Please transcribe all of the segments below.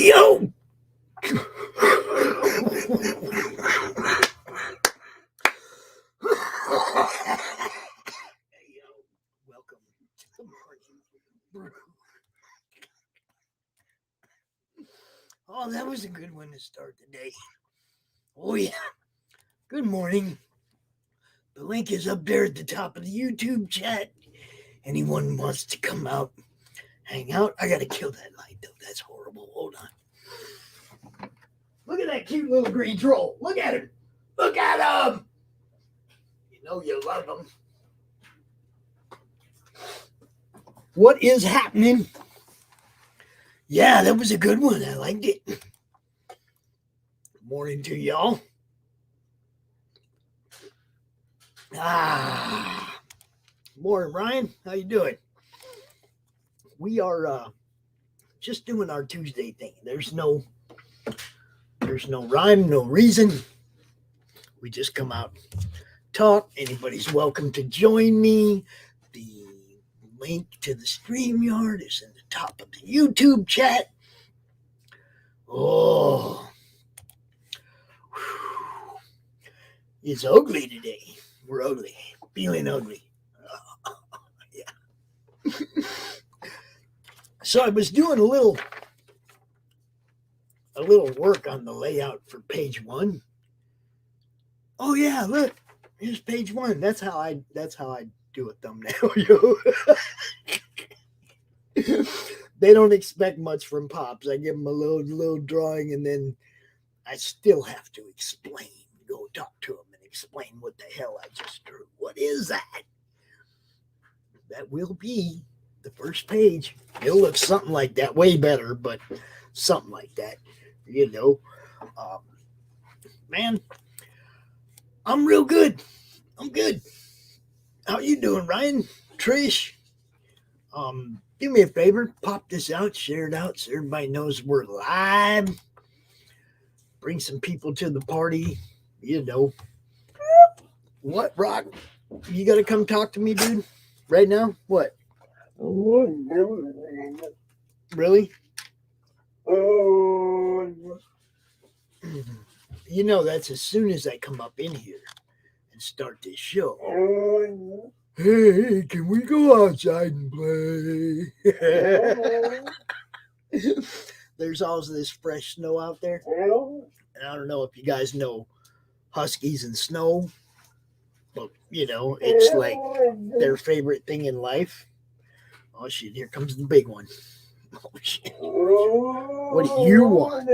Hey, yo! Welcome to the morning brew. Oh, that was a good one to start the day. Oh, yeah. Good morning. The link is up there at the top of the YouTube chat. Anyone wants to come out, hang out? I gotta kill that light, though. That's horrible. Hold on. Look at that cute little green troll. Look at him. Look at him. You know you love him. What is happening? Yeah, that was a good one. I liked it. Good morning to y'all. Morning, Ryan. How you doing? We are just doing our Tuesday thing. There's no rhyme, no reason. We just come out, talk. Anybody's welcome to join me. The link to the StreamYard is in the top of the YouTube chat. Oh, it's ugly today. We're ugly, feeling ugly. Yeah. So I was doing a little work on the layout for page 1. Oh yeah, look, here's page 1. That's how I do a thumbnail, yo. They don't expect much from Pops. I give them a little drawing, and then I still have to explain. Go talk to them and explain what the hell I just drew. What is that? That will be the first page. It'll look something like that. Way better, but something like that. You know, man, I'm real good. I'm good. How you doing, Ryan? Trish? Do me a favor, pop this out, share it out so everybody knows we're live. Bring some people to the party, you know. What, Rock? You gotta come talk to me, dude? Right now? What? Really? You know, that's as soon as I come up in here and start this show. Hey, can we go outside and play? There's also this fresh snow out there. And I don't know if you guys know huskies and snow, but, you know, it's like their favorite thing in life. Oh, shit, here comes the big one. Oh, shit. What do you want?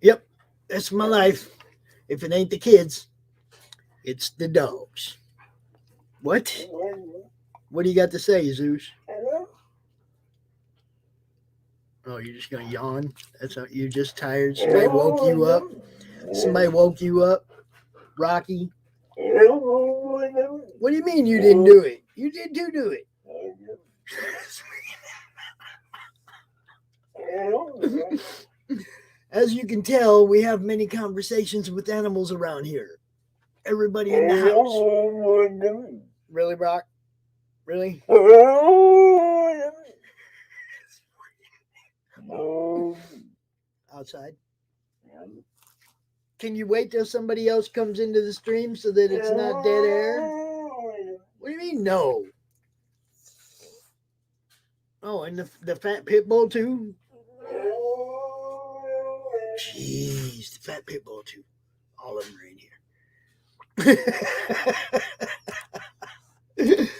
Yep, that's my life. If it ain't the kids, it's the dogs. What? What do you got to say, Zeus? Oh, you're just gonna yawn? That's not, you're just tired. Somebody woke you up. Somebody woke you up. Rocky. What do you mean you didn't do it? You did do it. As you can tell, we have many conversations with animals around here. Everybody in the house. Really, Brock? Really? Outside? Can you wait till somebody else comes into the stream so that it's not dead air? What do you mean, no? Oh, and the fat pit bull, too? Jeez, the fat pit bull, too. All of them are in here.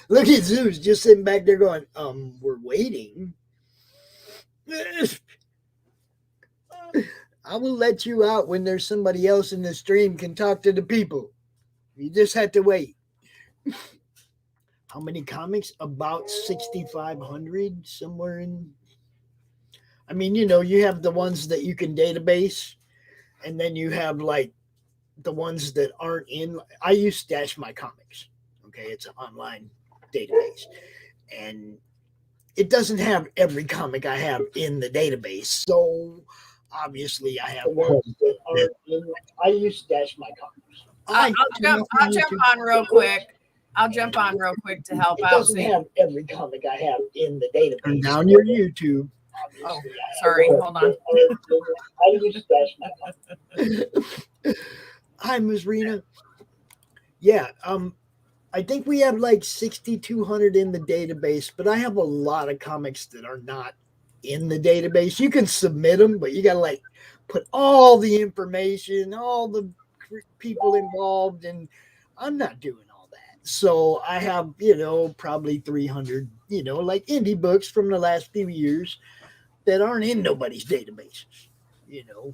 Look at Zeus just sitting back there going, we're waiting. I will let you out when there's somebody else in the stream can talk to the people. You just have to wait. How many comics? About 6,500, somewhere in. I mean, you know, you have the ones that you can database, and then you have like the ones that aren't in. I use Stash My Comics. Okay, it's an online database, and it doesn't have every comic I have in the database. So obviously, I have ones that aren't in. I use Stash My Comics. I'll jump on real quick. I'll jump on real quick to help out. It doesn't have every comic I have in the database. Turn down your YouTube. Oh, sorry. Hold on. Hi, Ms. Rena. Yeah, I think we have like 6,200 in the database, but I have a lot of comics that are not in the database. You can submit them, but you got to like put all the information, all the people involved, and I'm not doing all that. So I have, probably 300, like indie books from the last few years that aren't in nobody's databases,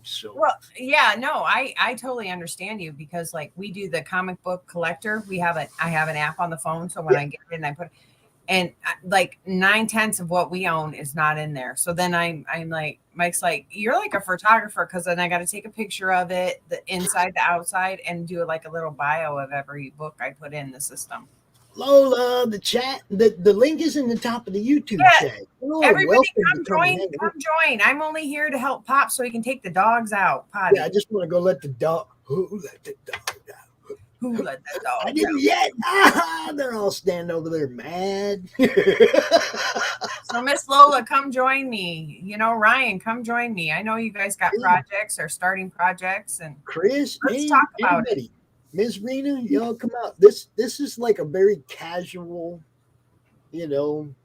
so. Well, yeah, no, I totally understand you because like we do the comic book collector. I have an app on the phone, so when Yeah. I get it and I put and like 9/10 of what we own is not in there. So then I'm like Mike's like you're like a photographer because then I got to take a picture of it, the inside, the outside, and do like a little bio of every book I put in the system. Lola, the link is in the top of the YouTube Yeah, chat. You are everybody welcome to come come and join, hang come out. join. I'm only here to help Pop so he can take the dogs out Yeah, I potty. just want to go let the dog. Who let the dog out? Who let the I dogs didn't out? yet. Ah, they're all standing over there mad. So Miss Lola, come join me. You know, Ryan, come join me. I know you guys got projects or starting projects, and Chris, let's talk about it. anybody, Ms. Rena, y'all come out. This is like a very casual,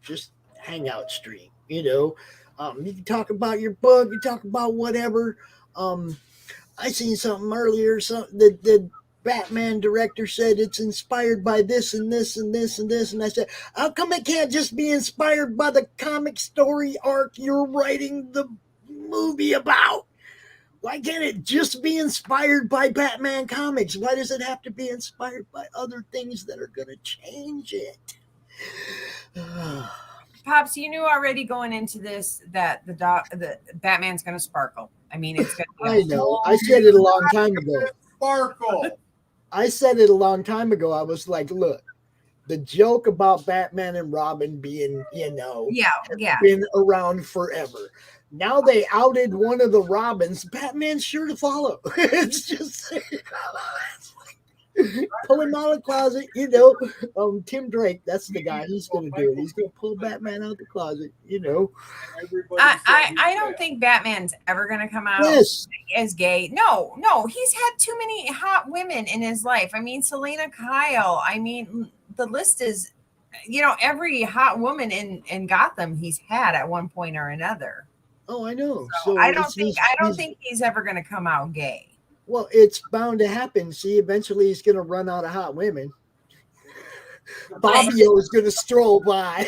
just hangout stream. You can talk about your book, you talk about whatever. Um, I seen something earlier. Something that the Batman director said it's inspired by this and this and this and this, and I said, how come it can't just be inspired by the comic story arc you're writing the movie about? Why can't it just be inspired by Batman comics? Why does it have to be inspired by other things that are going to change it? Pops, you knew already going into this that the Batman's going to sparkle. I mean, it's going to be a I know. whole. I said it a long time ago. Sparkle. I said it a long time ago. I was like, look, the joke about Batman and Robin being, Yeah. been around forever. Now they outed one of the Robins. Batman's sure to follow. It's just pull him out of the closet. Tim Drake. That's the guy. He's going to do it. He's going to pull Batman out of the closet. I don't think Batman's ever going to come out Yes. as gay. No, he's had too many hot women in his life. I mean, Selena Kyle. I mean, the list is, every hot woman in Gotham he's had at one point or another. Oh, I know. So So I don't think he's ever going to come out gay. Well, it's bound to happen. See, eventually he's going to run out of hot women. Fabio is going to stroll by.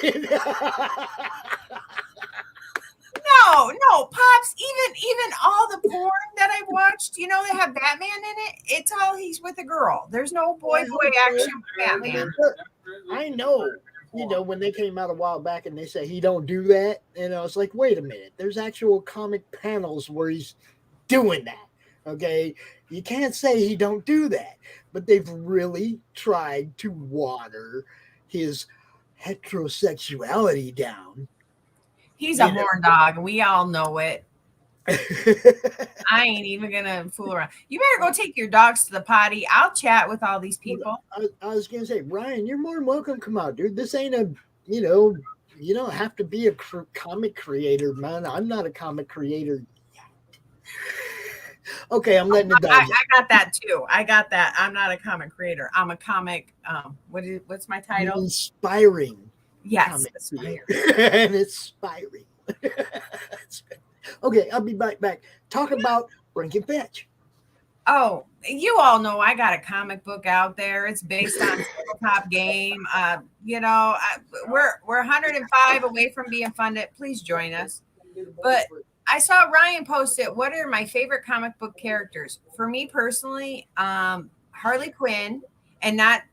No, Pops. Even all the porn that I've watched, they have Batman in it. It's all he's with a girl. There's no boy action with Batman. I know. When they came out a while back and they say he don't do that, it's like, wait a minute. There's actual comic panels where he's doing that. Okay, you can't say he don't do that, but they've really tried to water his heterosexuality down. He's a horn dog. We all know it. I ain't even gonna fool around. You better go take your dogs to the potty. I'll chat with all these people. I was gonna say, Ryan, you're more than welcome to come out, dude. This ain't a, you don't have to be a comic creator, man. I'm not a comic creator yet. Okay, I'm letting it die. I got that too. I got that. I'm not a comic creator. I'm a comic. What's my title? Inspiring. Yes, and inspiring. Okay, I'll be back. Talk about Rankin Fetch. Oh, you all know I got a comic book out there. It's based on Tabletop Game. We're 105 away from being funded. Please join us. But I saw Ryan post it. What are my favorite comic book characters? For me personally, Harley Quinn, and not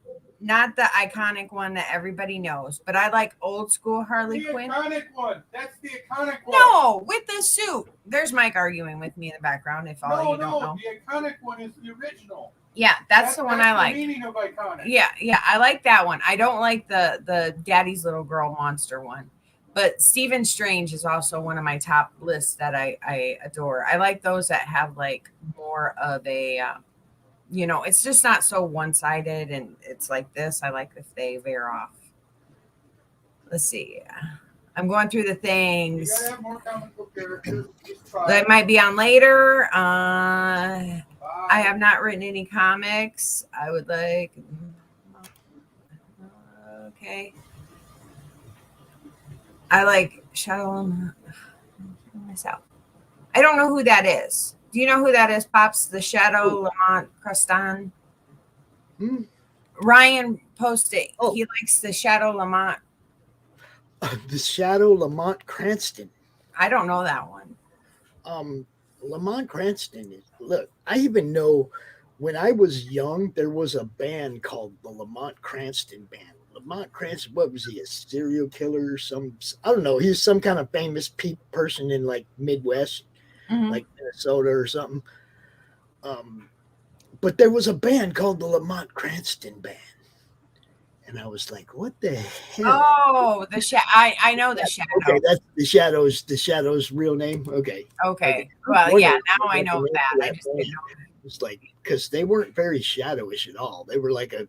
the iconic one that everybody knows, but I like old school Harley Quinn. The iconic one. That's the iconic one. No, with the suit. There's Mike arguing with me in the background. If all you don't know, the iconic one is the original. Yeah, that's the one I like. The meaning of iconic. Yeah, I like that one. I don't like the Daddy's Little Girl monster one. But Stephen Strange is also one of my top lists that I adore. I like those that have like more of a, it's just not so one-sided and it's like this. I like if they veer off. Let's see. I'm going through the You things gotta have more comic book characters. Just try. that might be on later. Bye. I have not written any comics. I would like. Okay. I like Shadow myself. I don't know who that is. Do you know who that is, Pops? The Shadow Lamont Creston. Hmm? Ryan posted. Oh. He likes the Shadow Lamont. The Shadow Lamont Cranston. I don't know that one. Lamont Cranston is, look, I even know when I was young, there was a band called the Lamont Cranston Band. Lamont Cranston, what was he, a serial killer or I don't know. He's some kind of famous person in like Midwest, like Minnesota or something. But there was a band called the Lamont Cranston Band. And I was like, what the hell? Oh, I know the Shadow. Okay, that's the Shadow's real name. Okay. Well, yeah, now I know that. I just didn't know. It's like, because they weren't very shadowish at all. They were like a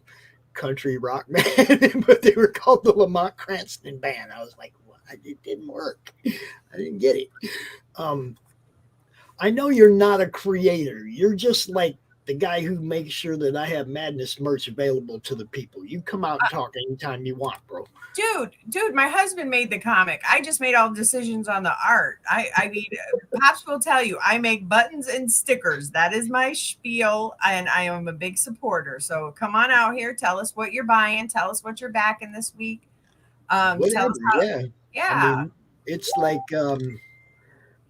country rock band, but they were called the Lamont Cranston Band. I was like, well, it didn't work. I didn't get it. I know you're not a creator. You're just like the guy who makes sure that I have Madness merch available to the people. You come out and talk anytime you want, bro. Dude, my husband made the comic. I just made all the decisions on the art. I mean, Pops will tell you, I make buttons and stickers. That is my spiel, and I am a big supporter. So come on out here. Tell us what you're buying. Tell us what you're backing this week. Tell us how, yeah. I mean, it's like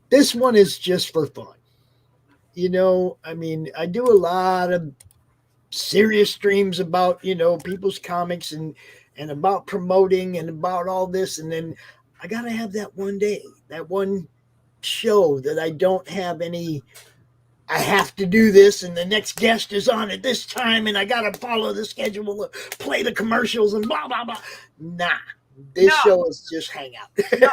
this one is just for fun. You know, I mean, I do a lot of serious streams about, people's comics and about promoting and about all this. And then I got to have that one day, that one show that I don't have any, I have to do this and the next guest is on at this time and I got to follow the schedule, play the commercials and blah, blah, blah. Nah. This show is just hang out. No,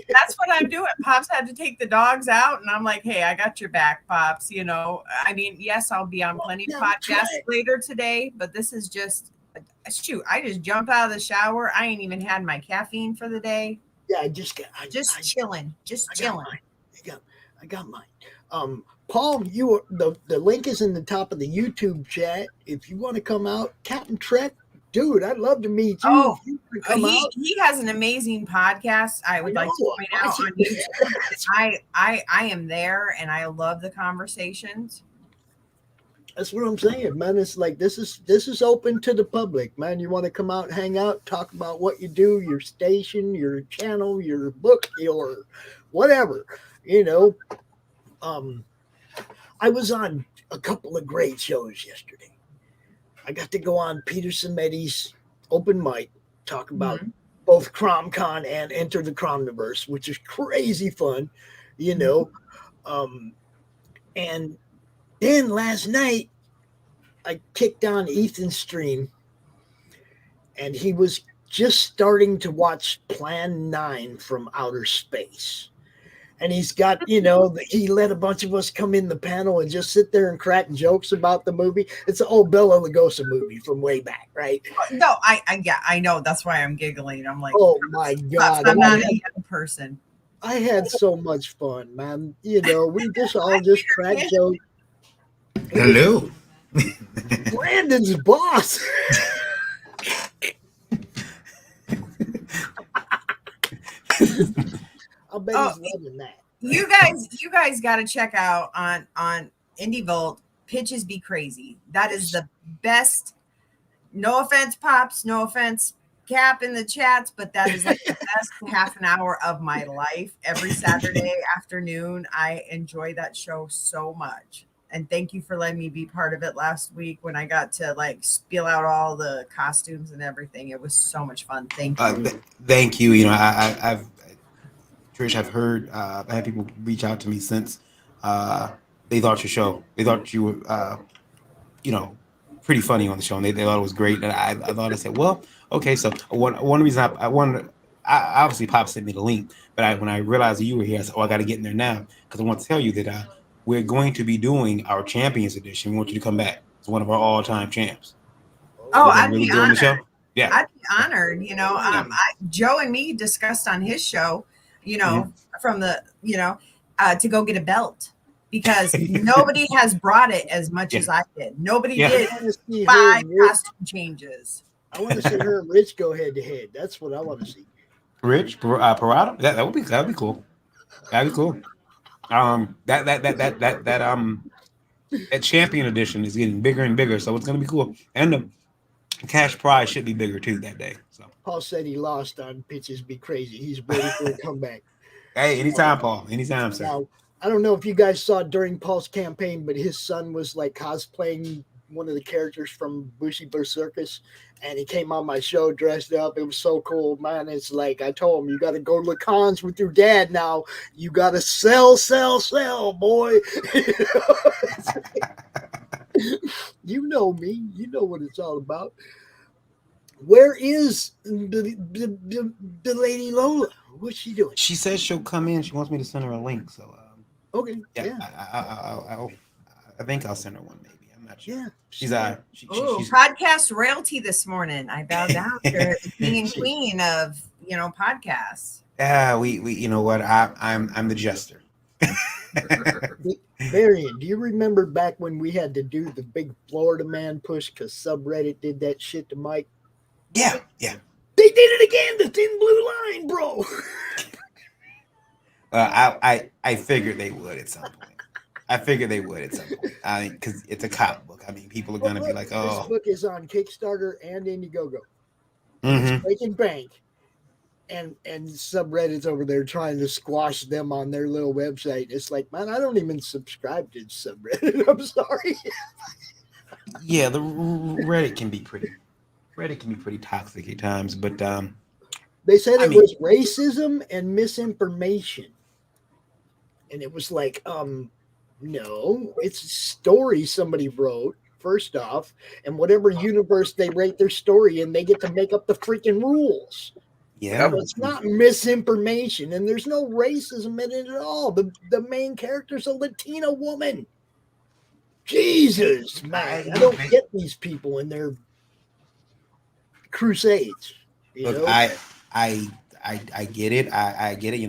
that's what I'm doing. Pops had to take the dogs out, and I'm like, hey, I got your back, Pops. I mean, yes, I'll be on plenty of podcasts later today, but this is just, shoot, I just jumped out of the shower. I ain't even had my caffeine for the day. Yeah, I chilling. I got mine. Paul, the link is in the top of the YouTube chat. If you want to come out, Captain Trek, dude, I'd love to meet you. Oh, he has an amazing podcast. I would like to point out on YouTube. I am there and I love the conversations. That's what I'm saying, man. It's like this is open to the public, man. You want to come out, hang out, talk about what you do, your station, your channel, your book, your whatever. I was on a couple of great shows yesterday. I got to go on Peter Samedi's open mic, talk about both CromCon and Enter the Cromniverse, which is crazy fun, And then last night, I kicked on Ethan's stream, and he was just starting to watch Plan 9 from Outer Space. And he's got, he let a bunch of us come in the panel and just sit there and crack jokes about the movie. It's an old Bela Lugosi movie from way back, right? No, I know. That's why I'm giggling. I'm like, oh my God. I'm not a young person. I had so much fun, man. We just all just crack jokes. Hello. Brandon's boss. I bet he's loving that. You guys got to check out on Indie Vault. Pitches Be Crazy. That is the best. No offense, Pops. No offense, Cap in the chats, but that is like the best half an hour of my life. Every Saturday afternoon, I enjoy that show so much. And thank you for letting me be part of it last week when I got to like spill out all the costumes and everything. It was so much fun. Thank you. Thank you. Trish, I've heard, I've had people reach out to me since they thought your show, they thought you were, pretty funny on the show, and they thought it was great. And I thought, I said, well, okay. So one reason I wanted, obviously Pop sent me the link, but when I realized that you were here, I said, I got to get in there now because I want to tell you that we're going to be doing our Champions Edition. We want you to come back. It's one of our all-time champs. Oh, I'd be honored. Yeah. I'd be honored. Joe and me discussed on his show, from the, to go get a belt because nobody has brought it as much as I did. Nobody Yeah. did I want to see her 5 and Rich. costume changes. I want to see her and Rich go head to head. That's what I want to see. Rich Parada. That would be cool. That'd be cool. That champion edition is getting bigger and bigger, so it's gonna be cool. And the cash prize should be bigger too that day. So Paul said he lost on Pitches Be Crazy. He's ready for a comeback. hey, anytime, Paul. Anytime, sir. Now, I don't know if you guys saw during Paul's campaign, but his son was like cosplaying one of the characters from Bushy Berserkus, and he came on my show dressed up. It was so cool, man. It's like I told him, you got to go to the cons with your dad now. You got to sell, boy. You know me. You know what it's all about. Where is the lady Lola? What's she doing? She says she'll come in. She wants me to send her a link. So Okay. yeah. I think I'll send her one. Maybe I'm not sure. Yeah. She's she's podcast royalty this morning. I bow down to the king and queen of podcasts. Yeah, we you know what? I'm the jester. Marion, do you remember back when we had to do the big Florida man push because subreddit did that shit to Mike? Yeah. They did it again, the thin blue line, bro. I figured they would at some point. I mean, because it's a cop book. I mean, people are gonna be like, "Oh." This book is on Kickstarter and Indiegogo. Mm-hmm. It's making bank, and subreddit's over there trying to squash them on their little website. It's like, man, I don't even subscribe to subreddit. I'm sorry. Yeah, the Reddit can be pretty toxic at times, but they said it was racism and misinformation, and it was like, no, it's a story somebody wrote. First off, and whatever universe they rate their story in, they get to make up the freaking rules. Yeah, it's not misinformation, and there's no racism in it at all. The main character's a Latina woman. Jesus, man, I don't get these people in their crusades. Look, I get it. I get it.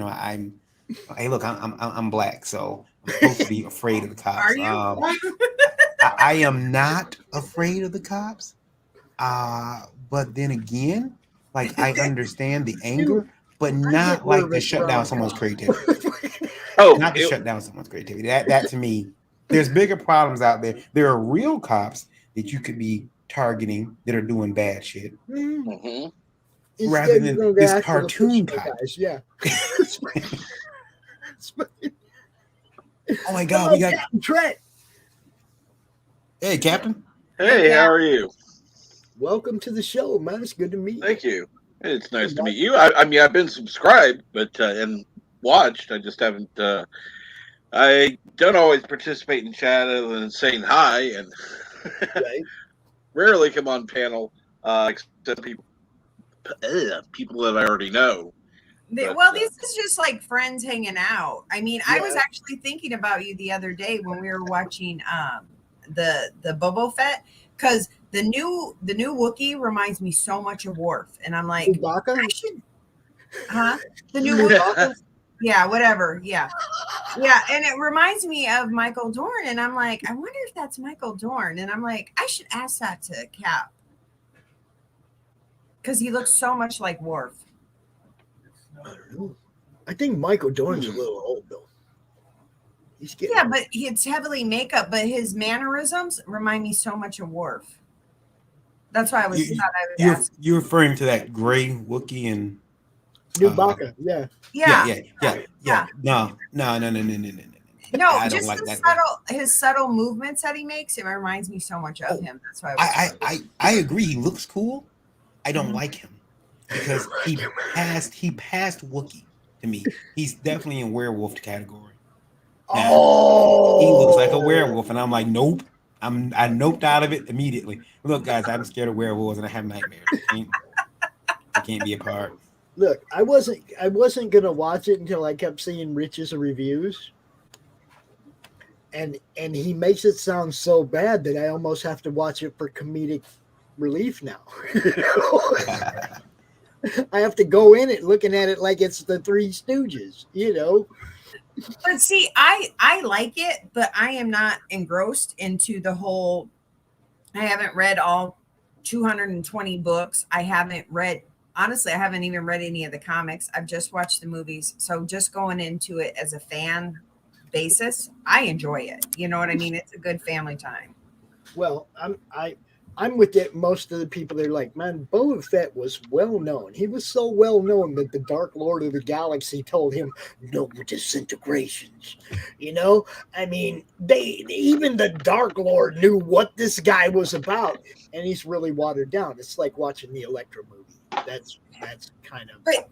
Hey, look, I'm black, so I'm supposed to be afraid of the cops. Are you? I am not afraid of the cops. But then again, like I understand the anger, but not like to shut down someone's creativity. Not to shut down someone's creativity. That to me, there's bigger problems out there. There are real cops that you could be targeting that are doing bad shit. Mm-hmm. Rather than this cartoon cop. Yeah. Oh my God, we got Trent. Hey, Captain. Hey, how are you? Welcome to the show, man. It's good to meet you. Thank you. It's nice to meet you. I mean, I've been subscribed, but and watched. I just haven't. I don't always participate in chat other than saying hi, and rarely come on panel except people that I already know. This is just like friends hanging out. I mean, I was actually thinking about you the other day when we were watching the Boba Fett, because the new Wookiee reminds me so much of Worf, and I'm like, Chewbacca? I should, the new Wookiee, yeah, whatever, yeah, and it reminds me of Michael Dorn, and I'm like, I wonder if that's Michael Dorn, and I'm like, I should ask that to Cap, because he looks so much like Worf. I don't know. I think Michael Dorn's a little old though. He's getting old. But it's heavily makeup, but his mannerisms remind me so much of Worf. That's why I was thought I would ask. You're referring to that gray Wookiee and Chewbacca, yeah. No. No, I just don't like his subtle movements that he makes. It reminds me so much of him. That's why I agree. He looks cool. I don't like him because he passed Wookiee to me. He's definitely in werewolf category. Now, he looks like a werewolf, and I'm like, nope. I noped out of it immediately. Look, guys, I'm scared of werewolves, and I have nightmares. I can't be a part. Look, I wasn't gonna watch it until I kept seeing Rich's reviews, and he makes it sound so bad that I almost have to watch it for comedic relief now. I have to go in it looking at it like it's the Three Stooges, But see, I like it, but I am not engrossed into the whole. I haven't read all 220 books. I haven't read, honestly, I haven't even read any of the comics. I've just watched the movies. So just going into it as a fan basis, I enjoy it. You know what I mean? It's a good family time. Well, I'm with it. Most of the people they're like, man, Boba Fett was well known. He was so well known that the Dark Lord of the Galaxy told him no disintegrations. I mean, they even the Dark Lord knew what this guy was about, and he's really watered down. It's like watching the Electra movie. That's kind of. But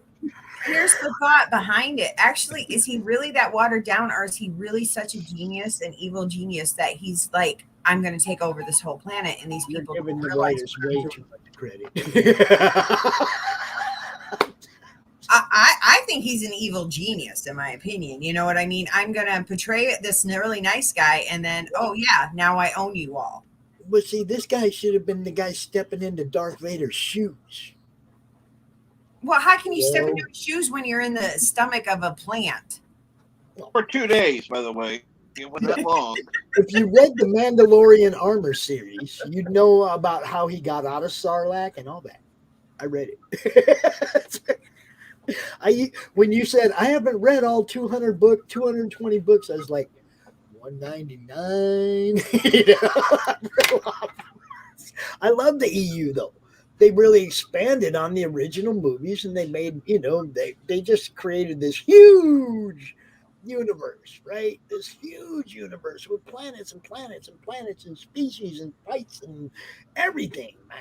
here's the thought behind it. Actually, is he really that watered down, or is he really such a genius, an evil genius, that he's like, I'm going to take over this whole planet, and these You're people giving don't the realize writers what I'm way doing. too much credit. I think he's an evil genius, in my opinion. You know what I mean? I'm going to portray this really nice guy, and then, oh, yeah, now I own you all. But see, this guy should have been the guy stepping into Darth Vader's shoes. Well, how can you step Well- into his shoes when you're in the stomach of a plant? For 2 days, by the way. It wasn't that long. If you read the Mandalorian Armor series, you'd know about how he got out of Sarlacc and all that. I read it. When you said I haven't read all 220 books, I was like 199. I love the EU though. They really expanded on the original movies, and they made they just created this huge universe, right? This huge universe with planets and planets and planets and species and fights and everything, man.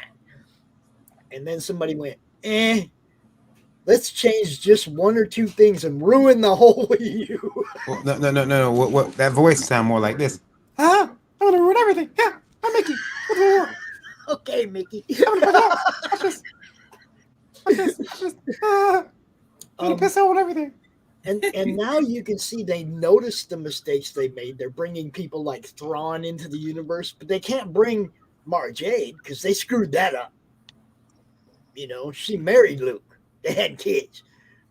And then somebody went, let's change just one or two things and ruin the whole EU. Well, no. What that voice sound more like this? Huh? I'm gonna ruin everything. Yeah, I'm Mickey. What's going on? Okay, Mickey. I'm just gonna piss out on everything. And now you can see they noticed the mistakes they made. They're bringing people like Thrawn into the universe, but they can't bring Mara Jade because they screwed that up. She married Luke. They had kids.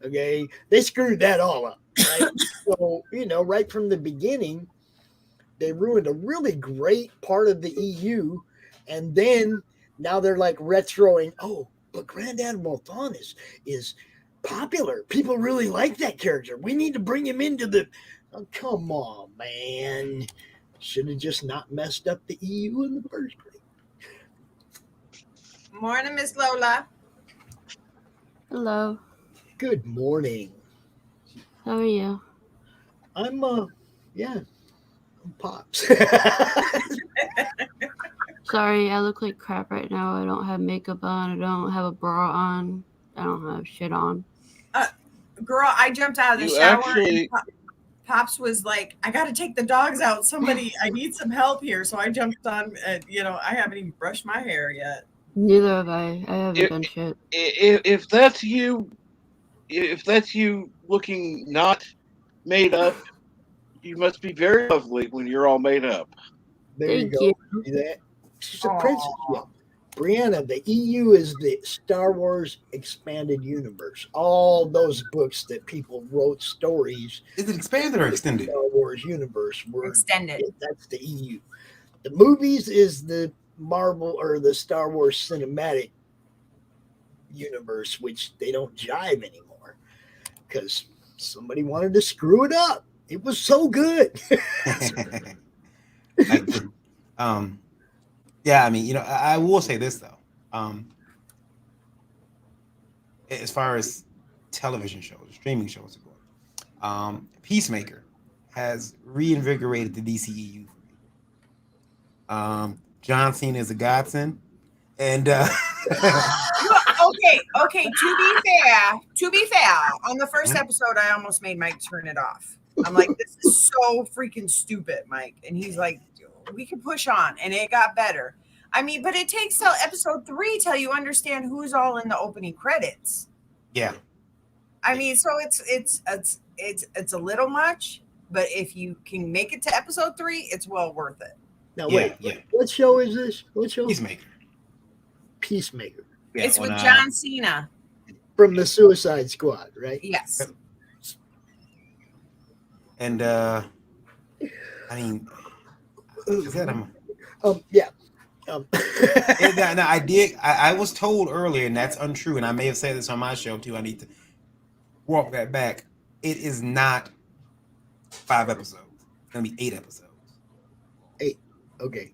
Okay, they screwed that all up. Right? So right from the beginning, they ruined a really great part of the EU, and then now they're like retroing. Oh, but Grand Admiral Thrawn is popular. People really like that character. We need to bring him into the. Oh, come on, man! Should have just not messed up the EU in the first place. Morning, Miss Lola. Hello. Good morning. How are you? I'm I'm Pops. Sorry, I look like crap right now. I don't have makeup on. I don't have a bra on. I don't have shit on. Girl, I jumped out of the You shower. actually- And Pops was like, I got to take the dogs out. Somebody, I need some help here. So I jumped on, I haven't even brushed my hair yet. Neither have I. I haven't It- done shit. If that's you looking not made up, you must be very lovely when you're all made up. There Thank you you. go. See that? She's a Aw. princess. Yeah. Brianna, the EU is the Star Wars expanded universe. All those books that people wrote stories Is it expanded or in the extended? Star Wars universe were Extended. that's the EU. The movies is the Marvel or the Star Wars cinematic universe, which they don't jive anymore because somebody wanted to screw it up. It was so good. Like, yeah, I mean, I will say this though. As far as television shows, streaming shows are going, Peacemaker has reinvigorated the DCEU for me. John Cena is a godsend, and Okay. To be fair, on the first episode, I almost made Mike turn it off. I'm like, this is so freaking stupid, Mike. And he's like, we can push on, and it got better. I mean, but it takes till episode 3 till you understand who's all in the opening credits. yeah, I mean, so it's a little much, but if you can make it to episode 3, it's well worth it. Now Yeah, wait, yeah. what show is this? What show? Peacemaker. Peacemaker Yeah, It's on, with John Cena. from the Suicide Squad, right? Yes. and I mean, like I said, Yeah. now I did. I was told earlier, and that's untrue, and I may have said this on my show too. I need to walk that back. It is not 5 episodes. It's gonna be 8 episodes. 8. Okay.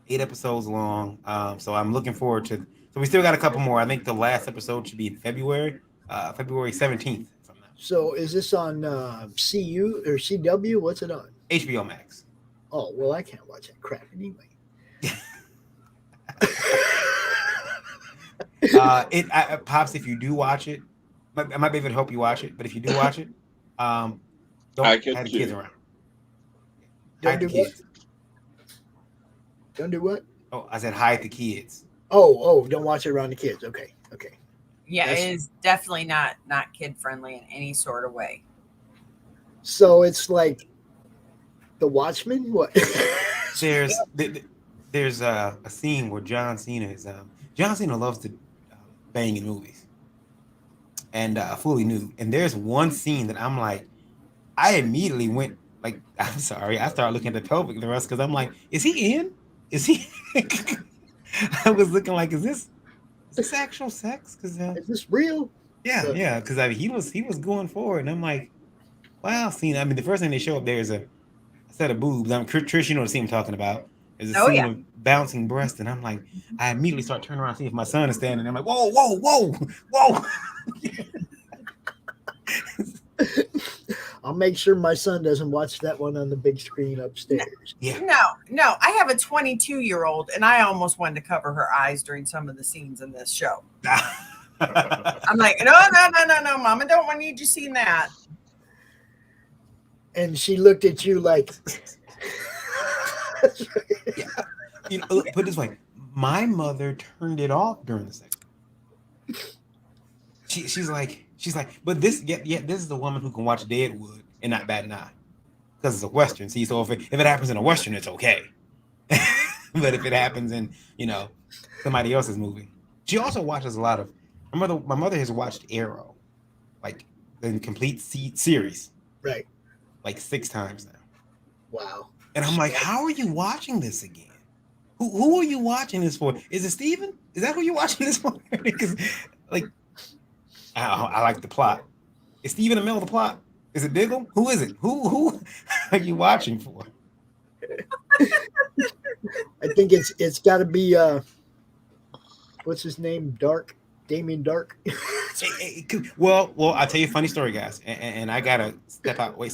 8 episodes long. So I'm looking forward to. So we still got a couple more. I think the last episode should be in February, February 17th. If I'm not So is this on CU or CW? What's it on? HBO Max. Oh, well, I can't watch that crap anyway. Pops, if you do watch it, I might be able to help you watch it. But if you do watch it, don't I have could the too. kids around. Don't Hide do the what? kids. Don't do what? Oh, I said hide the kids. Oh, don't watch it around the kids. Okay. Yeah, That's- it is definitely not kid friendly in any sort of way. So it's like The Watchmen? What? There's a scene where John Cena is John Cena loves to bang in movies and fully nude. And there's one scene that I'm like, I immediately went like, I'm sorry, I started looking at the pelvic the rest because I'm like, is he in? Is he? I was looking like, is this actual sex? Because Is this real? yeah, because I mean, he was going forward, and I'm like, wow, Cena. I mean, the first thing they show up there is a set of boobs. Trish, you know the scene I'm talking about. There's a Oh, scene yeah. of bouncing breast, and I'm like, I immediately start turning around, see if my son is standing there. I'm like, whoa. I'll make sure my son doesn't watch that one on the big screen upstairs. Yeah. No. I have a 22-year-old, and I almost wanted to cover her eyes during some of the scenes in this show. I'm like, no, Mama, don't need you seeing that. And she looked at you like, Yeah. You know, put it this way, my mother turned it off during the sex. She's like, but this is the woman who can watch Deadwood and not bat an eye because it's a Western. See, so if it happens in a Western, it's okay. But if it happens in somebody else's movie, she also watches a lot of. My mother has watched Arrow, like the complete series, right. like 6 times now. Wow. And I'm like, how are you watching this again? Who are you watching this for? Is it Steven? Is that who you're watching this for? Because like, I like the plot. Is Steven Amell the plot? Is it Diggle? Who is it? Who are you watching for? I think it's got to be what's his name? Damien Dark. Well, I'll tell you a funny story, guys. And I gotta step away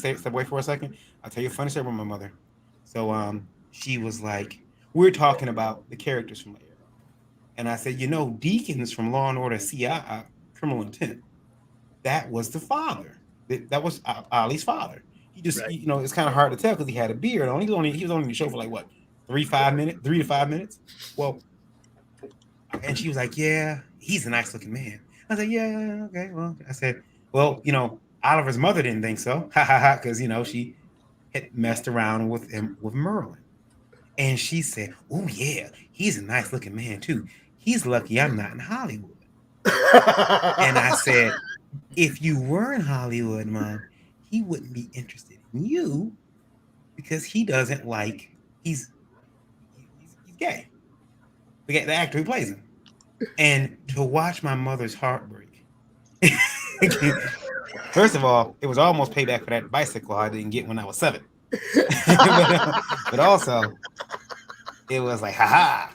for a second. I'll tell you a funny story about my mother. So she was like, we're talking about the characters from Arrow. And I said, Deacons from Law and Order CI, Criminal Intent, that was the father. That was Ollie's father. He just, Right. It's kind of hard to tell because he had a beard on. He was only in the show for like what, 3 to 5 minutes. Well, and she was like, yeah, he's a nice looking man. I said, yeah, okay. Well, I said, well, Oliver's mother didn't think so, because she had messed around with Merlin, and she said, oh yeah, he's a nice looking man too. He's lucky I'm not in Hollywood. And I said, if you were in Hollywood, Mom, he wouldn't be interested in you because he doesn't like he's gay. The actor who plays him. And to watch my mother's heartbreak. First of all, it was almost payback for that bicycle I didn't get when I was 7. but also, it was like, haha,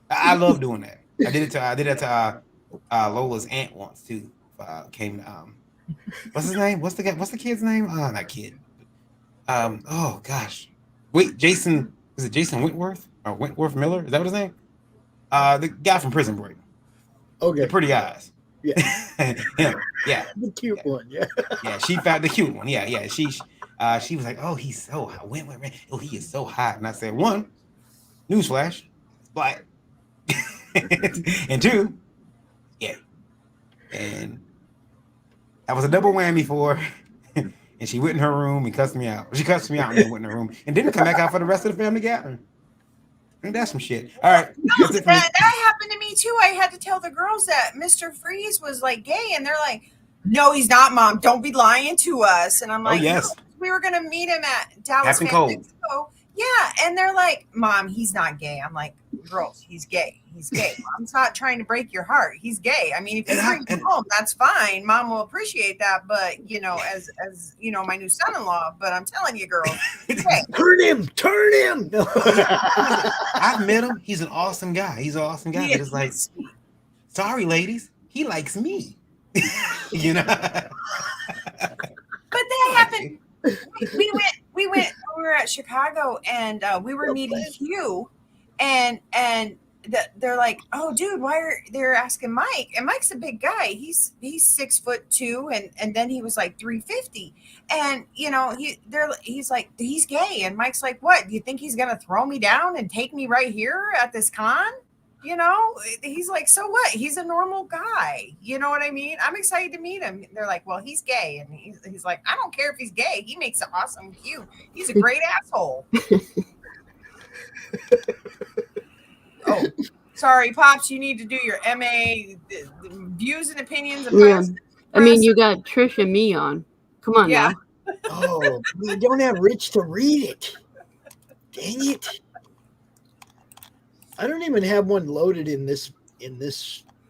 I love doing that. I did it to Lola's aunt once too. Came what's his name? What's the kid's name? Not kid. Oh gosh. Wait, Jason, is it Jason Wentworth or Wentworth Miller? Is that what his name? The guy from Prison Break. Okay. The pretty eyes. Yeah. Him. Yeah. The cute one. Yeah. Yeah. She found the cute one. Yeah. She was like, oh, he's so hot. Oh, he is so hot. And I said, 1, newsflash, black. And 2, yeah. And that was a double whammy for her. And she went in her room and cussed me out. She cussed me out and then went in her room and didn't come back out for the rest of the family gathering. That's some shit. All right. No, That's it for me. that happened to me too. I had to tell the girls that Mr. Freeze was like gay, and they're like, "No, he's not, Mom. Don't be lying to us." And I'm Oh, like, yes. "No, we were gonna meet him at Dallas Captain Fan Cold. Expo." Yeah, and they're like, "Mom, he's not gay." I'm like, "Girls, he's gay. He's gay. Mom's not trying to break your heart. He's gay. I mean, if you bring him home, that's fine. Mom will appreciate that. But you know, as you know, my new son-in-law. But I'm telling you, girls, he's gay." Turn him. No. I've met him. He's an awesome guy. He's an awesome guy. He But is- it's like, he's sweet. sorry, ladies, he likes me. You know. But that happened. We were at Chicago, and we were meeting Hugh, and they're like, "Oh, dude, why are they're asking Mike?" And Mike's a big guy. He's 6'2", and then he was like 350, and you know he's like he's gay, and Mike's like, "What? Do you think he's gonna throw me down and take me right here at this con?" You know, he's like, "So what? He's a normal guy." You know what I mean? I'm excited to meet him. They're like, "Well, he's gay." And he's like, "I don't care if he's gay. He makes an awesome cue. He's a great asshole." Oh, sorry, Pops. You need to do your MA the views and opinions of Yeah. press. I mean, you got Trish and me on. Come on Yeah. now. Oh, we don't have Rich to read it. Dang it. I don't even have one loaded in this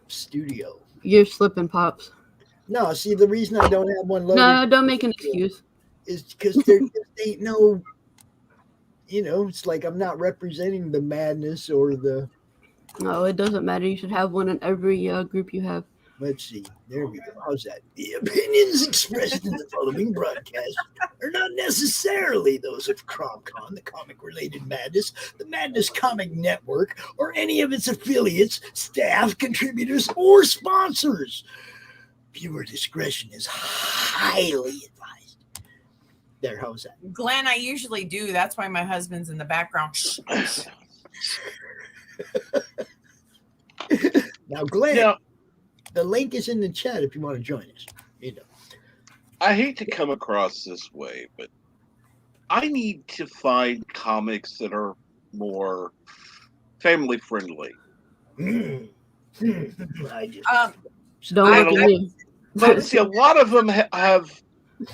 studio. You're slipping, Pops. No, see, the reason I don't have one loaded No, don't make an excuse. is because there just ain't no, you know, it's like I'm not representing the madness or the, No, it doesn't matter. You should have one in every group you have. let's see, there we go. How's that? The opinions expressed in the following broadcast are not necessarily those of CromCon, the comic-related madness, the Madness Comic Network, or any of its affiliates, staff, contributors, or sponsors. Viewer discretion is highly advised. There, how's that? Glenn, I usually do. That's why my husband's in the background. Now, Glenn, Yeah, the link is in the chat if you want to join us. You know. I hate to come across this way, but I need to find comics that are more family friendly. I just Don't I look don't at me. But see, a lot of them have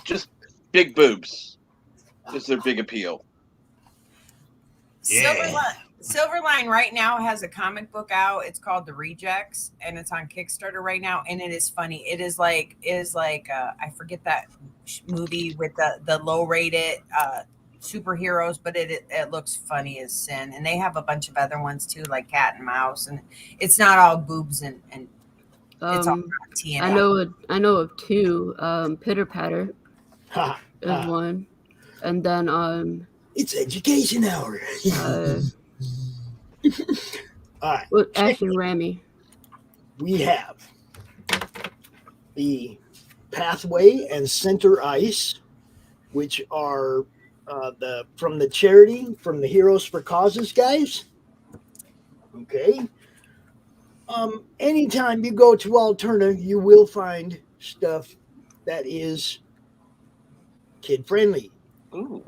just big boobs. Is their big appeal? Yeah. Silverline right now has a comic book out. It's called The Rejects, and it's on Kickstarter right now. And it is funny. It is like I forget that movie with the low rated superheroes, but it looks funny as sin. And they have a bunch of other ones too, like Cat and Mouse, and it's not all boobs and it's all TNA. I know of two. Pitter Patter ha, is ha. one, and then It's education hour. All right. with Ash and Rami. We have the Pathway and Center Ice, which are from the charity, from the Heroes for Causes guys. Okay. Anytime you go to Alterna, you will find stuff that is kid friendly. Ooh.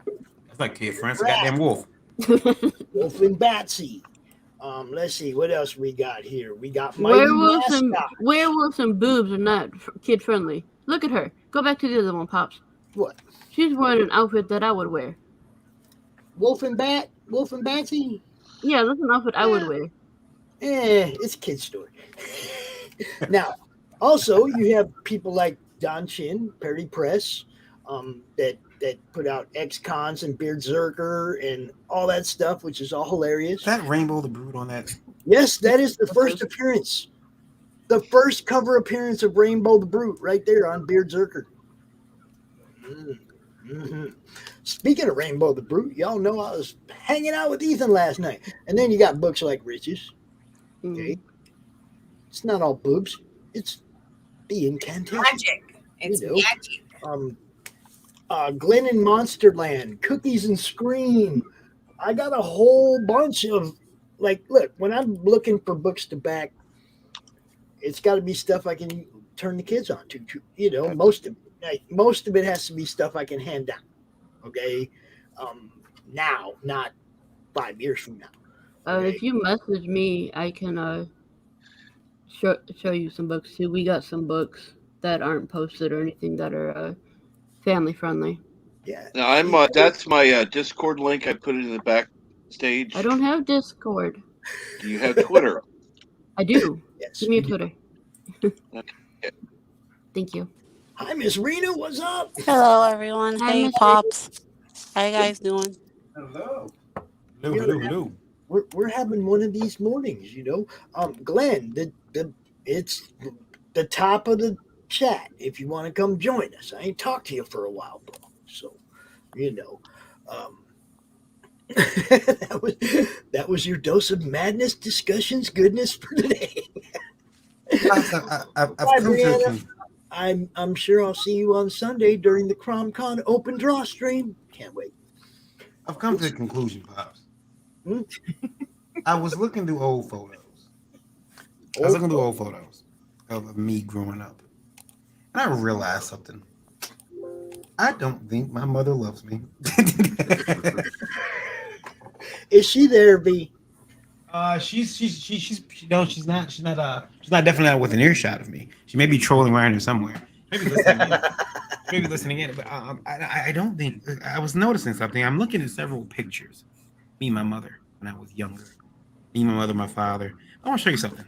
That's like Kid France, a goddamn wolf. Wolf and Batsy. Let's see what else we got here. We got Mighty Werewolves and boobs are not kid friendly. Look at her. Go back to the other one, Pops. What? She's wearing an outfit that I would wear. Wolf and Batsy? Yeah, that's an outfit I would wear. It's a kid's story. Now, also you have people like Don Chin, Perry Press, that put out ex-cons and Beardzerker and all that stuff, which is all hilarious. Is that Rainbow the Brood on that? Yes, that is the first appearance. The first cover appearance of Rainbow the Brute right there on Beardzerker. Mm-hmm. Speaking of Rainbow the Brute, y'all know I was hanging out with Ethan last night. And then you got books like Riches. Okay. It's not all boobs. It's the incantation. Magic. It's magic. Glenn in Monsterland, Cookies and Scream. I got a whole bunch of, like, look, when I'm looking for books to back, it's got to be stuff I can turn the kids on to. You know, most of it has to be stuff I can hand down. Okay, now, not 5 years from now. If you message me, I can show you some books too. We got some books that aren't posted or anything that are family friendly. Yeah. Now I'm that's my Discord link. I put it in the backstage. I don't have Discord. Do you have Twitter? I do. Yes. Give me we a do. Twitter. Okay. Thank you. Hi, Miss Rena. What's up? Hello, everyone. Hi, Hey, Miss Pops. How you guys doing? Hello. You know, Hello, hello. we're having one of these mornings, you know. Glenn, it's the top of the chat. If you want to come join us, I ain't talked to you for a while, bro. So, you know, that was your dose of madness, discussions, goodness for today. I've Bye, come to Brianna. I'm sure I'll see you on Sunday during the CromCon open draw stream. Can't wait. I've come to the conclusion, Pops. Hmm? I was looking through old photos. I was looking through old photos of me growing up. And I realized something. I don't think my mother loves me. Is she there, B? She's definitely not within earshot of me. She may be trolling around here somewhere. Maybe listening in. Maybe listening in. But I don't think I was noticing something. I'm looking at several pictures. Me and my mother when I was younger. Me, my mother, my father. I want to show you something.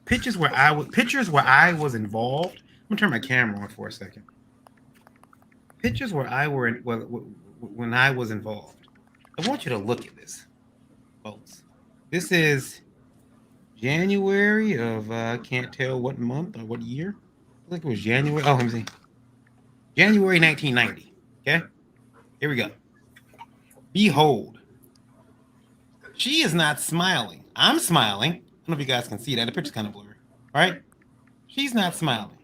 Pictures where I was involved. I'm gonna turn my camera on for a second. Pictures where when I was involved. I want you to look at this, folks. This is January of I can't tell what month or what year. I think it was January. Oh, let me see. January 1990. Okay, here we go. Behold, she is not smiling. I'm smiling. I don't know if you guys can see that. The picture's kind of blurry. All right, she's not smiling.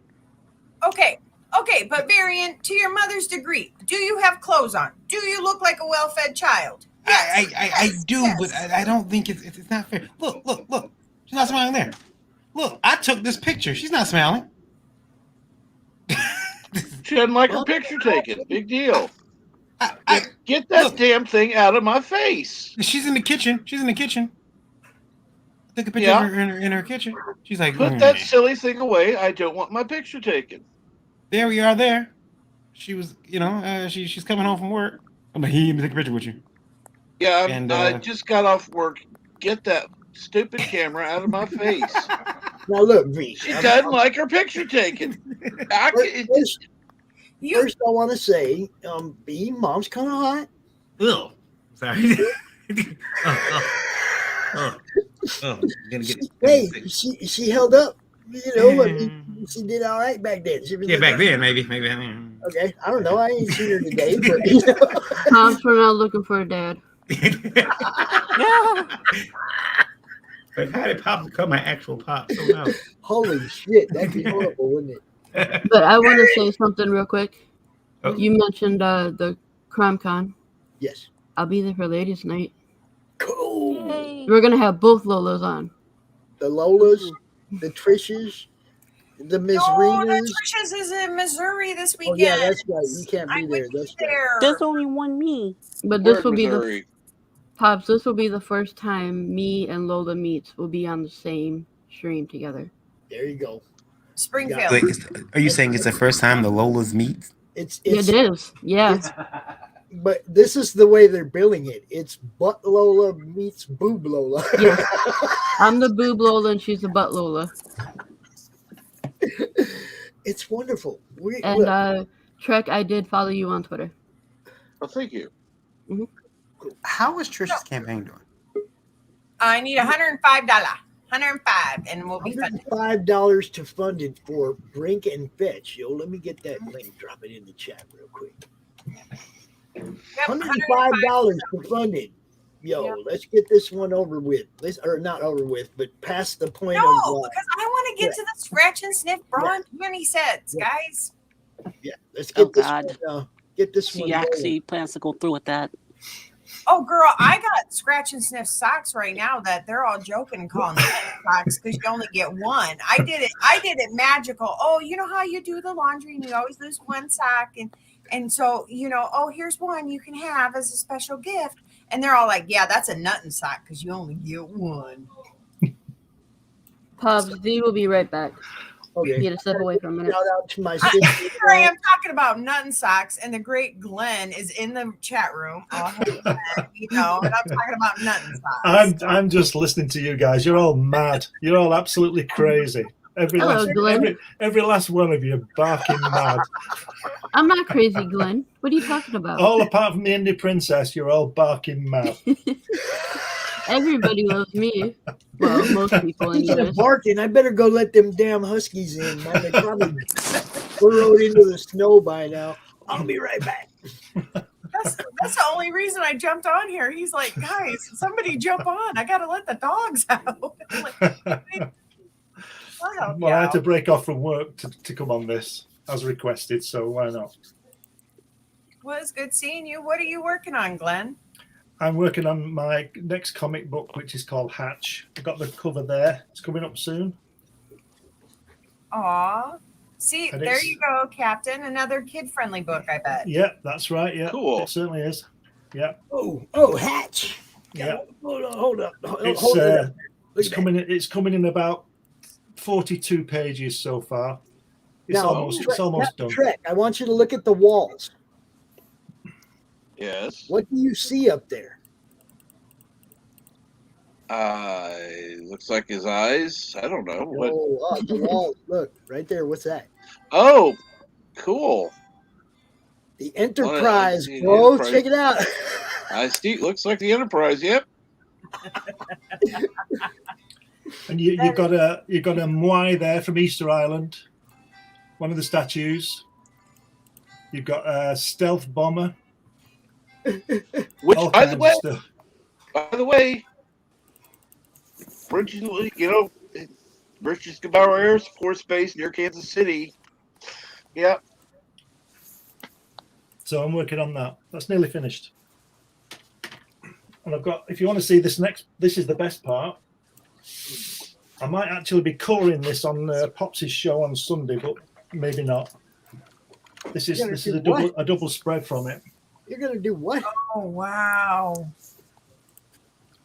Okay, but Varian, to your mother's degree, do you have clothes on? Do you look like a well-fed child? Yes, I do, yes. but I don't think it's not fair. Look. She's not smiling there. Look, I took this picture. She's not smiling. She doesn't like her picture taken. Big deal. Get that look. damn thing out of my face. She's in the kitchen. I took a picture Yeah. of her in her kitchen. She's like, Put that silly thing away. I don't want my picture taken. There we are. There, she was. She's coming home from work. I'm like, he take a picture with you. Yeah, And, I just got off work. Get that stupid camera out of my face. Now look, V. She doesn't like her picture taken. First, I want to say, B, mom's kind of hot. Ugh. Sorry. Hey, she held up. I mean, she did all right back then. Yeah, back then, maybe. Okay, I don't know. I ain't seen her today, but Pops, we're not looking for a dad. But how did Pop become my actual Pop? So no. Holy shit, that'd be horrible, wouldn't it? But I want to say something real quick. Oh. You mentioned the CromCon. Yes. I'll be there for ladies' night. Cool. Yay. We're gonna have both Lolas on. The Lolas, the Trishas, the Miss No, Renas. the Trishas is in Missouri this weekend. Oh yeah, that's right. You can't be I there. would be That's right. there. There's only one me. But Where this in will be the Missouri? Pops. This will be the first time me and Lola meets. Will be on the same stream together. There you go. Springfield. Wait, are you saying it's the first time the Lolas meet? It's It is. Yeah. but this is the way they're billing it. It's Butt Lola meets Boob Lola. Yeah. I'm the boob Lola and she's the butt Lola. It's wonderful. And Trek, I did follow you on Twitter. Well, thank you. How is Trisha's campaign doing? I need $105. $105, and we'll be funded. $105 to fund it for Brink and Fetch. Yo, let me get that link. Drop it in the chat real quick. Yep, $105 to fund it. Yo, Yep. let's get this one over with. Or not over with, but past the point No, of because I want to get to the scratch and sniff brawn 20 sets, Yeah. guys. yeah. Let's get Oh, this God. one. Get this one. She going. actually plans to go through with that. Oh, girl, I got scratch and sniff socks right now that they're all joking and calling them socks because you only get one. I did it magical. Oh, you know how you do the laundry and you always lose one sock, and so oh, here's one you can have as a special gift. And they're all like, yeah, that's a nuttin' sock because you only get one. Pops, Z will be right back. Okay. He had to step away for a minute. Shout out to my Here sister. I am talking about nuttin' socks, and the great Glenn is in the chat room. Oh, hey, Glenn, and I'm talking about nuttin' socks. I'm just listening to you guys. You're all mad. You're all absolutely crazy. Hello, Glenn. Every last one of you barking mad. I'm not crazy, Glenn. What are you talking about? All apart from the Indie Princess, you're all barking mad. Everybody loves me. Well, most people Speaking of anyways. barking, I better go let them damn huskies in. Man, they probably burrowed into the snow by now. I'll be right back. That's the only reason I jumped on here. He's like, guys, somebody jump on. I got to let the dogs out. I'm like, I'll help you Well, I had to out. break off from work to come on this as requested, so why not? Well, it's good seeing you. What are you working on, Glenn? I'm working on my next comic book, which is called Hatch. I've got the cover there. It's coming up soon. Aw. See, And there it's- you go, Captain. Another kid-friendly book, I bet. Yeah, that's right. Yeah, Cool. It certainly is. Yeah, Oh, Hatch. yeah. Hold up. It's Hold it up. it's coming in about 42 pages so far. It's Now, almost done. Trek, I want you to look at the walls. Yes. What do you see up there? Looks like his eyes. I don't know. What? Oh, the walls. Look, right there. What's that? Oh, cool. The Enterprise, the bro. Enterprise. Check it out. I see. Looks like the Enterprise. Yep. And you've got a Moai there from Easter Island, one of the statues. You've got a stealth bomber. Which, all by kinds the of way, originally, British Goodbye Air Force Base near Kansas City. Yep. So I'm working on that. That's nearly finished. And I've got, if you want to see this is the best part. I might actually be coloring this on Pops' show on Sunday, but maybe not. This is a double spread from it. You're gonna do what? Oh, wow.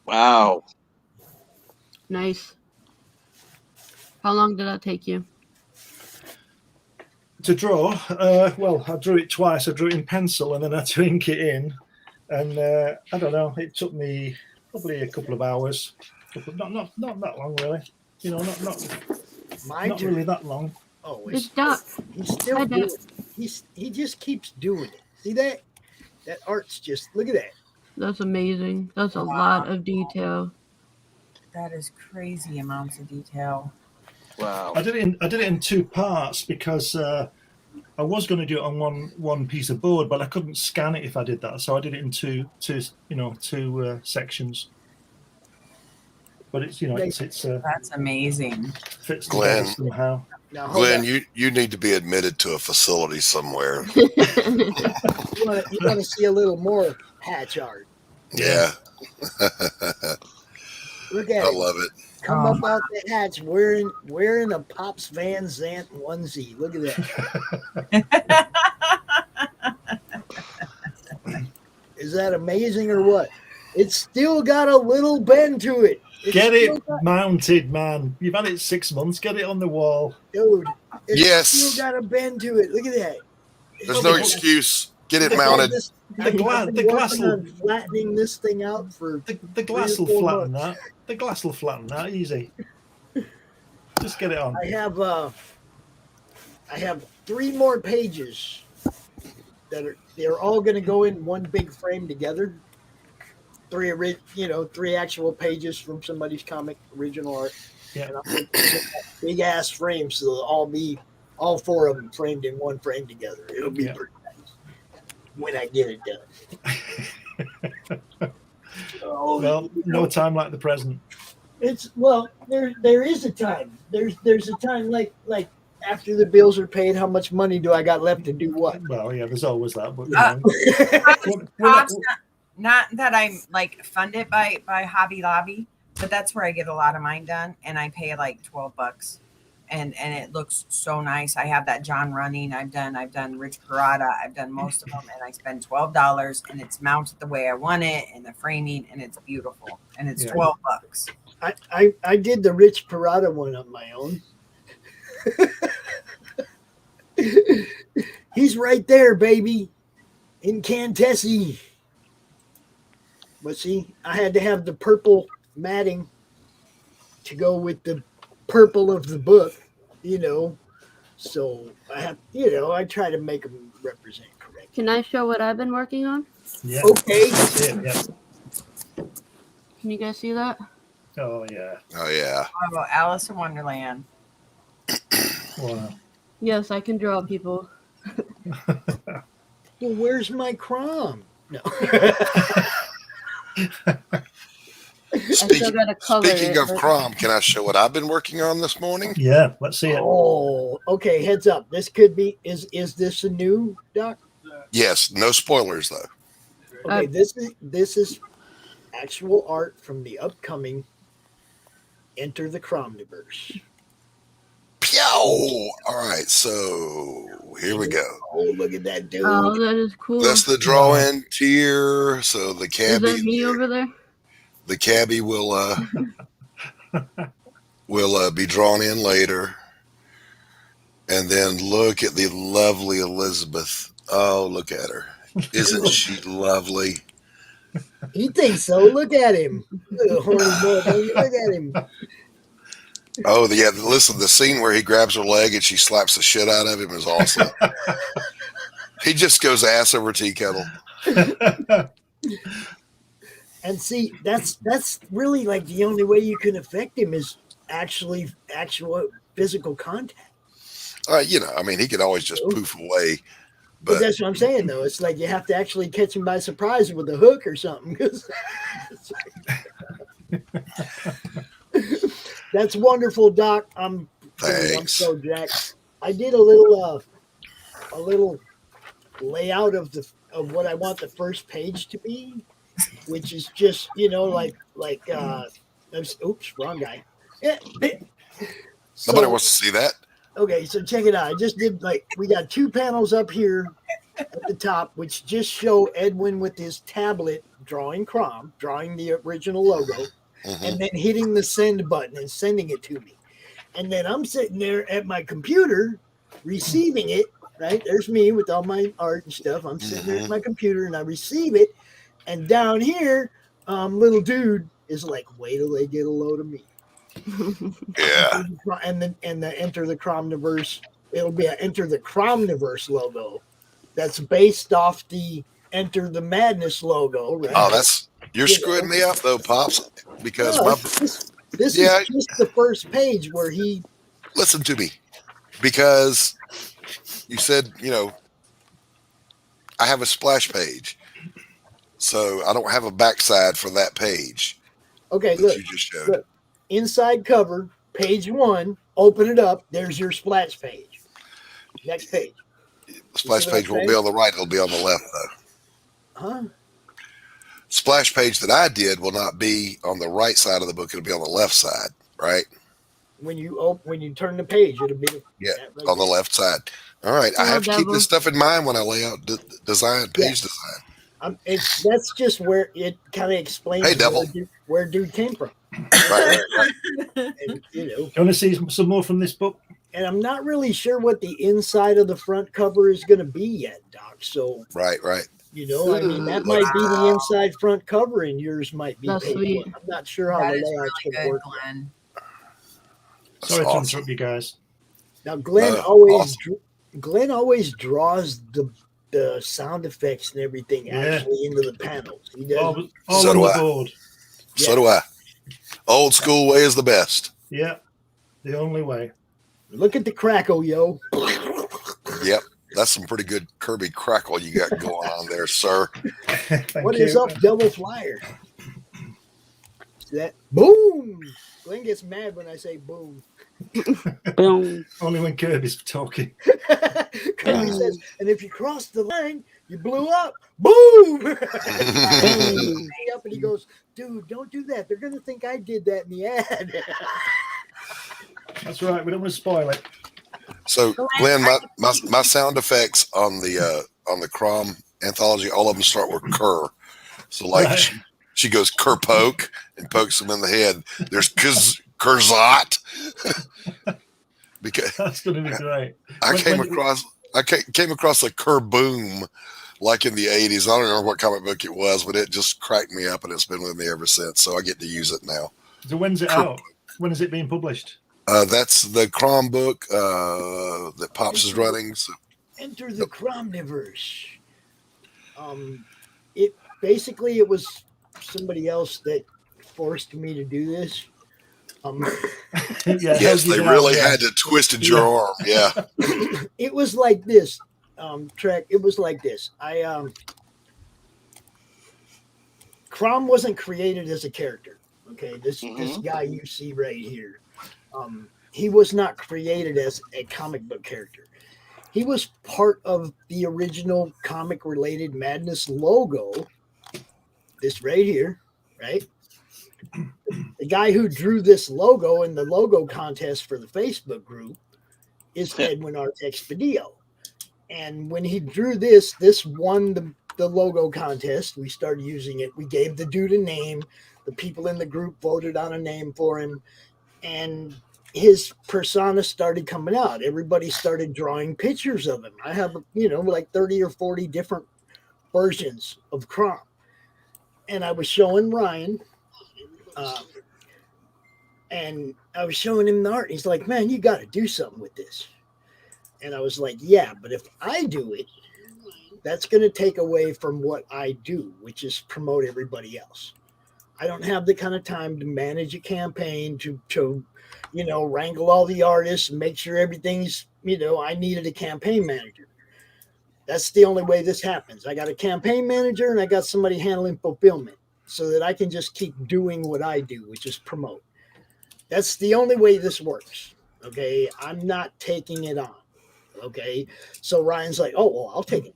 Wow. Nice. How long did that take you? To draw, well, I drew it twice. I drew it in pencil and then I had to ink it in. And I don't know, it took me probably a couple of hours. Not that long, really. Not really that long. Oh, It's Doc. he's still doing it. He just keeps doing it. See that? That art's just, look at that. That's amazing. That's a lot of detail. That is crazy amounts of detail. Wow. I did it in two parts because I was going to do it on one piece of board, but I couldn't scan it if I did that, so I did it in two sections. But it's That's amazing. fits Glenn. together somehow. Now, hold Glenn, on. you need to be admitted to a facility somewhere. You want to see a little more Hatch art. Yeah. Look at I it. love it. Come up out the hatch wearing a Pops Van Zant onesie. Look at that. Is that amazing or what? It's still got a little bend to it. Get it mounted, man. You've had it 6 months. Get it on the wall. Dude, it's Yes. still got a bend to it. Look at that. There's no excuse. Get it mounted. The glass will flattening this thing out for The glass will 3 or 4 flatten months. that. The glass will flatten that easy. Just get it on. I have 3 more pages they're all going to go in one big frame together. 3 actual pages from somebody's comic original art. Yeah. And I'll put big ass frames, so they'll all 4 of them framed in one frame together. It'll be pretty nice when I get it done. Well, no time like the present. There is a time. There's a time like after the bills are paid, how much money do I got left to do what? Well, yeah, there's always that. But Pops, not that I'm like funded by Hobby Lobby, but that's where I get a lot of mine done, and I pay like $12, and it looks so nice. I have that John running. I've done Rich Parada. I've done most of them, and I spend $12, and it's mounted the way I want it, and the framing, and it's beautiful, and it's Yeah. $12. I did the Rich Parada one on my own. He's right there, baby, in Cantessie. But see, I had to have the purple matting to go with the purple of the book, So I have, I try to make them represent correctly. Can I show what I've been working on? Yeah. Okay. That's it. Yeah. Can you guys see that? Oh yeah. Oh yeah. Oh, Alice in Wonderland. Wow. Yes, I can draw people. Well, where's my Crom? No. I still gotta cover Speaking it, of but- Crom, can I show what I've been working on this morning? Yeah. Let's see it. Oh, okay. Heads up. This could be. Is this a new doc? Yes. No spoilers though. Okay. This is actual art from the upcoming Enter the Cromniverse. Pew! All right. So here we go. Oh, look at that dude. Oh, that is cool. That's the draw-in tier. So the Is cabbie. that me over there? The cabbie will be drawn in later. And then look at the lovely Elizabeth. Oh, look at her. Isn't she lovely? He thinks so. Look at him. Little horny boy. Look at him. Oh, yeah. Listen, the scene where he grabs her leg and she slaps the shit out of him is awesome. He just goes ass over tea kettle. And see, that's really like the only way you can affect him is actual physical contact. I mean, he could always just poof away. But But that's what I'm saying, though. It's like you have to actually catch him by surprise with a hook or something. 'Cause that's wonderful, Doc. I'm thanks. so jacked. I did a little layout of what I want the first page to be, which is just oops, wrong guy. Yeah. Nobody wants to see that. Okay, so check it out. I just did we got 2 panels up here at the top, which just show Edwin with his tablet drawing Crom, drawing the original logo, and then hitting the send button and sending it to me. And then I'm sitting there at my computer receiving it, right? There's me with all my art and stuff. I'm sitting there at my computer and I receive it. And down here, little dude is like, wait till they get a load of me. Yeah. And the Enter the Cromniverse, it'll be an Enter the Cromniverse logo that's based off the Enter the Madness logo, right? Oh, you're screwing me up though, Pops. Because this is just the first page where he listen to me. Because you said, I have a splash page. So I don't have a backside for that page. okay, that look, you just showed. look, inside cover, page 1, open it up, there's your splash page. Next page. The splash page won't be on the right, it'll be on the left though. Huh? Splash page that I did will not be on the right side of the book, it'll be on the left side, right? When you turn the page, it'll be right on the there. left side. All right, I Hello, have to keep Devil. this stuff in mind when I lay out page design. That's just where it kind of explains Hey, Devil. where dude came from. Right. And, You want to see some more from this book? and I'm not really sure what the inside of the front cover is going to be yet, Doc. So, Right. I mean, that might be the inside front cover, and yours might be That's page sweet. 1. I'm not sure how That the is layout's really going to good, work. Glenn. That's Sorry to awesome. interrupt you guys. Now, Glenn always draws the sound effects and everything actually into the panels. He does. All So on do the I. board. So do I. Old school way is the best. Yeah, the only way. Look at the crackle, yo. Yep. That's some pretty good Kirby crackle you got going on there, sir. Thank What you. is up, double flyer? That boom. Glenn gets mad when I say boom. Boom. Only when Kirby's talking. Kirby says, and if you cross the line, you blew up. Boom! Up and he goes, dude, don't do that. They're gonna think I did that in the ad. That's right. We don't want to spoil it. So, Glenn, my sound effects on the Crom anthology, all of them start with Kerr. So, like, Right. she goes Kerpoke and pokes him in the head. There's Kurzot. Because That's going to be great. I came across a Kerboom like in the 80s. I don't remember what comic book it was, but it just cracked me up, and it's been with me ever since. So I get to use it now. So when's it out? When is it being published? That's the Crom book that Pops is running. So. Enter the Cromniverse. It was somebody else that forced me to do this. Yes, they really had to twisted your arm. Yeah. It was like this, Trek. It was like this. Crom wasn't created as a character. Okay, this guy you see right here, he was not created as a comic book character. He was part of the original Comic Related Madness logo. This right here, right? The guy who drew this logo in the logo contest for the Facebook group is Edwin Artexpedio. And when he drew this won the logo contest. We started using it. We gave the dude a name. The people in the group voted on a name for him. And his persona started coming out. Everybody started drawing pictures of him. I have, like 30 or 40 different versions of Crom. And I was showing Ryan, and I was showing him the art. He's like, man, you got to do something with this. And I was like, yeah, but if I do it, that's going to take away from what I do, which is promote everybody else. I don't have the kind of time to manage a campaign, to wrangle all the artists and make sure everything's, I needed a campaign manager. That's the only way this happens. I got a campaign manager and I got somebody handling fulfillment so that I can just keep doing what I do, which is promote. That's the only way this works. Okay. I'm not taking it on. Okay. So Ryan's like, oh, well, I'll take it.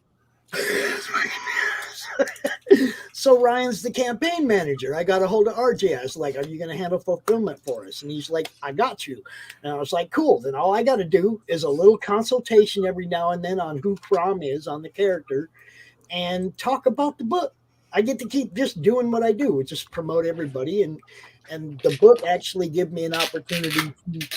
So Ryan's the campaign manager. I got a hold of RJ. I was like, are you going to handle fulfillment for us? And he's like, I got you. And I was like, cool. Then all I got to do is a little consultation every now and then on who Crom is on the character and talk about the book. I get to keep just doing what I do, which is promote everybody. And the book actually give me an opportunity to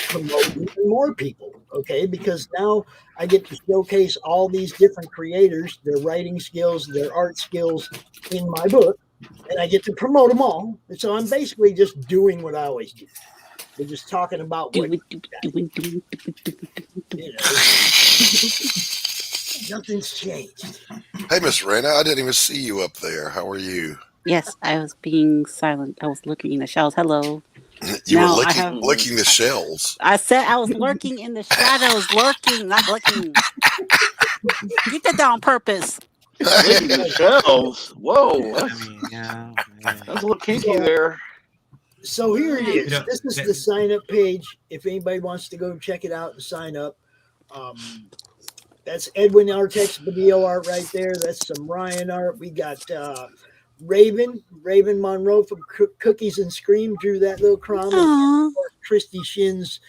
promote even more people, okay? Because now I get to showcase all these different creators, their writing skills, their art skills in my book, and I get to promote them all. And so I'm basically just doing what I always do. We're just talking about what nothing's changed. Hey, Miss Rena, I didn't even see you up there. How are you? Yes, I was being silent. I was looking in the shells. Hello. You were licking the shells. I said I was lurking in the shadows. Lurking, not licking. Get that down on purpose. Licking the shells. Whoa. That's a little kinky there. So here it is. This is the sign up page. If anybody wants to go check it out and sign up. That's Edwin Artexpedio art right there. That's some Ryan art. We got Raven Monroe from Cookies and Scream drew that little Crom. Christy Shin's,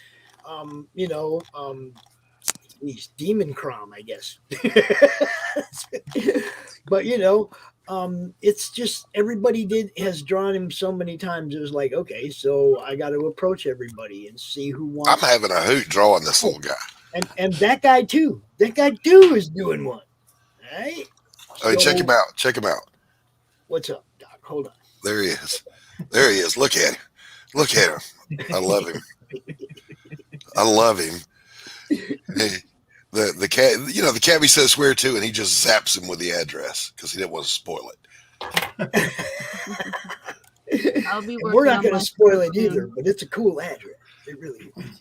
he's Demon Crom, I guess. But it's just everybody has drawn him so many times. It was like, okay, so I got to approach everybody and see who wants. I'm having a hoot drawing this little guy. And that guy too. That guy too is doing one. All right. Oh, check him out. Check him out. What's up, Doc? Hold on. There he is. There he is. Look at him. Look at him. I love him. I love him. The cat, the cabbie says swear to, and he just zaps him with the address because he didn't want to spoil it. I'll be We're not going to spoil it either, but it's a cool address. It really is.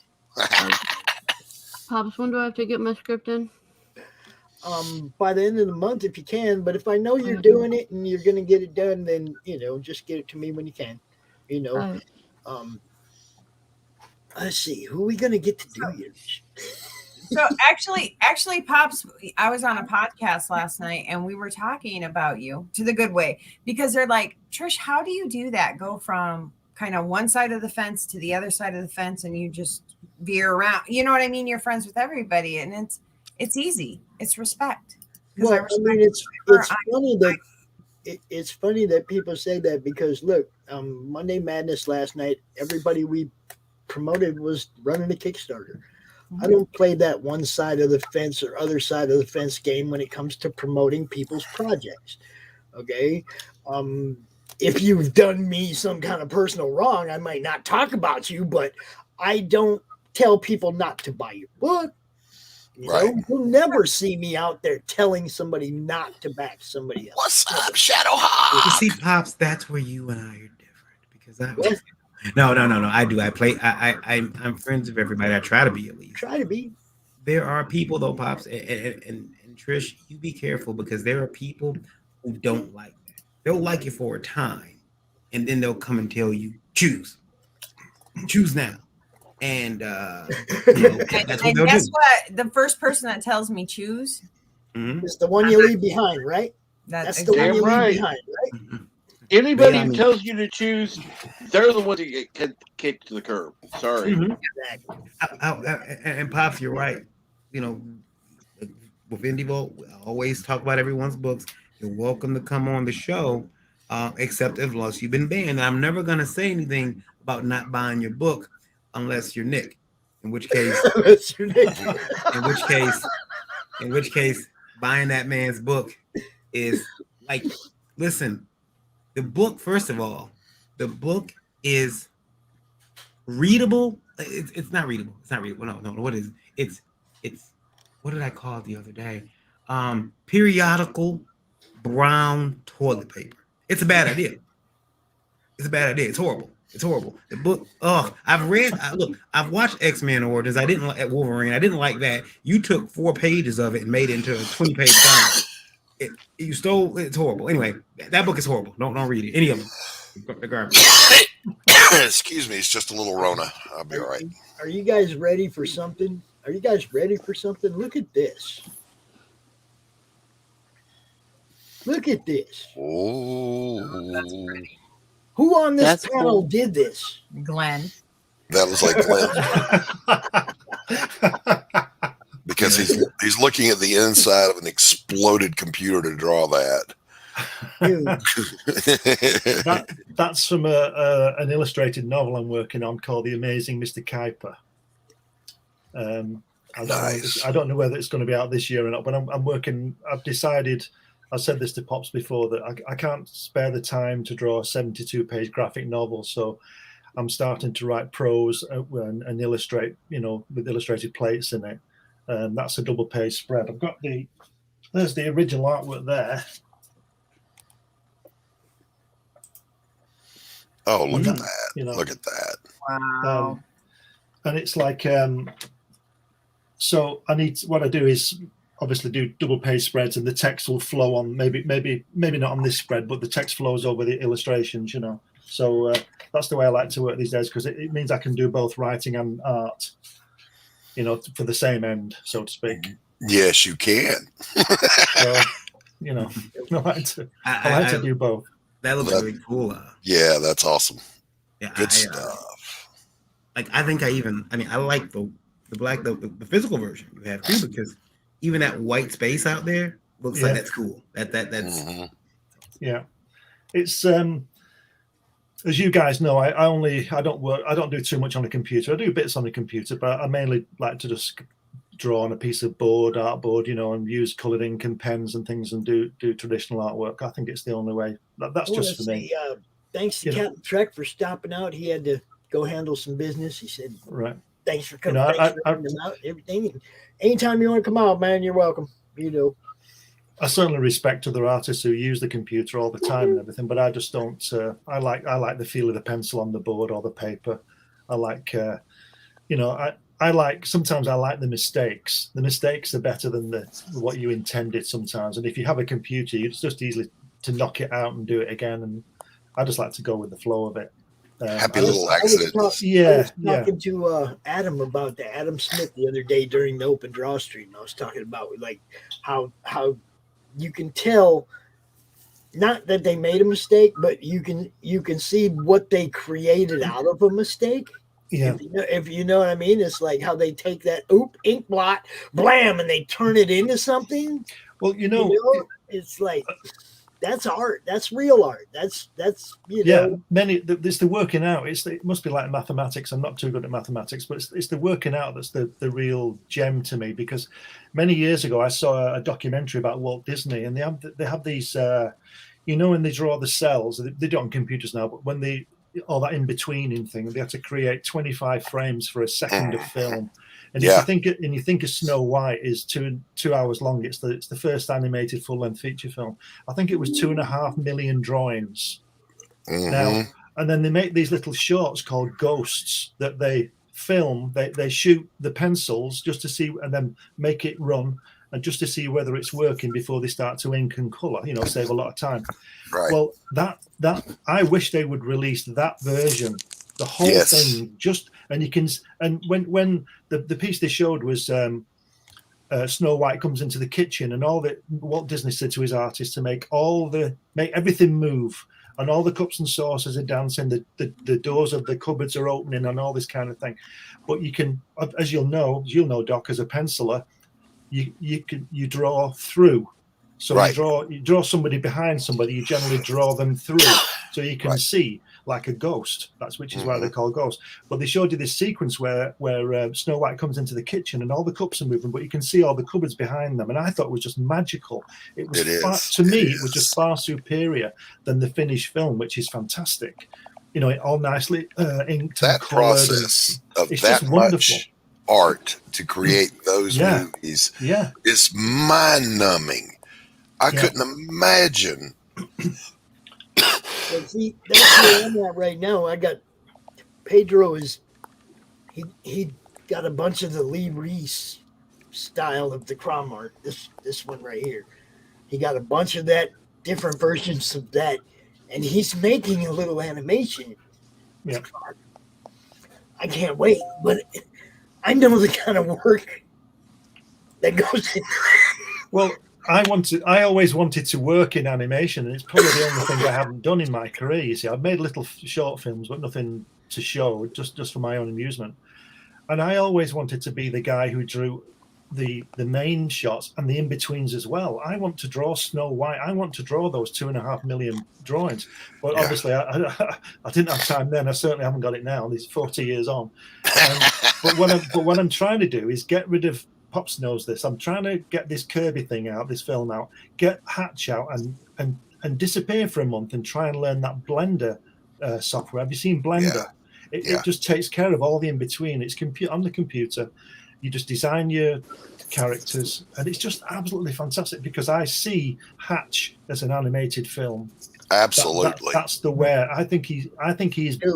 Pops, when do I have to get my script in? By the end of the month if you can, but if I know you're doing it and you're going to get it done, then just get it to me when you can. Let's see, who are we going to get to do here? So actually, Pops, I was on a podcast last night and we were talking about you to the good way, because they're like, Trish, how do you do that? Go from kind of one side of the fence to the other side of the fence, and you just veer around. You know what I mean? You're friends with everybody, and it's easy. It's respect. 'Cause Well, I respect mean, it's whoever funny that it's funny that people say that because look, Monday Madness last night, everybody we promoted was running a Kickstarter. I don't play that one side of the fence or other side of the fence game when it comes to promoting people's projects. Okay. If you've done me some kind of personal wrong, I might not talk about you, but I don't tell people not to buy your book. Right. You'll never see me out there telling somebody not to back somebody else. What's up, Shadow You Hawk? see, Pops, that's where you and I are different because What? no. I do. I'm friends with everybody. I try to be at least. Try to be. There are people though, Pops, and Trish, you be careful because there are people who don't like that. They'll like it for a time, and then they'll come and tell you, choose now. And that's what And they'll guess do. what? The first person that tells me choose, Mhm. It's the one you leave behind, right? That's the one Damn you leave right. behind, right? Mhm. Anybody I who mean- tells you to choose, they're the ones that get kicked to the curb. Sorry. Mhm. Exactly. And Pops, you're right. You know, with Indie Vault, we always talk about everyone's books. You're welcome to come on the show, except unless you've been banned. And I'm never going to say anything about not buying your book unless you're Nick. In which case, That's your name. in which case, buying that man's book is like, listen, the book. First of all, the book is readable. It's not readable. It's not readable. No. What is it? It's what did I call it the other day? Periodical brown toilet paper. It's a bad idea. It's a bad idea. It's horrible. It's horrible. The book. Oh, I've watched X-Men Origins. I didn't like Wolverine. I didn't like that. You took 4 pages of it and made it into a 20-page comic. You stole. It's horrible. Anyway, that book is horrible. Don't read it. Any of them. The garbage. Excuse me, it's just a little Rona. I'll be all right. Are you guys ready for something? Are you guys ready for something? Look at this. Look at this. Oh, Who on this That's panel cool. did this? Glenn. that was like Glenn because he's looking at the inside of an exploded computer to draw that. Dude, That's from an illustrated novel I'm working on called The Amazing Mr. Kuiper. Nice. I don't know whether it's going to be out this year or not, but I'm working. I've decided. I said this to Pops before that I can't spare the time to draw a 72-page graphic novel, so I'm starting to write prose and illustrate, with illustrated plates in it. That's a double-page spread. I've got there's the original artwork there. Oh, look at that. You know. Look at that. Wow. And it's like, so what I do is obviously do double page spreads, and the text will flow on. Maybe not on this spread, but the text flows over the illustrations. So that's the way I like to work these days because it means I can do both writing and art. For the same end, so to speak. Yes, you can. So, I like to do both. That looks really cool. Yeah, that's awesome. Yeah, Good stuff. I think I like the black the physical version you have too because even that white space out there looks like that's cool. That's Mhm. Yeah. It's as you guys know, I don't do too much on the computer. I do bits on the computer, but I mainly like to just draw on a piece of artboard, and use colored ink and pens and things and do traditional artwork. I think it's the only way. That's just for me. Thanks to Captain Trek for stopping out. He had to go handle some business. He said, Right. Thanks for coming. Thanks for coming out. Everything. And anytime you want to come out, man, you're welcome. I certainly respect other artists who use the computer all the time and everything, but I just don't. I like the feel of the pencil on the board or the paper. I like, sometimes I like the mistakes. The mistakes are better than what you intended sometimes. And if you have a computer, it's just easily to knock it out and do it again. And I just like to go with the flow of it. Happy little accident. I was talking to Adam about the Adam Smith the other day during the open draw stream. I was talking about like how you can tell not that they made a mistake, but you can see what they created out of a mistake. Yeah. If you know what I mean, it's like how they take that ink blot, blam, and they turn it into something. Well, it's like that's art. That's real art. That's it's the working out. It must be like mathematics. I'm not too good at mathematics, but it's the working out that's the real gem to me. Because many years ago I saw a documentary about Walt Disney, and they have these when they draw the cells, they do it on computers now, but when all that in betweening thing, they have to create 25 frames for a second of film. And if you think of Snow White is 2 hours long, it's the first animated full length feature film. I think it was 2.5 million drawings. Now, and then they make these little shorts called Ghosts that they film. They shoot the pencils just to see, and then make it run, and just to see whether it's working before they start to ink and color. Save a lot of time. Right. Well, that I wish they would release that version, the whole thing. And when the piece they showed was Snow White comes into the kitchen, and Walt Disney said to his artists to make everything move, and all the cups and saucers are dancing, the doors of the cupboards are opening, and all this kind of thing. But you can, as you'll know, Doc, as a penciler, you draw through. So you draw somebody behind somebody, you generally draw them through, so you can see like a ghost. Which is why they're called ghosts. But they showed you this sequence where Snow White comes into the kitchen and all the cups are moving, but you can see all the cupboards behind them. And I thought it was just magical. It was just far superior than the finished film, which is fantastic. It all nicely inked. That process of that much art to create those movies is mind-numbing. I couldn't imagine. Well, see, that's where I'm at right now. I got Pedro he got a bunch of the Lee Reese style of the Crom art. This one right here. He got a bunch of that, different versions of that, and he's making a little animation. Yeah. I can't wait, but I know the kind of work that goes in. Well, I always wanted to work in animation, and it's probably the only thing I haven't done in my career. You see, I've made little short films, but nothing to show, just for my own amusement. And I always wanted to be the guy who drew the main shots and the in-betweens as well. I want to draw Snow White. I want to draw those 2.5 million drawings. But obviously, I didn't have time then. I certainly haven't got it now. These 40 years on. But what I'm trying to do is get rid of. Pops knows this. I'm trying to get this Kirby thing out, this film out, get Hatch out, and disappear for a month and try and learn that Blender software. Have you seen Blender? It just takes care of all the in between. It's on the computer. You just design your characters, and it's just absolutely fantastic because I see Hatch as an animated film. Absolutely, that's the way. I think he's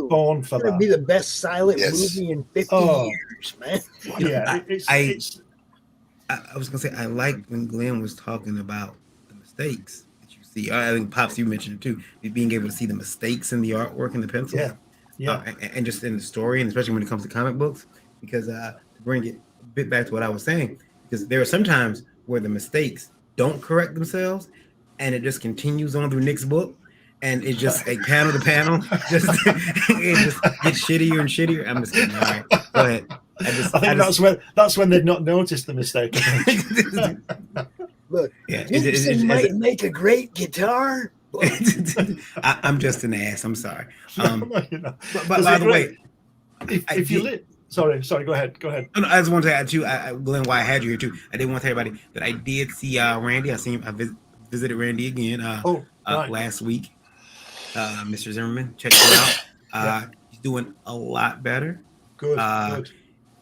born for that. It'll be the best silent movie in 50 years, man. Yeah, I was gonna say I like when Glenn was talking about the mistakes that you see. I think Pops, you mentioned it too. Being able to see the mistakes in the artwork and the pencils, and just in the story, and especially when it comes to comic books, because to bring it a bit back to what I was saying, because there are some times where the mistakes don't correct themselves, and it just continues on through Nick's book, and it just like panel to panel, it just gets shittier and shittier. I'm just kidding. All right, go ahead. I think that's when they'd not noticed the mistake. Look, Gibson might make a great guitar. I'm just an ass. I'm sorry. But by the way, sorry, go ahead. No, I just want to add too, Glenn, why I had you here too. I did want to tell everybody that I did see Randy. I visited Randy again last week. Mr. Zimmerman, check him out. He's doing a lot better. Good.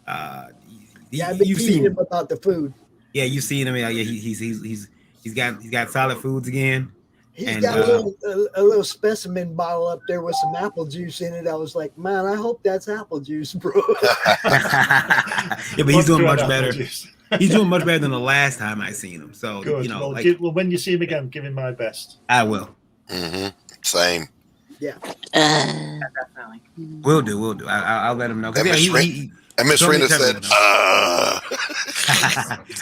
I've been teaching him about the food. Yeah, you've seen him. Yeah, he's got solid foods again. He's got a little specimen bottle up there with some apple juice in it. I was like, man, I hope that's apple juice, bro. Yeah, but he's doing much better. He's doing much better than the last time I seen him. So good. Well, when you see him again, give him my best. I will. Mm-hmm. Same. Yeah. Definitely. We'll do. I'll let him know. And Miss Rena said,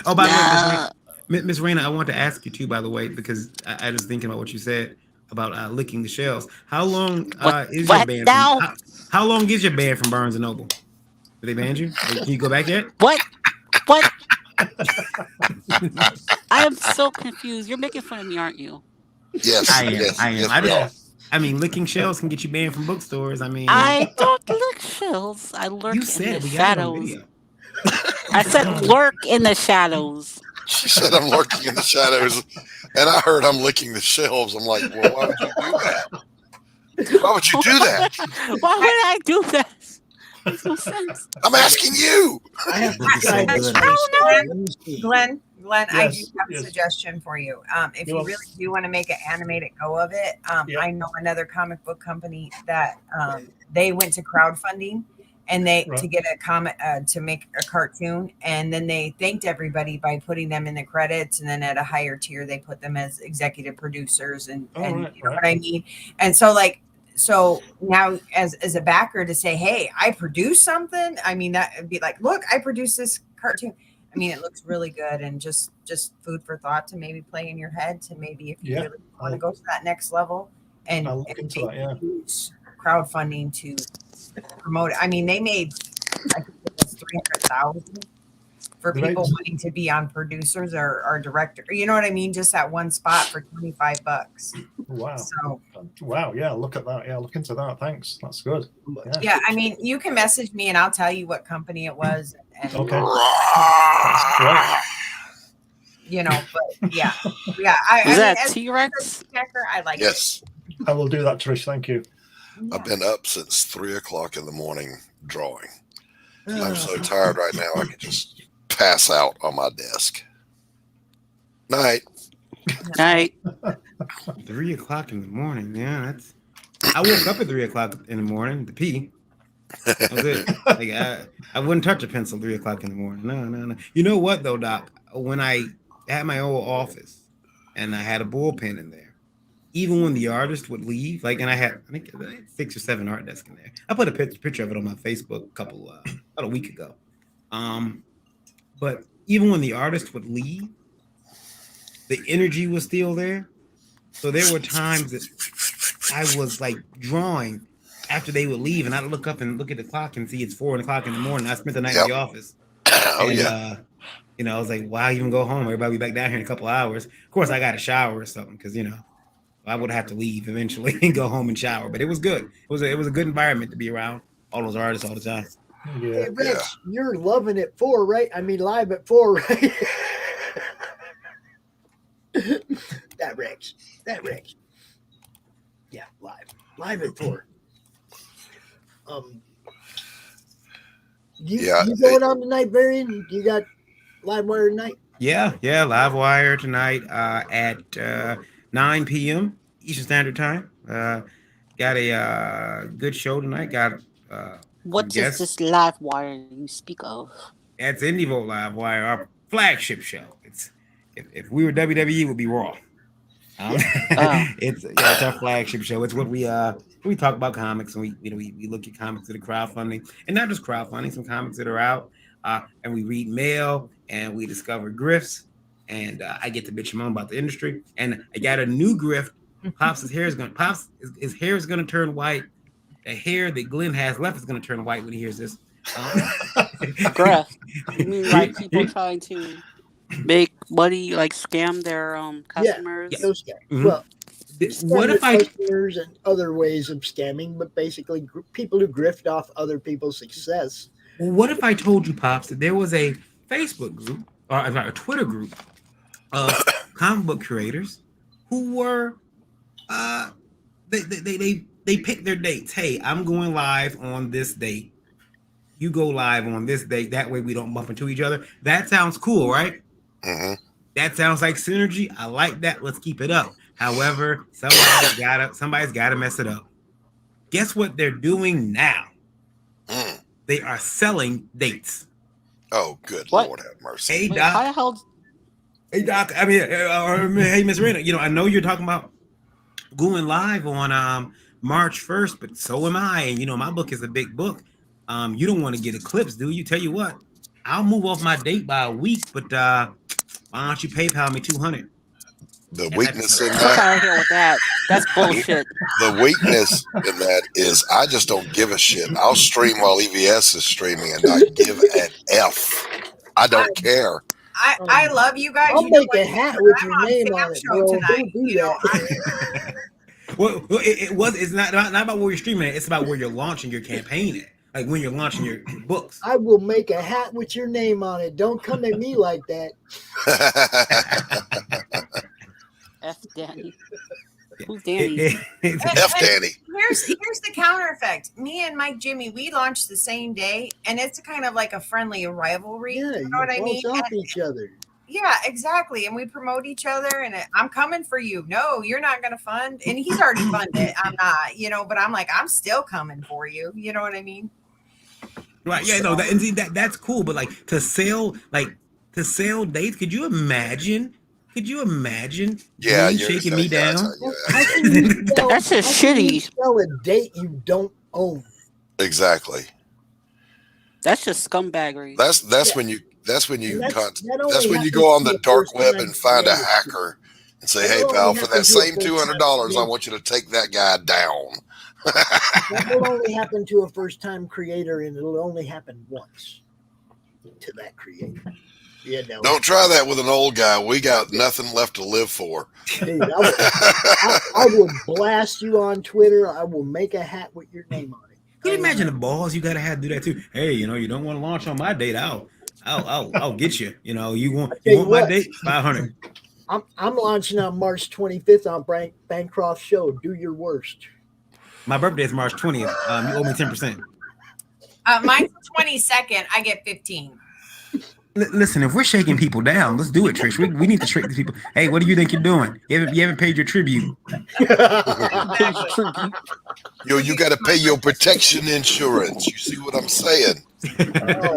Oh, by the way, Miss Rena, I want to ask you too, by the way, because I was thinking about what you said. about licking the shelves. How long What? is your What ban from? now? How long is your ban from Barnes and Noble? Did they ban you? Can you go back yet? What? What? I am so confused. You're making fun of me, aren't you? Yes, I am. yes, I am. yes, we are. I mean, licking shelves can get you banned from bookstores. I mean, I don't lick shells. I you lurk in the said we got it on shadows. video. I said lurk in the shadows. She said I'm lurking in the shadows, and I heard I'm licking the shelves. I'm like, well, why would you do that? Why would you do that? Why would I do that? Makes no sense. I'm asking you. I have to This is try so this good. myself. Glenn, Let me see. Glenn, I do Yes, have a yes. suggestion for you. If Go you on. really do want to make an animated go of it, Yeah. I know another comic book company that they went to crowdfunding and they to Right. get a comic to make a cartoon, and then they thanked everybody by putting them in the credits, and then at a higher tier they put them as executive producers, and Oh, right, you know right. what I mean. And so now as a backer to say, hey, I produced something, I mean, that would be like, look, I produced this cartoon. I mean, it looks really good, and just food for thought to maybe play in your head, to maybe if you Yeah, really want to go to that next level and, I'll look into that, yeah. use crowdfunding to promote it. I mean, they made, I think it was 300,000 for They made- people wanting to be on producers or director. You know what I mean? Just that one spot for $25. Wow. So Wow. Yeah. Look at that. Yeah. Look into that. Thanks. That's good. yeah, I mean, you can message me and I'll tell you what company it was, and Okay. That's great. you know, but yeah, Is I that mean, as T-Rex? a checker, I like Yes, I will do that, Trish. Thank you. it. I've been up since 3 o'clock in the morning drawing. Ah, I'm so tired right now. I could just pass out on my desk. Night. Night. 3 o'clock in the morning. Yeah, that's. I woke up at 3 o'clock in the morning to pee. That was it. Like I wouldn't touch a pencil 3 o'clock in the morning. No. You know what though, Doc? When I had my old office and I had a bullpen in there, even when the artist would leave, like, and I had 6 or 7 art desks in there. I put a picture of it on my Facebook about a week ago. But even when the artist would leave, the energy was still there. So there were times that I was like drawing after they would leave, and I'd look up and look at the clock and see it's 4 o'clock in the morning. I spent the night in the office. Oh, And yeah. I was like, why even go home? Everybody be back down here in a couple hours. Of course, I got a shower or something because I would have to leave eventually and go home and shower. But it was good. It was a good environment to be around all those artists all the time. Yeah. Hey, Rich, you're loving it 4, right? I mean, live at 4, right? That Rex. Yeah, live at 4. You going on tonight, Varian? You got live wire tonight? Yeah, live wire tonight at 9 p.m. Eastern Standard Time. Got a good show tonight. Got What is guests. this live wire you speak of? That's Indie Vote Live Wire, our flagship show. It's if we were WWE, it would be Raw. It's our flagship show. It's what we talk about comics, and we look at comics that are crowdfunding, and not just crowdfunding, some comics that are out, and we read mail and we discover grifts, and I get to bitch and moan about the industry. And I got a new grift. His hair is gonna turn white. The hair that Glenn has left is gonna turn white when he hears this. Griff. You mean like people trying to make money, like scam their customers? Yeah, those guys. Mhm. Well, What if customers and other ways of scamming, but basically people who grift off other people's success. Well, what if I told you, Pops, that there was a Facebook group or a Twitter group of comic book creators who were they picked their dates. Hey, I'm going live on this date. You go live on this date. That way we don't bump into each other. That sounds cool, right? Mm-hmm. That sounds like synergy. I like that. Let's keep it up. However, somebody's gotta mess it up. Guess what they're doing now? They are selling dates. Oh, good What? Lord have mercy. Hey, Wait, Doc. how the hell? Hey, Doc. I mean, hey, Miss Rena. I know you're talking about going live on March 1st, but so am I. And my book is a big book. You don't want to get eclipsed, do you? Tell you what, I'll move off my date by a week, but why don't you PayPal me $200? The weakness in Fuck that, out of here with that. That's bullshit. the weakness in that is I just don't give a shit. I'll stream while EVS is streaming and not give an F. I don't care. I love you guys. I'll You know make what? a hat with I'm your on name Sam on it, show bro. tonight. Don't do You know, that. Well, it's not about where you're streaming it. It's about where you're launching your campaign at. Like when you're launching your books. I will make a hat with your name on it. Don't come at me like that. F Danny. Who's Danny? F Danny. Here's the counter effect. Me and Mike Jimmy, we launched the same day, and it's kind of like a friendly rivalry. Yeah, you know what I mean? off And- each other. yeah, exactly. And we promote each other, and I'm coming for you. No, you're not going to fund. And he's already funded. I'm not, but I'm like, I'm still coming for you. You know what I mean? Right? Yeah, no, that's cool. But like to sell dates, could you imagine? Yeah, Glenn you're shaking me down. How can you sell, That's just how can you shitty. sell a date you don't own? Exactly. That's just scumbaggery. That's when you And that's when you go on the dark web and find a hacker and say, "Hey, pal, for that same $200, I want you to take that guy down." That will only happen to a first-time creator, and it'll only happen once to that creator. Yeah, no. Don't try that with an old guy. We got nothing left to live for. Dude, I will blast you on Twitter. I will make a hat with your name on it. Can you imagine the balls you gotta have to do that too? Hey, you don't want to launch on my date. I'll get you. You want my date? 500. I'm launching on March 25th on Bancroft's show. Do your worst. My birthday is March 20th. You owe me 10%. Mine's the 22nd. I get 15. Listen, if we're shaking people down, let's do it, Trish. We need to trick these people. Hey, what do you think you're doing? You haven't paid your tribute. You got to pay your protection insurance. You see what I'm saying?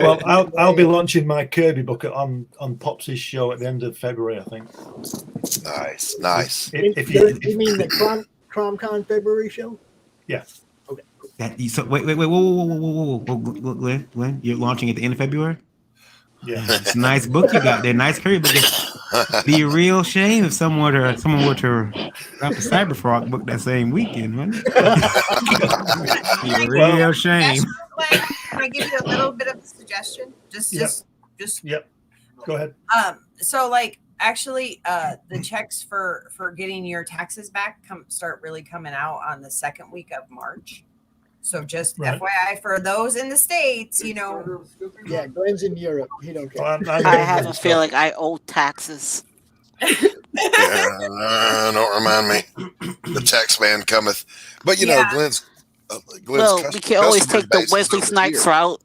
Well, I'll be launching my Kirby book on Pops's show at the end of February, I think. Nice. If you mean the CromCon February show? Yeah. Okay. So wait, whoa, Glenn, you're launching at the end of February? Yeah. It's a nice book you got there. Nice Kirby book. It'd be a real shame if someone were to drop a Cyberfrog book that same weekend, wouldn't it? Be a real shame. Can I give you a little bit of a suggestion? Just. Yep. Go ahead. So like actually the checks for getting your taxes back start really coming out on the second week of March. So just FYI for those in the States, Yeah, Glenn's in Europe. He don't care. I have a feeling I owe taxes. Yeah, don't remind me. The tax man cometh. But Glenn's well, we can always take the Wesley Snipes route.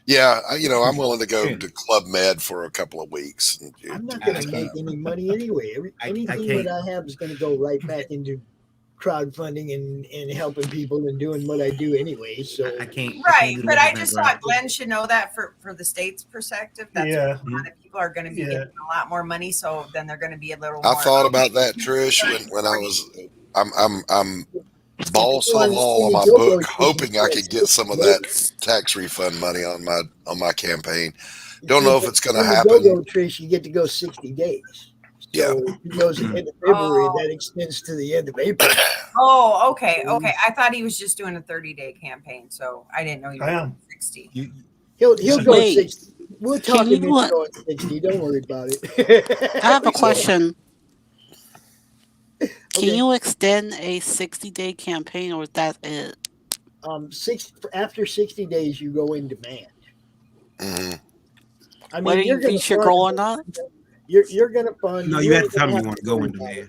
Yeah, I'm willing to go to Club Med for a couple of weeks. I'm not going to make any money anyway. Anything that I have is going to go right back into crowdfunding and helping people and doing what I do anyway. So I can't. Right, but I just thought Glenn should know that for the state's perspective. That's Yeah. a lot of people are going to be getting a lot more money, so then they're going to be a little. I more thought about that, Trish, when I was. I'm balls full of all on my book, hoping I could get some of that tax refund money on my campaign. Don't know if it's going to happen. Trish, you get to go 60 days. Yeah. So if it goes to the end of February, that extends to the end of April. Oh, okay. I thought he was just doing a 30-day campaign, so I didn't know you were doing 60. He'll go Wait, 60. We'll talk can him you into going 60. Don't worry about it. I have a question. Can Okay. you extend a 60-day campaign, or is that it? After 60 days, you go in demand. Mm-hmm. I mean, Whether you reach your goal or not? You're going to fund. No, you have to tell them you want to go in demand.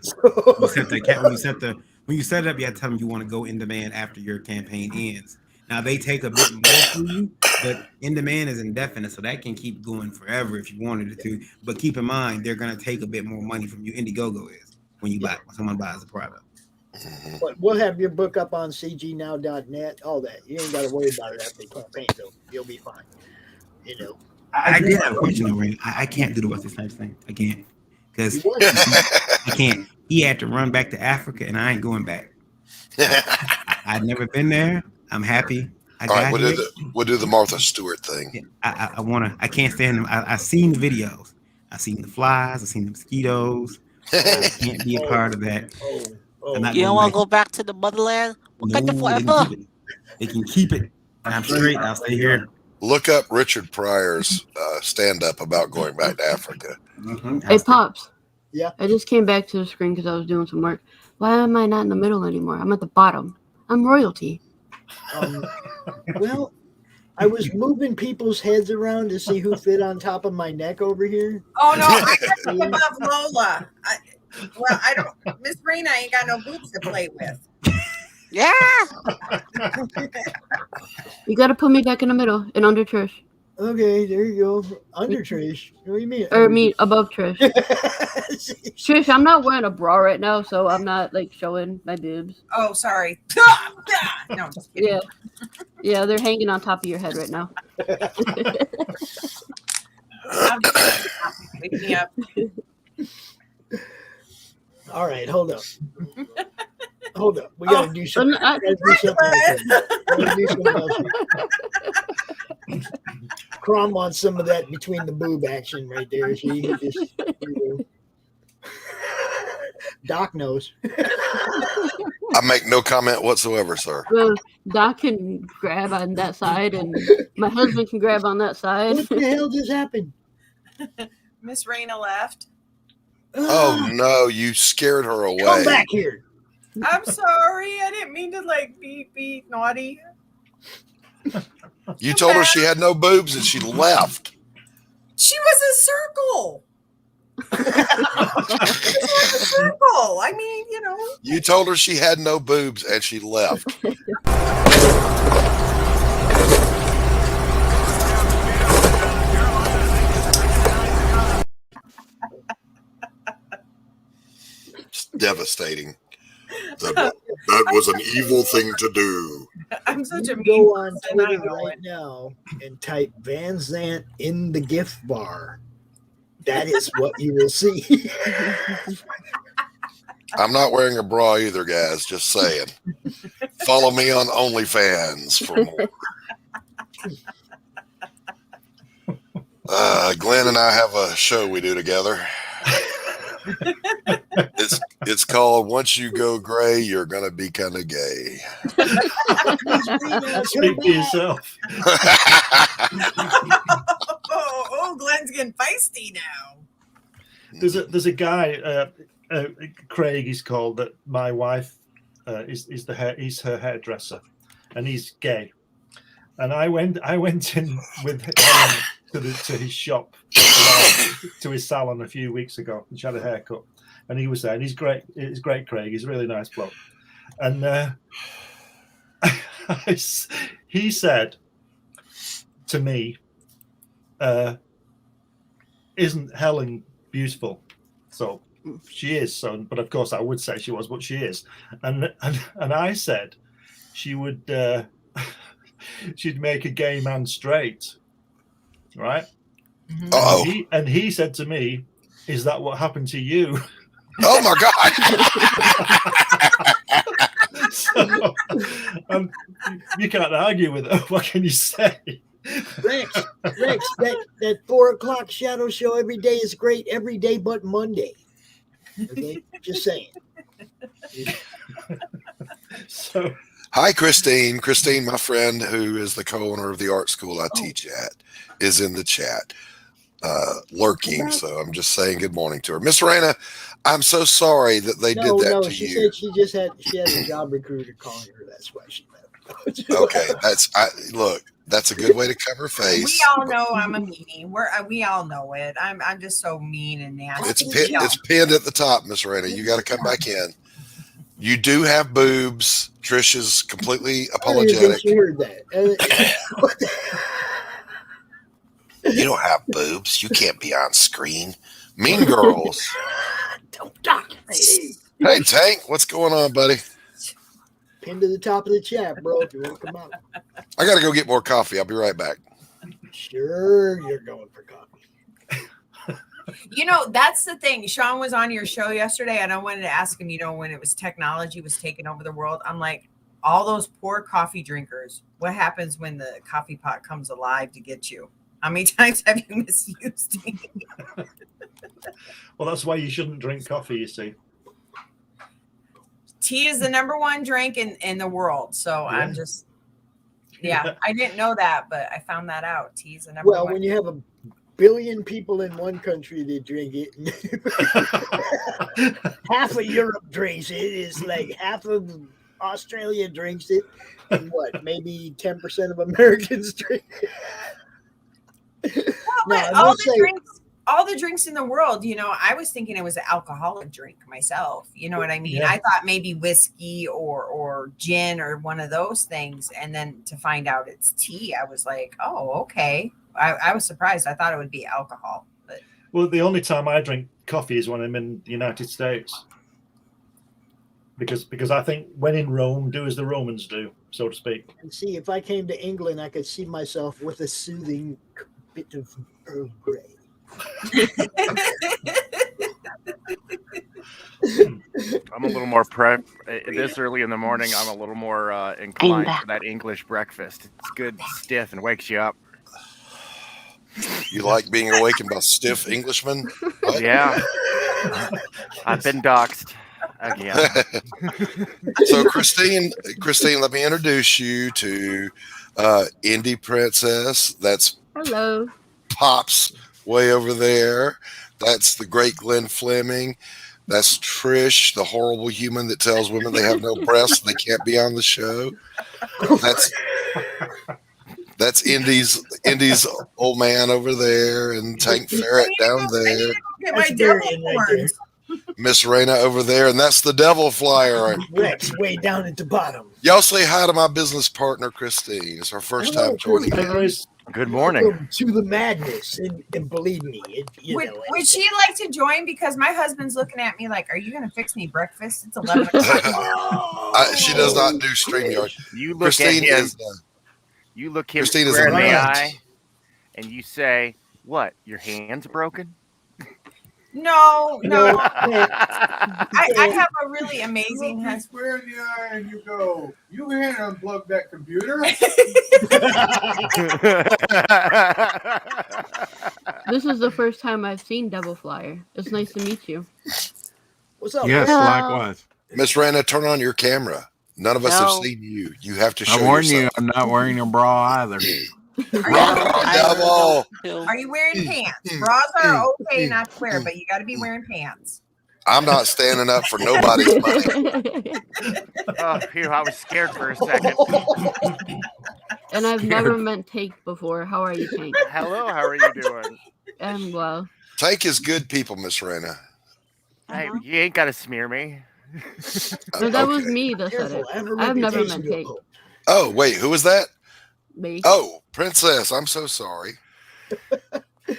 When you set it up, you have to tell them you want to go in demand after your campaign ends. Now they take a bit more from you, but in demand is indefinite, so that can keep going forever if you wanted it to. But keep in mind, they're going to take a bit more money from you. Indiegogo is when someone buys a product. But we'll have your book up on cgnow.net. All that you ain't got to worry about it after the campaign, so you'll be fine. I did have a question though, Ray. I can't do the Wesley Snipes thing. I can't because I can't. He had to run back to Africa, and I ain't going back. I've never been there. I'm happy. All right, we'll do the Martha Stewart thing. I can't stand them. I seen the videos. I seen the flies. I seen the mosquitoes. I can't be a part of that. I'm not You don't going want to back. go back to the motherland? No, Wakanda they can forever. keep it. They can keep it. I'm straight. I'll stay here. Look up Richard Pryor's stand-up about going back to Africa. Hey, Pops. Yeah. I just came back to the screen because I was doing some work. Why am I not in the middle anymore? I'm at the bottom. I'm royalty. Well, I was moving people's heads around to see who fit on top of my neck over here. Oh no, I got to be above Lola. I don't. Miss Rena ain't got no boobs to play with. Yeah. You got to put me back in the middle and under Trish. Okay, there you go. Under Trish. What do you mean? Or me above Trish. Trish, I'm not wearing a bra right now, so I'm not like showing my boobs. Oh, sorry. No, I'm just kidding. Yeah. Yeah, they're hanging on top of your head right now. Wake me up. All right, hold up. Hold up. We gotta do something. Crom wants some of that between the boob action right there. She just, Doc knows. I make no comment whatsoever, sir. Well, Doc can grab on that side, and my husband can grab on that side. What the hell just happened? Miss Rena left. Oh no, you scared her away. Come back here. I'm sorry. I didn't mean to be naughty. You told her she had no boobs and she left. She was a circle. She was a circle. I mean, You told her she had no boobs and she left. It's devastating. That was an evil thing to do. I'm such a You mean go on person, I Twitter know right it. now and type Van Zant in the gift bar. That is what you will see. I'm not wearing a bra either, guys. Just saying. Follow me on OnlyFans for more. Glenn and I have a show we do together. It's called Once You Go Gray, You're Gonna Be Kind of Gay. Speak for yourself. Oh, Glenn's getting feisty now. There's a guy, Craig he's called, that my wife he's her hairdresser, and he's gay. And I went in with him to his shop, to his salon a few weeks ago, and she had a haircut, and he was there, and he's great. It's great, Craig. He's a really nice bloke. And he said to me, "Isn't Helen beautiful?" So she is. So, but of course, I would say she was, but she is. And I said she would. She'd make a gay man straight, right? Uh-oh. And he said to me, "Is that what happened to you?" Oh my God! So, you can't argue with it. What can you say? Rex, that 4:00 shadow show every day is great. Every day but Monday. Okay, just saying. So. Hi, Christine. Christine, my friend, who is the co-owner of the art school I teach at, is in the chat, lurking. So I'm just saying good morning to her. Miss Rena, I'm so sorry that they did that to she you. said she had a job recruiter calling her. That's why she left. Okay, look. That's a good way to cover face. We all know I'm a meanie. We all know it. I'm just so mean and nasty. It's pinned at the top, Miss Rena. You got to come back in. You do have boobs. Trish is completely apologetic. She heard that. You don't have boobs. You can't be on screen. Mean Girls. Don't talk, lady. Hey, Tank, what's going on, buddy? Pin to the top of the chat, bro. If you want to come out. I got to go get more coffee. I'll be right back. Sure, you're going for coffee. That's the thing. Sean was on your show yesterday, and I wanted to ask him, when it was technology was taking over the world, I'm like, all those poor coffee drinkers, what happens when the coffee pot comes alive to get you? How many times have you misused me? Well, that's why you shouldn't drink coffee, you see. Tea is the number one drink in the world. So Yeah. I'm just, I didn't know that, but I found that out. Tea is the number Well, one. when you have 1 billion people in one country that drink it, half of Europe drinks it. It's like half of Australia drinks it, and what? Maybe 10% of Americans drink it. Well, No, but I will say, all the drinks in the world, I was thinking it was an alcoholic drink myself. You know what I mean? Yeah. I thought maybe whiskey or gin or one of those things. And then to find out it's tea, I was like, oh, okay. I was surprised. I thought it would be alcohol. But Well, the only time I drink coffee is when I'm in the United States. Because I think when in Rome, do as the Romans do, so to speak. and see, if I came to England, I could see myself with a soothing bit of Earl Grey. I'm a little more this early in the morning. I'm a little more inclined for that English breakfast. It's good, stiff, and wakes you up. You like being awakened by stiff Englishmen? What? Yeah, I've been doxxed again. So, Christine, let me introduce you to Indie Princess. That's Hello. Pops way over there. That's the great Glenn Fleming. That's Trish, the horrible human that tells women they have no breasts and they can't be on the show. That's Indy's old man over there, and Tank Ferret down there. Get my devil horns. Miss Raina over there, and that's the Devil Flyer. Rex way down at the bottom. Y'all say hi to my business partner, Christine. It's her first time joining me. Good morning. Welcome to the madness, and believe me, Would she like to join? Because my husband's looking at me like, "Are you going to fix me breakfast? It's 11 o'clock." She does not do StreamYard. You look Christine at him. is. You look him Christine is square in the a eye, and you say, "What? Your hand's broken?" No. No. I have a really amazing Look you husband. square in the eye and you go, you can't unplug that computer. This is the first time I've seen Devil Flyer. It's nice to meet you. What's up? Yes, Hello. likewise. Miss Raina, turn on your camera. None of us have No. seen you. You have to show I warn you, yourself. I'm not wearing a bra either. Devil. Are you wearing pants? Bras are okay not to wear, but you got to be wearing pants. I'm not standing up for nobody's money. Oh, phew, I was scared for a second. And I've never met Take before. How are you, Tank? Hello, how are you doing? I'm well. Tank is good people, Miss Raina. Hey, you ain't got to smear me. No, that was Okay. me that said Careful, it. I have a I've never reputation met to Take. uphold. Oh, wait, who was that? Me. Oh, Princess. I'm so sorry.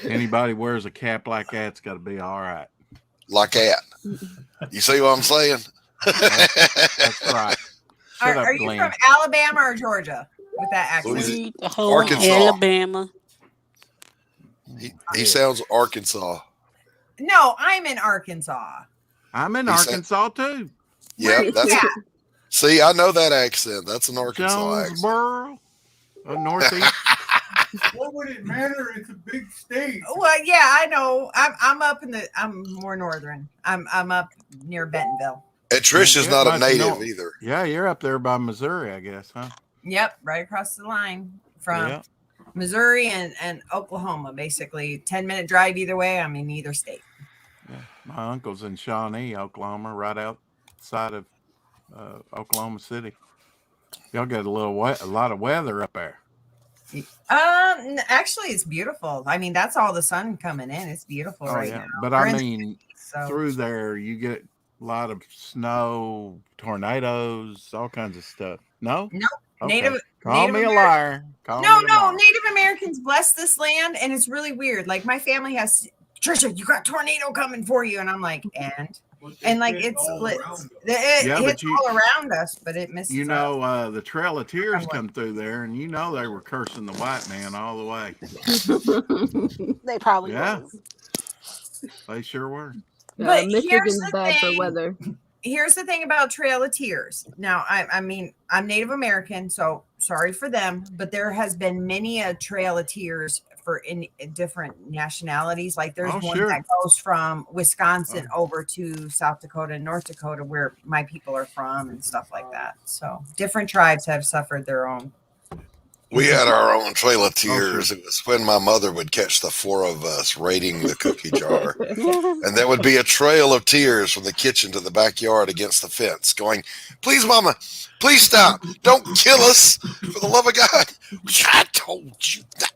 Anybody wears a cap like that's got to be all right. Like that. You see what I'm saying? That's right. Shut up, Are you Glenn. from Alabama or Georgia with that accent? Louisiana. The whole Arkansas. Alabama. He sounds Arkansas. No, I'm in Arkansas. I'm in He said- Arkansas too. Yeah, that's. Yeah. See, I know that accent. That's an Arkansas accent. Jonesboro, northeast. What would it matter? It's a big state. Well, yeah, I know. I'm up in the. I'm more northern. I'm up near Bentonville. And Trish is Yeah, not a much native north. either. Yeah, you're up there by Missouri, I guess, huh? Yep, right across the line from Yeah. Missouri and Oklahoma. Basically, 10-minute drive either way. I'm in either state. Yeah. My uncle's in Shawnee, Oklahoma, right outside of Oklahoma City. Y'all get a lot of weather up there. Actually, it's beautiful. I mean, that's all the sun coming in. It's beautiful right now. But We're I in mean, so through there, you get a lot of snow, tornadoes, all kinds of stuff. No? Nope. Okay. Native. Call Native me a American- liar. Call No, me a no, liar. Native Americans bless this land, and it's really weird. Like my family has Trisha, you got tornado coming for you, and I'm like, and like it splits. It Yeah, but hits all around us, but it misses. You us. know, the Trail of Tears come through there, and you know they were cursing the white man all the way. They probably Yeah. was. They sure were. But here's Michigan's the bad for thing. weather. Here's the thing about Trail of Tears. Now, I mean, I'm Native American, so sorry for them, but there has been many a Trail of Tears for different nationalities. Like there's Oh, one sure. that goes from Wisconsin over to South Dakota and North Dakota, where my people are from, and stuff like that. So different tribes have suffered their own. We had our own Trail of sure. Tears. It was when my mother would catch the four of us raiding the cookie jar. And there would be a trail of tears from the kitchen to the backyard against the fence going, please, Mama, please stop. Don't kill us. For the love of God. I told you that.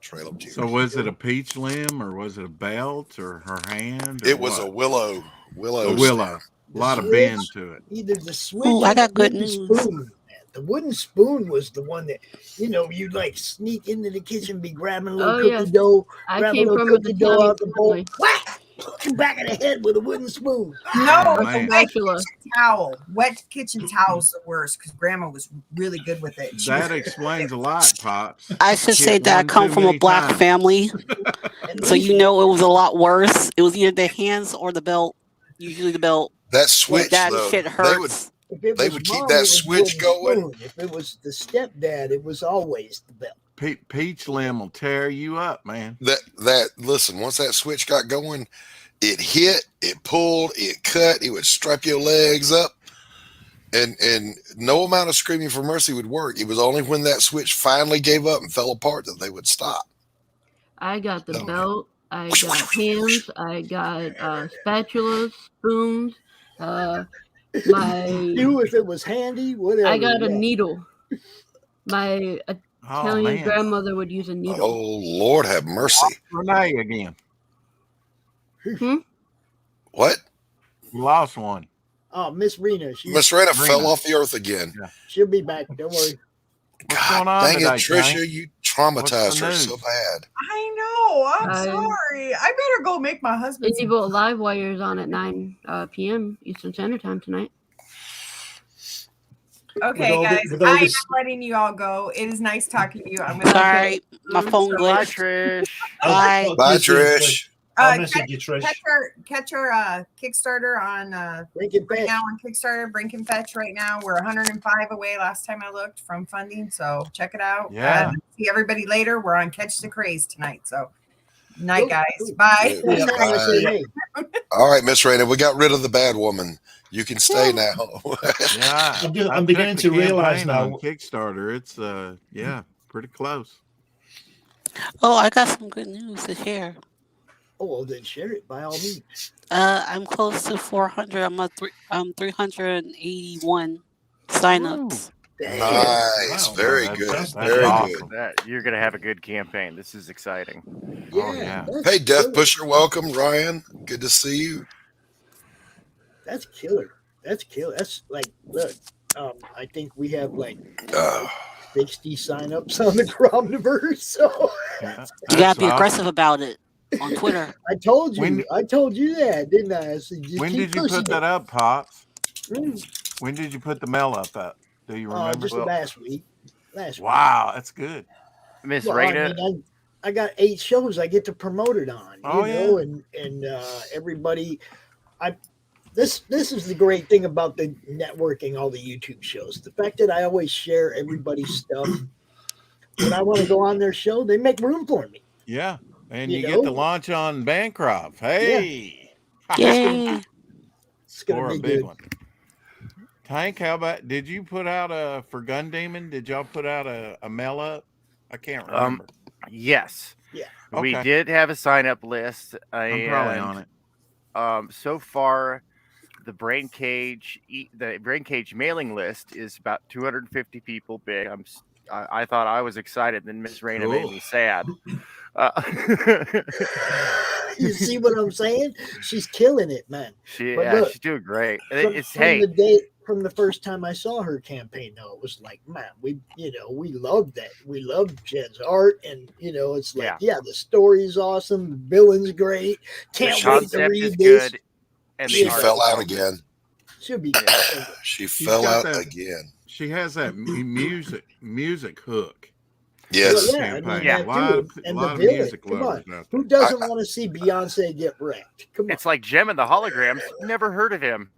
Trail of Tears. So was it a peach limb or was it a belt or her hand? Or It was what? a willow. A willow. A lot of bend to it. Either the switch Ooh, or I got the good wooden news. spoon. The wooden spoon was the one that, you'd like sneak into the kitchen, be grabbing a little Oh, cookie yes. dough, I grab a came little from an cookie dough Italian out the bowl, family. whack, hook him back in the head with a wooden spoon. No, Oh, the man. wet Spatula. kitchen towel. Wet kitchen towel's the worst because Grandma was really good with it. She That was, explains a lot, Pops. I should say Hit that I one come too from a many black times. family, At so least you know it was a lot worse. It was either the hands or the belt. Usually the belt. That switch, That though, shit hurts. if it they was would keep mom, that it was switch wooden going. spoon. If it was the stepdad, it was always the belt. Peach limb will tear you up, man. Listen, once that switch got going, it hit, it pulled, it cut, it would strap your legs up. And no amount of screaming for mercy would work. It was only when that switch finally gave up and fell apart that they would stop. I got the Oh. belt. I got hands. I got spatulas, spoons. My You, if it was handy, whatever. I got a yeah. needle. My Oh, Italian man. grandmother would use a needle. Oh, Lord have mercy. Renee again. What? You lost one. Oh, Miss Rena. Miss Rena fell Rena. off the earth again. Yeah. She'll be back. Don't worry. What's going God on dang it, today, Trisha, Tank? you What's traumatized the her news? so bad. I know. I'm I- sorry. I better go make my husband some. Medieval Live Wire is on at 9 p.m. Eastern Standard Time tonight. Okay, all guys. with all I am this- letting you all go. It is nice talking to you. I'm gonna Sorry, my phone Bye, glitched. Trish. Bye. Bye, Trish. I'll message you, Trish. catch our Kickstarter on Drink it right back. now on Kickstarter. Brink and Fetch right now. We're 105 away last time I looked from funding, so check it out. Yeah. See everybody later. We're on Catch the Craze tonight. So night, Cool, guys. cool. Bye. Yeah, Next time I say bye. hey. All right, Miss Rena, we got rid of the bad woman. You can stay now. Yeah. I'm beginning checked to the realize campaign now. on Kickstarter. It's pretty close. Oh, I got some good news to share. Oh, well, then share it by all means. I'm close to 400. I'm 381 signups. Damn. Nice. Wow. Very That's- good. that's Very awesome. good. You're gonna have a good campaign. This is exciting. Yeah. Oh, yeah. That's Hey, Death killer. Pusher, welcome. Ryan, good to see you. That's killer. That's killer. That's like, look, I think we have like Uh, 60 signups on the Cromniverse. So Yeah, You gotta that's be awesome. aggressive about it on Twitter. I told you. When- I told you that, didn't I? I said, just When keep did you pushing put that it. up, Pops? Mm. When did you put the mail up? Do you remember? Just last week. Last week. Wow, that's good. Miss Well, Rita, I got 8 shows I get to promote it on, Oh, and everybody. This is the great thing about the networking, all the YouTube shows. The fact that I always share everybody's stuff. When I want to go on their show, they make room for me. Yeah. And You you get to know? launch on Bancroft. Hey. Yay! It's gonna Score a be big good. one. Tank, how about, did you put out for Gun Demon? Did y'all put out a mail up? I can't remember. yes. Yeah. We Okay. did have a sign up list. I'm probably on it. So far, the Brain Cage mailing list is about 250 people big. I thought I was excited, then Miss Raina made Cool. me sad. You see what I'm saying? She's killing it, man. But look, she's doing great. From the first time I saw her campaign, though, it was like, man, we loved that. We loved Jed's art, and it's like, the story is awesome, the villain's great. Can't the wait to concept read is this. good, and she the art fell is out awesome. again. She'll be. She She's fell got out that- again. She has that music hook. Yes. Well, yeah, I mean, Campaign. that A lot too. of- And a the lot of villain. music Come on, lovers out who there. doesn't want to see Beyonce get wrecked? Come on. It's like Gem and the Holograms. Never heard of him.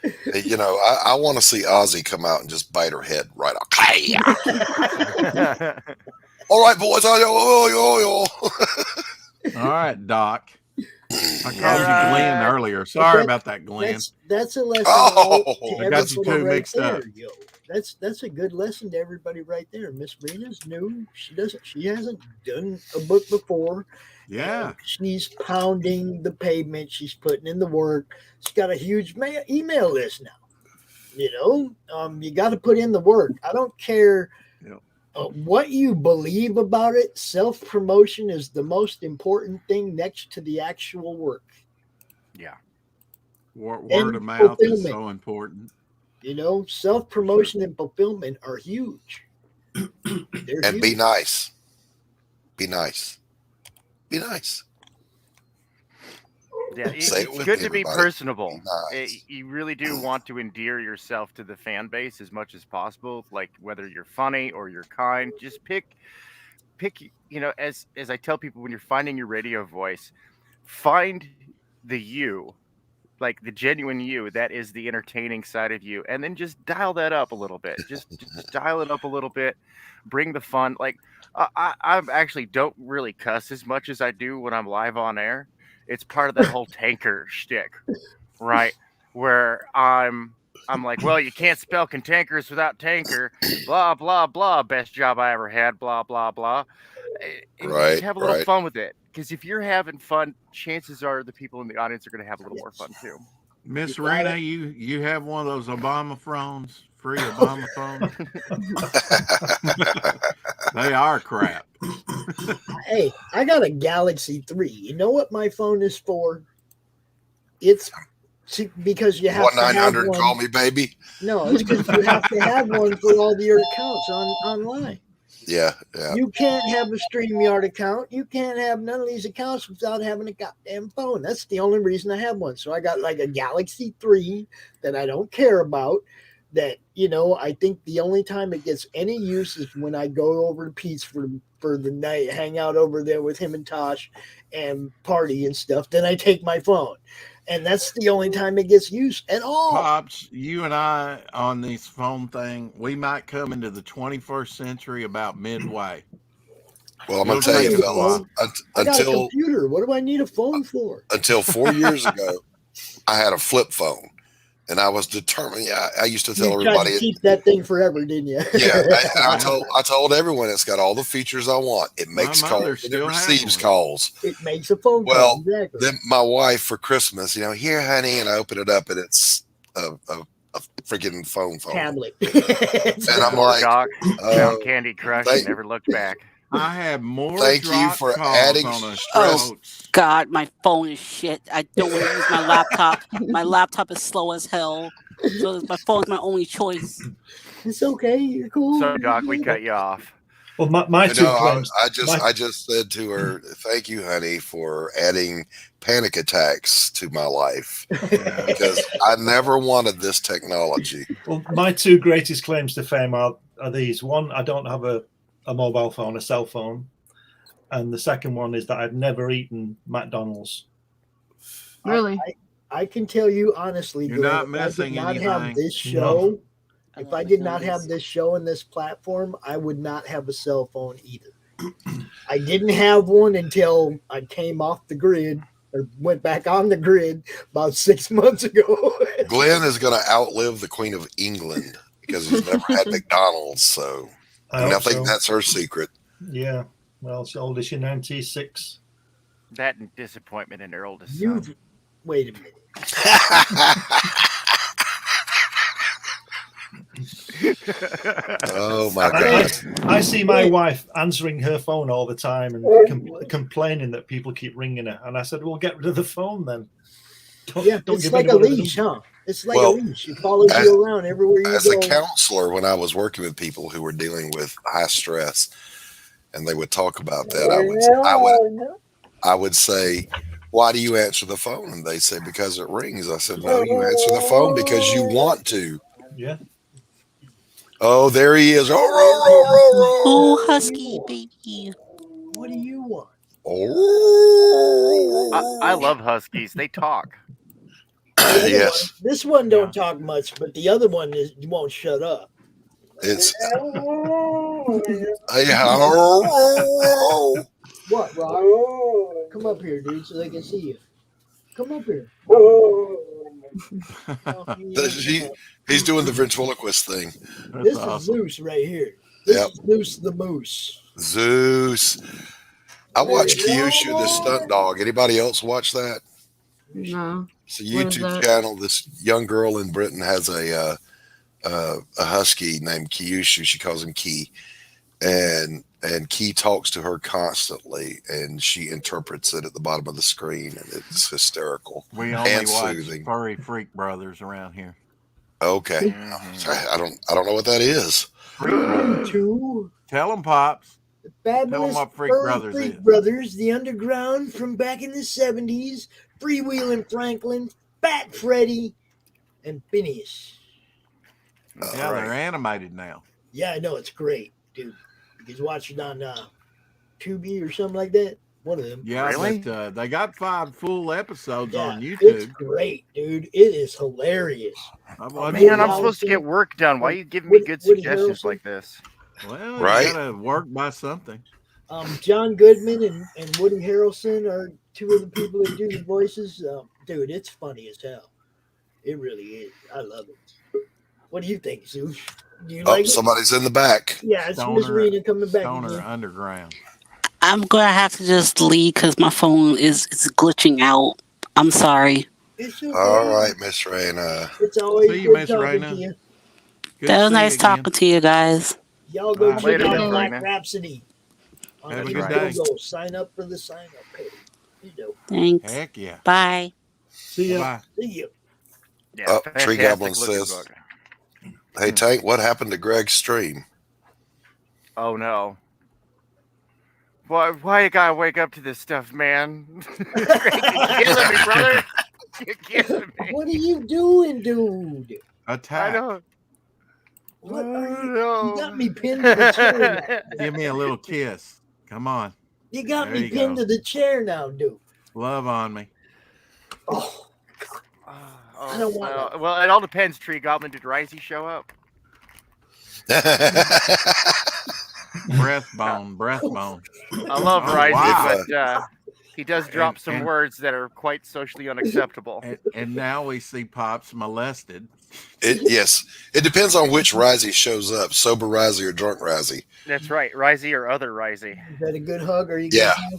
I want to see Ozzy come out and just bite her head right off. All right, boys. All right, Doc. I called you Glenn earlier. Sorry about that, Glenn. That's a lesson Oh, to I got you everybody two right mixed there, up. yo. That's a good lesson to everybody right there. Miss Rena's new. She hasn't done a book before. Yeah. She's pounding the pavement. She's putting in the work. She's got a huge email list now. You got to put in the work. I don't care what you believe about it. Self-promotion is the most important thing next to the actual work. Yeah. Word of mouth is so important. Self-promotion and fulfillment are huge. They're and huge. be nice. Be nice. Be nice. Yeah, Say it's with good me, to be everybody. personable. Be nice. You really do want to endear yourself to the fan base as much as possible. Like whether you're funny or you're kind, just pick. As I tell people, when you're finding your radio voice, find the you, like the genuine you. That is the entertaining side of you, and then just dial that up a little bit. Just dial it up a little bit. Bring the fun. Like I actually don't really cuss as much as I do when I'm live on air. It's part of that whole tanker shtick, right? Where I'm like, well, you can't spell cantankerous without tanker, blah blah blah. Best job I ever had, blah blah blah. And you just have a little fun with it, because if you're having fun, chances are the people in the audience are going to have a little more fun too. Miss Rena, you have one of those Obama phones, free Obama phones. They are crap. Hey, I got a Galaxy 3. You know what my phone is for? It's because you have to have one. Call me baby. No, it's because you have to have one for all your accounts online. Yeah. You can't have a StreamYard account. You can't have none of these accounts without having a goddamn phone. That's the only reason I have one. So I got like a Galaxy 3 that I don't care about. That, I think the only time it gets any use is when I go over to Pete's for the night, hang out over there with him and Tosh and party and stuff. Then I take my phone. And that's the only time it gets used at all. Pops, you and I on this phone thing, we might come into the 21st century about midway. Well, I'm going to tell you, fellas, I got a computer. What do I need a phone for? Until 4 years ago, I had a flip phone. And I was determined. Yeah, I used to tell everybody, to keep that thing forever, didn't you? Yeah, I told everyone it's got all the features I want. It makes calls, and it receives calls. It makes a phone call. Well, exactly. Then my wife for Christmas, here, honey, and I open it up, and it's a freaking phone tablet. And I'm like, Doc, found Candy Crush and never looked back. I have more. Thank you for adding stress. Oh God, my phone is shit. I don't want to use my laptop. My laptop is slow as hell. So my phone's my only choice. It's okay. You're cool. So Doc, we cut you off. Well, my two friends. I just said to her, "Thank you, honey, for adding panic attacks to my life because I never wanted this technology." Well, my two greatest claims to fame are these: one, I don't have a mobile phone, a cell phone, and the second one is that I've never eaten McDonald's. Really? I can tell you honestly, you're not missing anything. Have this show. No. If I did not have this show and this platform, I would not have a cell phone either. I didn't have one until I came off the grid or went back on the grid about 6 months ago. Glenn is going to outlive the Queen of England because he's never had McDonald's. So I think that's her secret. Yeah. Well, she's old as she 96. That and disappointment in her oldest son. Wait a minute. Oh my God! I see my wife answering her phone all the time and complaining that people keep ringing her. And I said, "Well, get rid of the phone then." It's like a leash, huh? It's like a leash. It follows you around everywhere you go. As a counselor, when I was working with people who were dealing with high stress, and they would talk about that, I would say, "Why do you answer the phone?" And they say, "Because it rings." I said, "No, you answer the phone because you want to." Yeah. Oh, there he is. Oh, husky baby. What do you want? Oh. I love huskies. They talk. Yes. This one don't talk much, but the other one won't shut up. It's What, Rob? Come up here, dude, so they can see you. Come up here. Oh, yeah. he's doing the ventriloquist thing. This is awesome. Zeus right here. This is Zeus the Moose. Zeus. I watched Kyushu the stunt dog. Anybody else watch that? No. It's a What is YouTube that? channel. This young girl in Britain has a husky named Kyushu. She calls him Key, and Key talks to her constantly, and she interprets it at the bottom of the screen, and it's hysterical. We only and watch soothing. Furry Freak Brothers around here. Okay, I don't know what that is. Freak Brothers. Two. Tell them, Pops. The Tell fabulous them what Freak Furry Brothers Freak is. Brothers, the underground from back in the 70s, Freewheeling Franklin, Fat Freddy, and Phineas. Yeah, they're animated now. Yeah, I know, it's great, dude. You can watch it on Tubi or something like that. One of them. Yeah, but they got 5 full episodes on It's YouTube. great, dude. It is hilarious. Man, I'm supposed to get work done. Why are you giving me good Woody suggestions Harrelson? like this? Well, Right. you gotta work by something. John Goodman and Woody Harrelson are two of the people that do the voices. Dude, it's funny as hell. It really is. I love it. What do you think, Zeus? Do you like it? Somebody's in the back. Yeah, it's Miss Rena coming back Stoner again. Underground. I'm gonna have to just leave because my phone is glitching out. I'm sorry. It's okay. All right, Miss Raina. It's always See you, good Miss talking Raina. to you. Good That was to see nice you again. talking to you guys. Y'all go check Later, out Miss Black Raina. Rhapsody. On Have a good day. Indiegogo. Sign up for the sign up page. You know. Thanks. Heck yeah. Bye. See ya. Bye. See you. Yeah, Tree fantastic Goblin looking says, book. "Hey Tank, what happened to Greg's stream?" Oh no. Why you gotta wake up to this stuff, man? You're killing me, brother. You're killing me. What are you doing, dude? I Attack. know. What are you? No. You got me pinned to the chair now. Give me a little kiss. Come on. You got There me you pinned go. to the chair now, dude. Love on me. Oh, Oh, I don't want well, it all depends, Tree Goblin. Did Risey show up? Breastbone. I love Oh, Risey, wow. but he does drop some and- words that are quite socially unacceptable. And now we see Pops molested. Yes, it depends on which Risey shows up, sober Risey or drunk Risey. That's right, Risey or other Risey. is that a good hug? Are you Yeah. good now?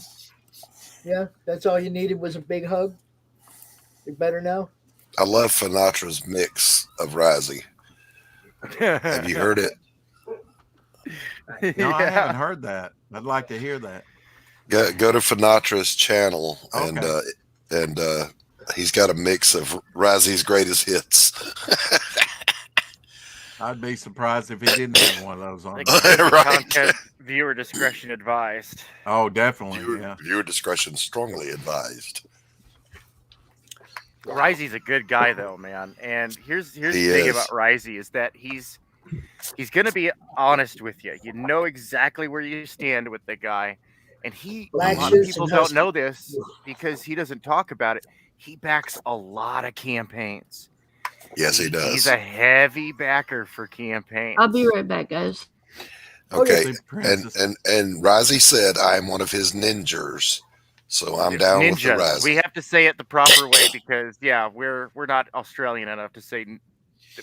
Yeah, that's all you needed was a big hug. You're better now? I love Finatra's mix of Risey. Have you heard it? No, I haven't heard that. I'd like to hear that. Go to Finatra's channel, and he's got a mix of Risey's greatest hits. I'd be surprised if he didn't have one of those on. Explicit Right. content, viewer discretion advised. Oh, definitely. Yeah. Viewer discretion strongly advised. Risey's a good guy though, man. And here's the He thing is. about Risey is that he's gonna be honest with you. You know exactly where you stand with the guy. And Black a lot of shirts people and don't husky. know this because he doesn't talk about it. He backs a lot of campaigns. Yes, he does. He's a heavy backer for campaigns. I'll be right back, guys. Okay, See, Princess. and Risey said I am one of his ninjas, so I'm down with the Ninjas. Risey. We have to say it the proper way because we're not Australian enough to say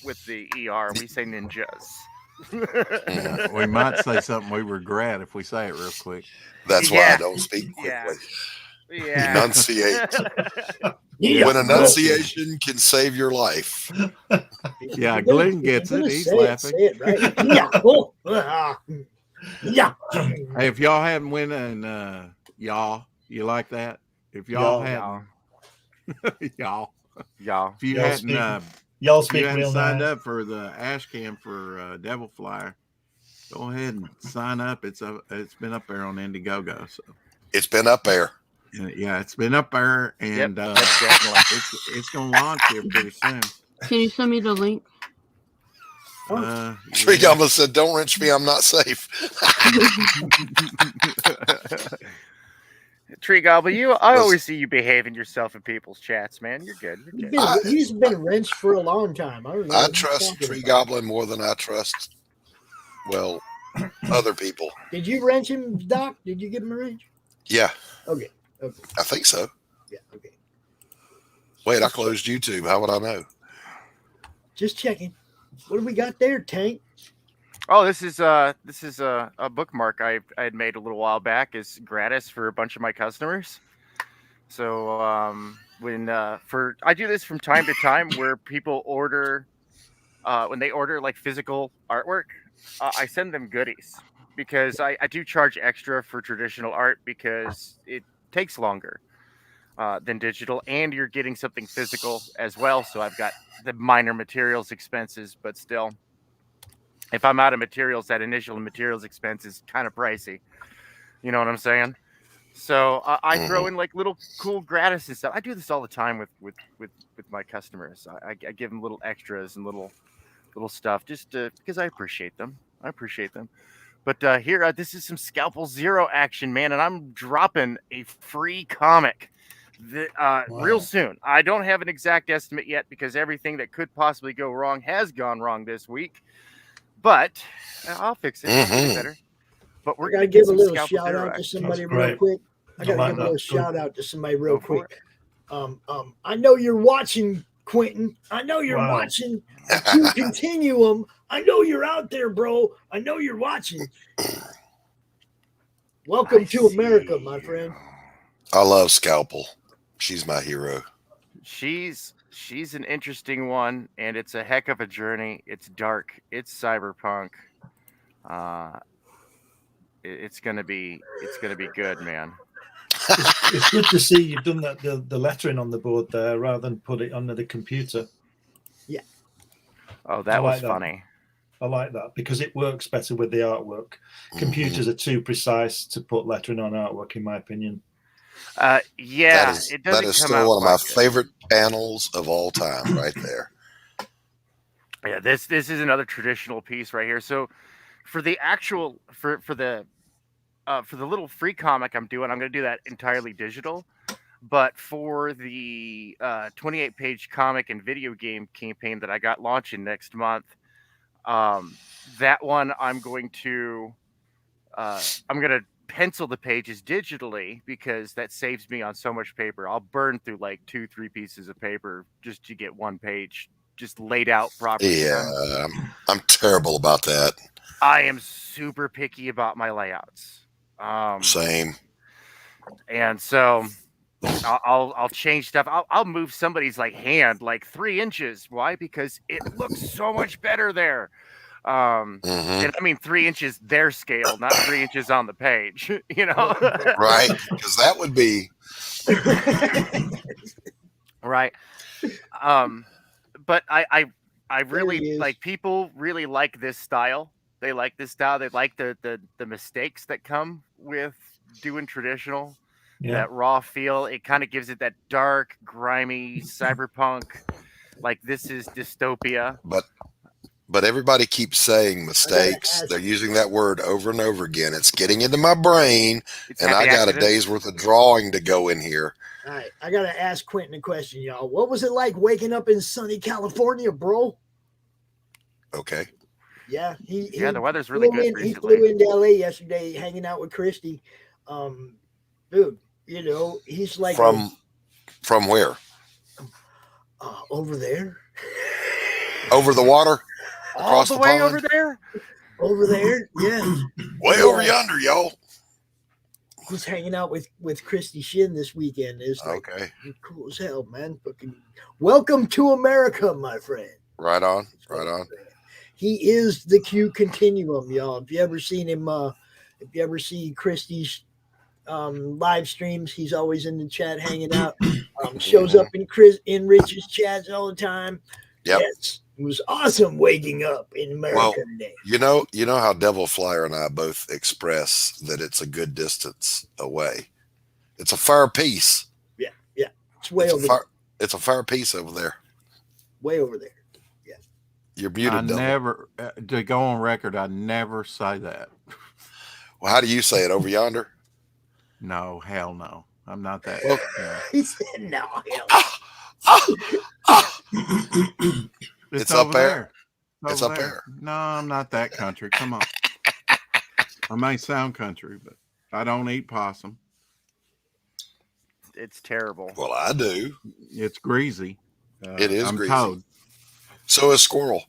with the ER. We say ninjas. We might say something we regret if we say it real quick. That's why I don't speak Yeah. quickly. Yeah. Enunciate. Yeah. When enunciation can save your life. Yeah, You're Glenn gonna- gets you're it. gonna He's say laughing. Say it right. Yeah. Oh. Yeah. Hey, if y'all hadn't went and y'all, you like that? If y'all hadn't, y'all, Y'all. if you Y'all hadn't, speak- if Y'all you speak hadn't real signed nice. up for the Ash Cam for Devil Flyer, go ahead and sign up. It's been up there on Indiegogo, so It's been up there. yeah, it's been up there, and Yep, definitely. it's gonna launch here pretty soon. Can you send me the link? Tree Yeah. Goblin said, "Don't wrench me. I'm not safe." Tree Goblin, I always see you behaving yourself in people's chats, man. You're good. You're good. He's been wrenched for a long time. I don't know. I what he's trust talking Tree about. Goblin more than I trust Well, other people. Did you wrench him, Doc? Did you give him a wrench? Yeah, Okay. I think so. Yeah. Okay. Wait, I closed YouTube. How would I know? Just checking. What do we got there, Tank? Oh, this is a bookmark I had made a little while back is gratis for a bunch of my customers. So when I do this from time to time where people order when they order like physical artwork, I send them goodies because I do charge extra for traditional art because it takes longer than digital, and you're getting something physical as well. So I've got the minor materials expenses, but still, if I'm out of materials, that initial materials expense is kind of pricey. You know what I'm saying? So I throw in like little cool gratis and stuff. I do this all the time with my customers. I give them little extras and little stuff just because I appreciate them. But here, this is some Scalpel Zero action, man, and I'm dropping a free comic real soon. I don't have an exact estimate yet because everything that could possibly go wrong has gone wrong this week. But I'll fix it. I'll get better. But we're gonna give a little shout out to somebody real quick. I gotta give a little shout out to somebody real quick. I know you're watching, Quentin. I know you're watching the Q Continuum. I know you're out there, bro. I know you're watching. Welcome to America, my friend. I love Scalpel. She's my hero. She's an interesting one, and it's a heck of a journey. It's dark. It's cyberpunk. It's gonna be good, man. It's good to see you've done that the lettering on the board there rather than put it under the computer. Yeah. Oh, that was funny. I like that because it works better with the artwork. Computers are too precise to put lettering on artwork, in my opinion. Yeah, it that is still one of my favorite panels of all time, right there. Yeah, this is another traditional piece right here. So, for the actual for the little free comic I'm doing, I'm going to do that entirely digital. But for the 28-page comic and video game campaign that I got launching next month, that one I'm going to pencil the pages digitally because that saves me on so much paper. I'll burn through like 2-3 pieces of paper just to get one page just laid out properly. Yeah, I'm terrible about that. I am super picky about my layouts. Same. And so I'll change stuff. I'll move somebody's like hand like 3 inches. Why? Because it looks so much better there. And I mean 3 inches their scale, not 3 inches on the page. You know, right? Because that would be right. But I really like people really like this style. They like this style. They like the mistakes that come with doing traditional. Yeah. That raw feel. It kind of gives it that dark, grimy cyberpunk. Like this is dystopia. But everybody keeps saying mistakes. They're using that word over and over again. It's getting into my brain, and I got a day's worth of drawing to go in here. All right, I gotta ask Quentin a question, y'all. What was it like waking up in sunny California, bro? Okay. Yeah, the weather's really good. He flew into LA yesterday, hanging out with Christy. Dude, you know he's like from where? Over there. Over the water. All the way over there? Over there, yeah. Way over yonder, y'all. He's hanging out with Christy Shin this weekend. It's like cool as hell, man. Fucking welcome to America, my friend. Right on, right on. He is the Q Continuum, y'all. If you ever seen him, if you ever see Christy's live streams, he's always in the chat hanging out. Shows up in Rich's chats all the time. Yep. Yes. It was awesome waking up in America today. You know how Devil Flyer and I both express that it's a good distance away. It's a far piece. Yeah. It's way over there. It's a far piece over there. Way over there. Yeah. You're muted, Devil. Never, to go on record, I never say that. Well, how do you say it? Over yonder? No, hell no. I'm not that. Well, he said no, hell. It's up there. It's over up there. there. No, I'm not that country. Come on. I may sound country, but I don't eat possum. It's terrible. Well, I do. It's greasy. It is I'm greasy. toad. So is squirrel.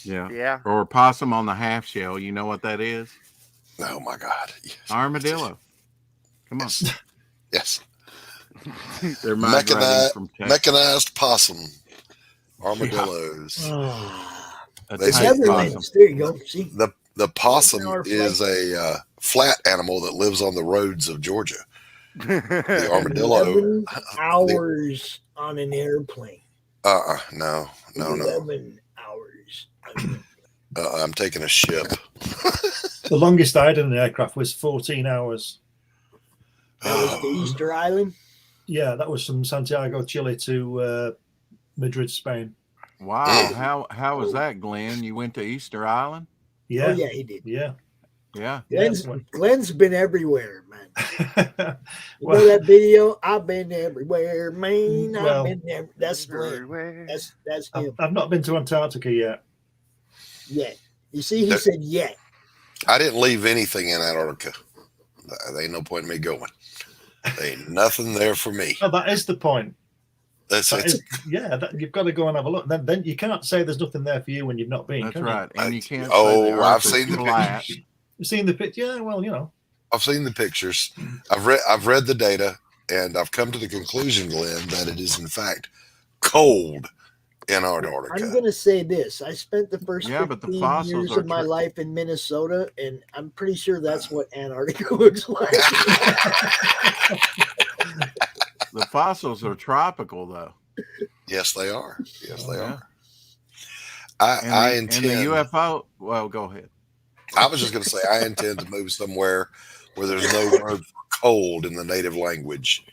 Yeah. Yeah. Or possum on the half shell. You know what that is? Oh my God. Armadillo. Come on. Yes. They're migrating from Texas. Mechanized possum. Armadillos. A They tight say Netherlands. There you go. See, the possum 1 hour is a flat animal that lives on the roads of Georgia. The armadillo. 11 hours on an airplane. No. 11 hours. I'm taking a ship. The longest I had in an aircraft was 14 hours. That was to Easter Island. Yeah, that was from Santiago, Chile to Madrid, Spain. Wow. How was that, Glenn? You went to Easter Island? Yeah. Oh, yeah, he did. Yeah. Yeah. Glenn's been everywhere, man. You Well- know that video? I've been everywhere, man. Well- I've been there. That's Glenn. That's him. I've not been to Antarctica yet. Yet. You see, he said yet. I didn't leave anything in Antarctica. There ain't no point in me going. There ain't nothing there for me. Oh, that is the point. You've You've got to go and have a look. Then you can't say there's nothing there for you when you've not been. That's can right. You? And you can't I've seen the pictures. You've seen the picture? Yeah, well, you know. I've seen the pictures. I've read the data, and I've come to the conclusion, Glenn, that it is in fact cold in Antarctica. I'm going to say this. I spent the first Yeah, but the 15 fossils years are of my true. life in Minnesota, and I'm pretty sure that's what Antarctica looks like. The fossils are tropical, though. Yes, they are. Yes, they Yeah. are. I And intend. the UFO. Well, go ahead. I was just going to say I intend to move somewhere where there's no word for cold in the native language.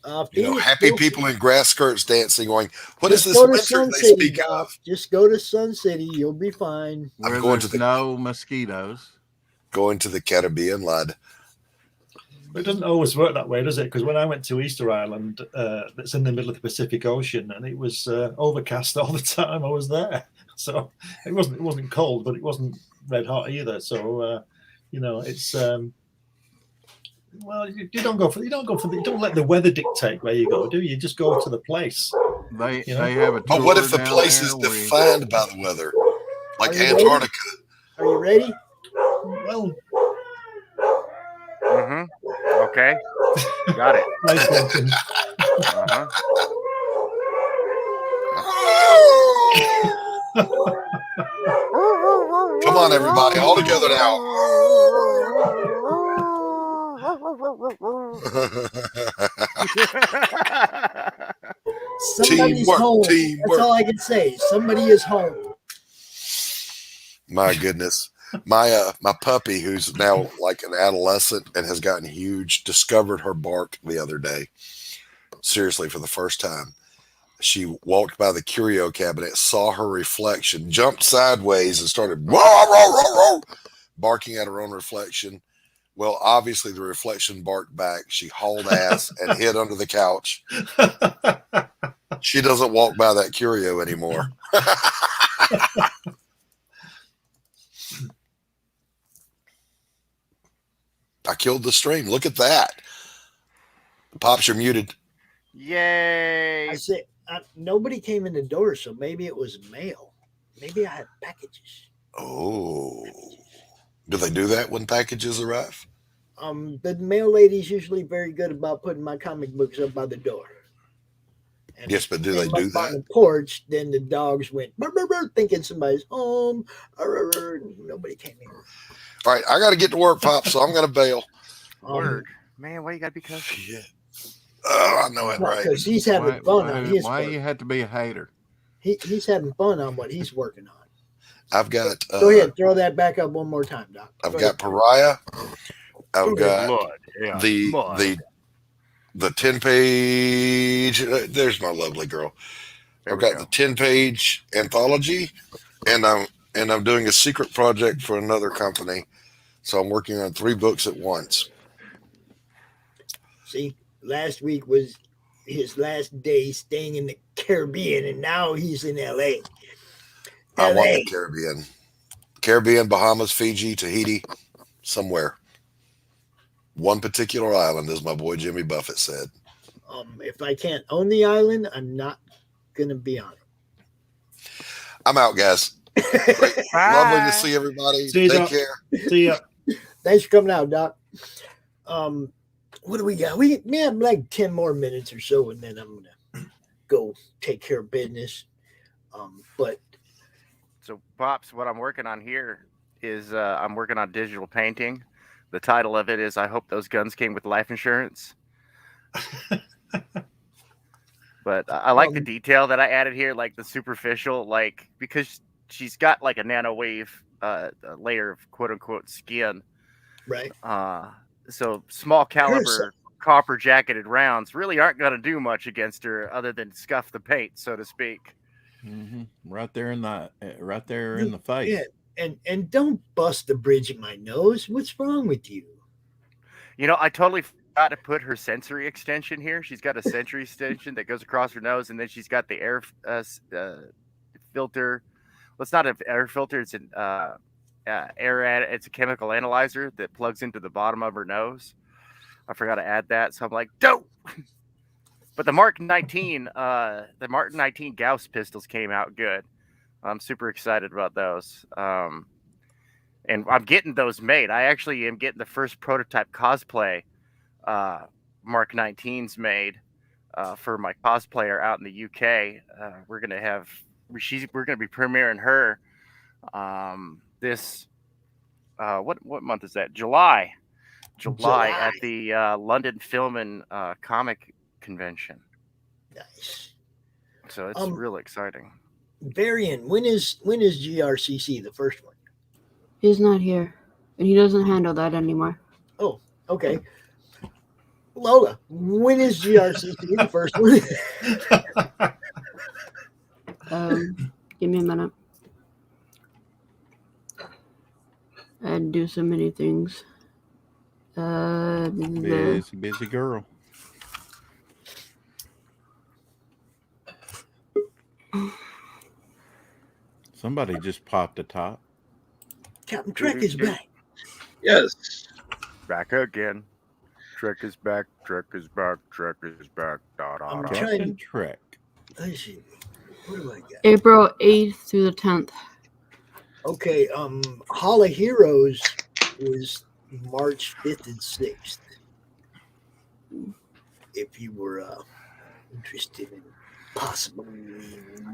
Happy people in grass skirts dancing, going, "What is this go to winter Sun they City, speak Doc. of?" Just go to Sun City. You'll be fine. Where I'm going there's to no mosquitoes. Going to the Caribbean, lad. But it doesn't always work that way, does it? Because when I went to Easter Island, that's in the middle of the Pacific Ocean, and it was overcast all the time I was there. So it wasn't cold, but it wasn't red hot either. So it's well, you don't let the weather dictate where you go, do you? You just go to the place. They have a tour. But what if the down place there is where defined by the weather, like Are you Antarctica? Are you ready? Well, Okay. Got it. nice one. Uh-huh. Come on, everybody, all together now. Somebody's Teamwork, home. teamwork. That's all I can say. Somebody is home. My goodness. My puppy, who's now like an adolescent and has gotten huge, discovered her bark the other day. Seriously, for the first time. She walked by the curio cabinet, saw her reflection, jumped sideways, and started barking at her own reflection. Well, obviously the reflection barked back. She hauled ass and hid under the couch. She doesn't walk by that curio anymore. I killed the stream. Look at that. Pops, you're muted. Yay. I said nobody came in the door, so maybe it was mail. Maybe I had packages. Oh. Do they do that when packages arrive? The mail lady's usually very good about putting my comic books up by the door. And yes, but do they do that? On the porch, then the dogs went burr, burr, burr, thinking somebody's home. Nobody came in. All right, I got to get to work, Pops, so I'm going to bail. Word. Man, why you got to be cussing? Yeah. Oh, I know it, right? Because he's having fun on his Why work. you had to be a hater? He's having fun on what he's working on. I've got... Go ahead, throw that back up one more time, Doc. I've got Pariah. I've got Mud. the 10-page... There's my lovely girl. I've got the 10-page anthology, and I'm doing a secret project for another company. So I'm working on 3 books at once. See, last week was his last day staying in the Caribbean, and now he's in LA. I want the LA. Caribbean. Caribbean, Bahamas, Fiji, Tahiti, somewhere. One particular island, as my boy Jimmy Buffett said. If I can't own the island, I'm not gonna be on I'm out, guys. Great. it. Lovely to see everybody. See you, Take Doc. care. See ya. Thanks for coming out, Doc. What do we got? We have like 10 more minutes or so, and then I'm gonna go take care of business. But So, Pops, what I'm working on here is I'm working on digital painting. The title of it is "I Hope Those Guns Came with Life Insurance." But I like the detail that I added here, like the superficial, like because she's got like a nanowave a layer of quote unquote skin. right. So small caliber copper jacketed rounds really aren't going to do much against her other than scuff the paint, so to speak. Right there in the face. Yeah, and don't bust the bridge in my nose. What's wrong with you? You know, I totally forgot to put her sensory extension here. She's got a sensory extension that goes across her nose, and then she's got the air filter. Well, it's not an air filter; it's an it's a chemical analyzer that plugs into the bottom of her nose. I forgot to add that, so I'm like, dope. But the Mark 19 Gauss pistols came out good. I'm super excited about those. And I'm getting those made. I actually am getting the first prototype cosplay Mark 19s made for my cosplayer out in the UK. We're gonna be premiering her this what month is that? July at the London Film and Comic Convention. Nice. So it's really exciting. Varian, when is GRCC, the first one? He's not here, and he doesn't handle that anymore. Oh, okay. Lola, when is GRCC the first one? Give me a minute. I do so many things. Busy girl. Somebody just popped a top. Captain Trek is back. Yes. Back again. Trek is back. Trek is back. Trek is back. Da, da, I'm da. trying Captain Trek. Let's see. What do I got? April 8th through the 10th. Okay, Hall of Heroes was March 5th and 6th. If you were interested in possibly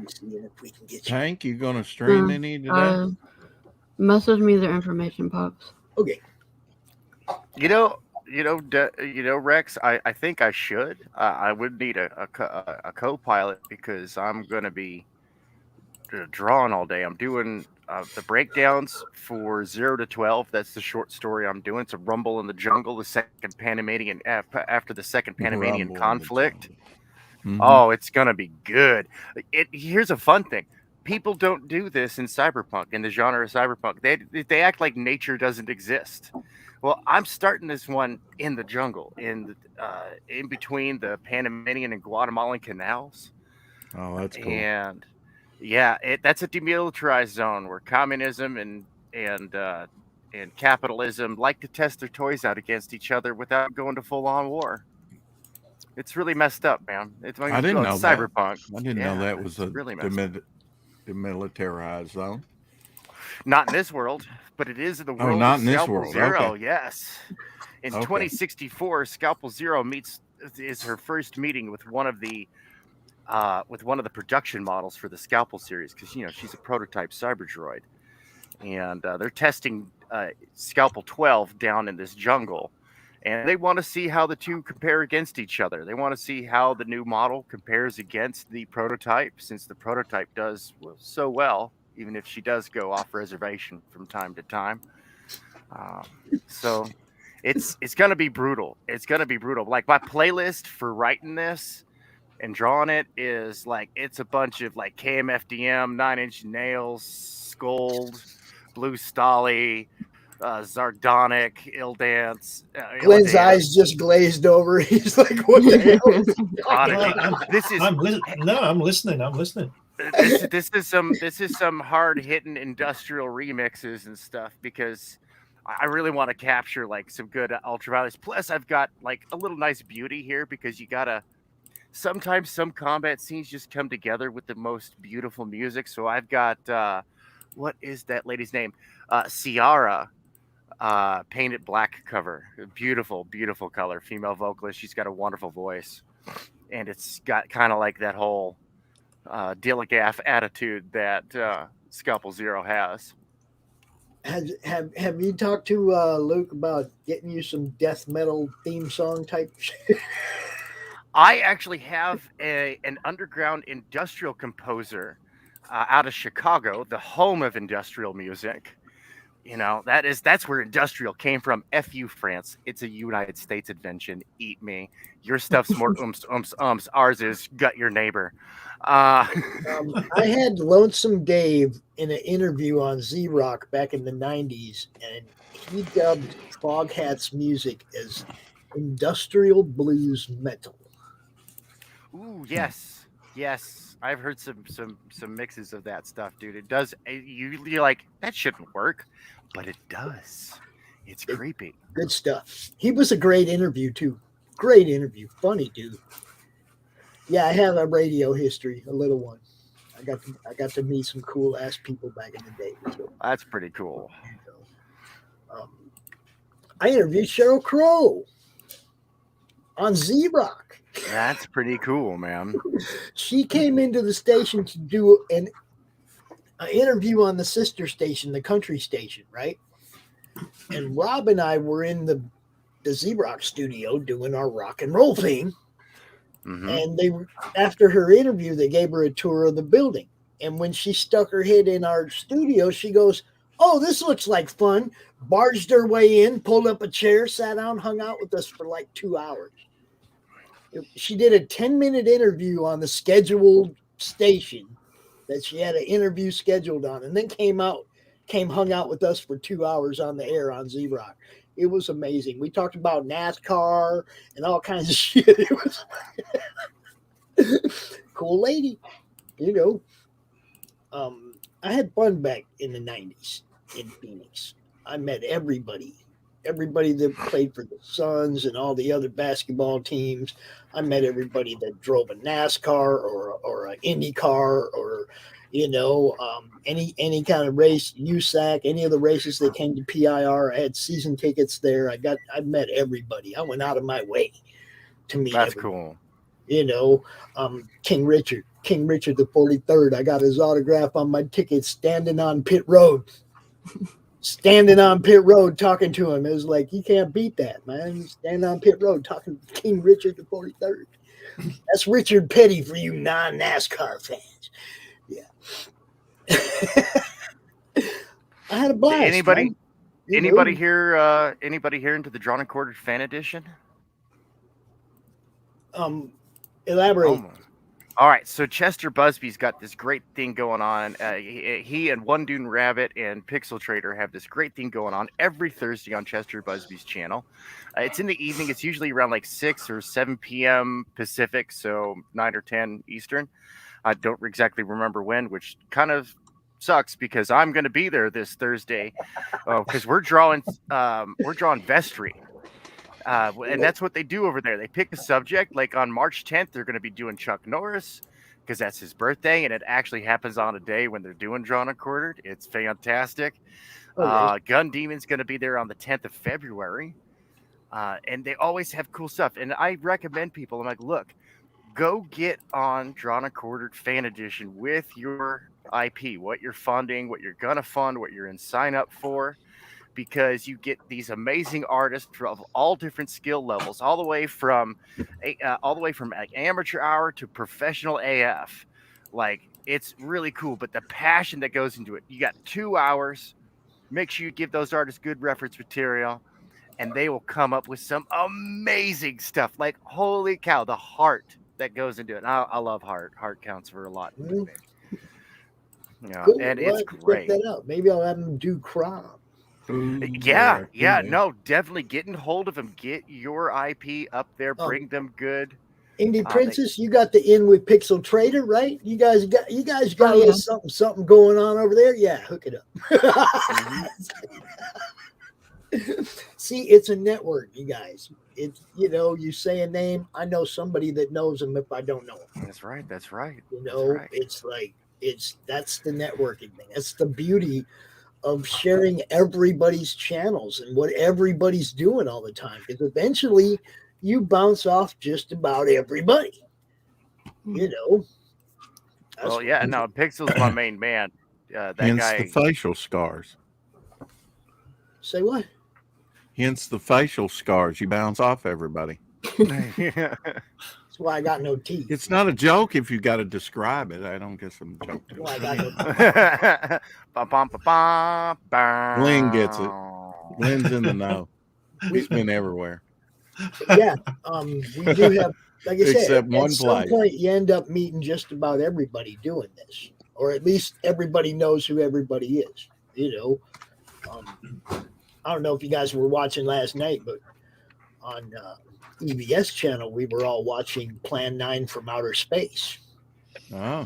seeing if we can get you. Tank, you gonna stream any today? Message me their information, Pops. Okay. You know, Rex. I think I should. I would need a co-pilot because I'm gonna be drawing all day. I'm doing the breakdowns for 0 to 12. That's the short story I'm doing. It's a Rumble in the Jungle, the second Panamanian after the second Panamanian conflict. Oh, it's gonna be good. Here's a fun thing. People don't do this in cyberpunk, in the genre of cyberpunk. They act like nature doesn't exist. Well, I'm starting this one in the jungle, in between the Panamanian and Guatemalan canals. Oh, that's cool. And yeah, that's a demilitarized zone where communism and capitalism like to test their toys out against each other without going to full-on war. It's really messed up, man. I didn't know cyberpunk. I didn't know that was a really demilitarized zone. Not in this world, but it is in the world. Not of in this Scalpel world. Zero, Okay. yes. In 2064, Scalpel Zero is her first meeting with one of the production models for the Scalpel series, because she's a prototype cyber droid, and they're testing Scalpel 12 down in this jungle, and they want to see how the two compare against each other. They want to see how the new model compares against the prototype, since the prototype does so well, even if she does go off reservation from time to time. So it's going to be brutal. It's going to be brutal. Like, my playlist for writing this and drawing it is like, it's a bunch of like KMFDM, 9 Inch Nails, Scold, Blue Stolly, Zardonic, Ildance. Glenn's eyes just glazed over. He's like, "What the hell?" I'm listening. I'm listening. This is some hard hitting industrial remixes and stuff because I really want to capture like some good ultraviolence. Plus, I've got like a little nice beauty here because you gotta sometimes some combat scenes just come together with the most beautiful music. So I've got what is that lady's name? Ciara, painted black cover. Beautiful, beautiful color. Female vocalist. She's got a wonderful voice, and it's got kind of like that whole Dilligaff attitude that Scalpel Zero has. Have you talked to Luke about getting you some death metal theme song type shit? I actually have an underground industrial composer out of Chicago, the home of industrial music. You know, that's where industrial came from. F you, France. It's a United States invention. Eat me. Your stuff's more umps. Ours is gut your neighbor. I had Lonesome Dave in an interview on Z Rock back in the 90s, and he dubbed Foghat's music as industrial blues metal. Ooh, yes, yes. I've heard some mixes of that stuff, dude. It does. You're like that shouldn't work, but it does. It's creepy. Good stuff. He was a great interview too. Great interview. Funny dude. Yeah, I have a radio history, a little one. I got to meet some cool ass people back in the day. So, That's pretty cool. I interviewed Sheryl Crow on Z Rock. That's pretty cool, man. She came into the station to do an interview on the sister station, the country station, right? And Rob and I were in the Z Rock studio doing our rock and roll thing. Mm-hmm. And after her interview, they gave her a tour of the building. And when she stuck her head in our studio, she goes, "Oh, this looks like fun." Barged her way in, pulled up a chair, sat down, hung out with us for like 2 hours. She did a 10-minute interview on the scheduled station that she had an interview scheduled on, and then hung out with us for 2 hours on the air on Z Rock. It was amazing. We talked about NASCAR and all kinds of shit. It was cool lady, you know. I had fun back in the 90s in Phoenix. I met everybody that played for the Suns and all the other basketball teams. I met everybody that drove a NASCAR or an Indy car or, you know, any kind of race, USAC, any of the races that came to PIR. I had season tickets there. I met everybody. I went out of my way to meet That's everybody. cool. You know, King Richard the 43rd. I got his autograph on my ticket standing on pit road. Standing on pit road talking to him. It was like, you can't beat that, man. Standing on pit road talking to King Richard the 43rd. That's Richard Petty for you non-NASCAR fans. Yeah. I had a blast. Anybody man. here into the Drawn and Quartered fan edition? Elaborate. Oh. All right, so Chester Busby's got this great thing going on. He and One Dune Rabbit and Pixel Trader have this great thing going on every Thursday on Chester Busby's channel. It's in the evening. It's usually around like 6 or 7 p.m. Pacific, so 9 or 10 Eastern. I don't exactly remember when, which kind of sucks because I'm going to be there this Thursday because we're drawing vestry. And that's what they do over there. They pick a subject. Like on March 10th, they're going to be doing Chuck Norris because that's his birthday, and it actually happens on a day when they're doing Drawn and Quartered. It's fantastic. Okay. Gun Demon's going to be there on the 10th of February, and they always have cool stuff. And I recommend people. I'm like, look, go get on Drawn and Quartered Fan Edition with your IP, what you're funding, what you're going to fund, what you're in sign up for. Because you get these amazing artists of all different skill levels, all the way from like amateur hour to professional AF. Like it's really cool, but the passion that goes into it. You got 2 hours. Make sure you give those artists good reference material, and they will come up with some amazing stuff. Like holy cow, the heart that goes into it. And I love heart. Heart counts for a lot. Mm-hmm. You know, Cool. and Well, it's I can great. check that out. Maybe I'll have them do Crom. Yeah, no, definitely getting hold of them. Get your IP up there, bring them good Indie Princess, you got the in with Pixel Trader, right? You guys got a little something going on over there. Yeah, hook it up. See, it's a network, you guys. It's you say a name, I know somebody that knows them if I don't know them. That's right. That's right. It's like that's the networking thing. That's the beauty of sharing everybody's channels and what everybody's doing all the time. Because eventually you bounce off just about everybody. Well, yeah, no, Pixel's my main man. That Hence guy. the facial scars. Say what? Hence the facial scars. You bounce off everybody. That's why I got no teeth. It's not a joke if you got to describe it. I don't guess I'm joking. Well, I got no Glenn gets it. Glenn's in the know. He's been everywhere. Yeah, we do have, like I said, Except one at some place. point you end up meeting just about everybody doing this, or at least everybody knows who everybody is. I don't know if you guys were watching last night, but on EBS channel we were all watching Plan 9 from Outer Space. Oh.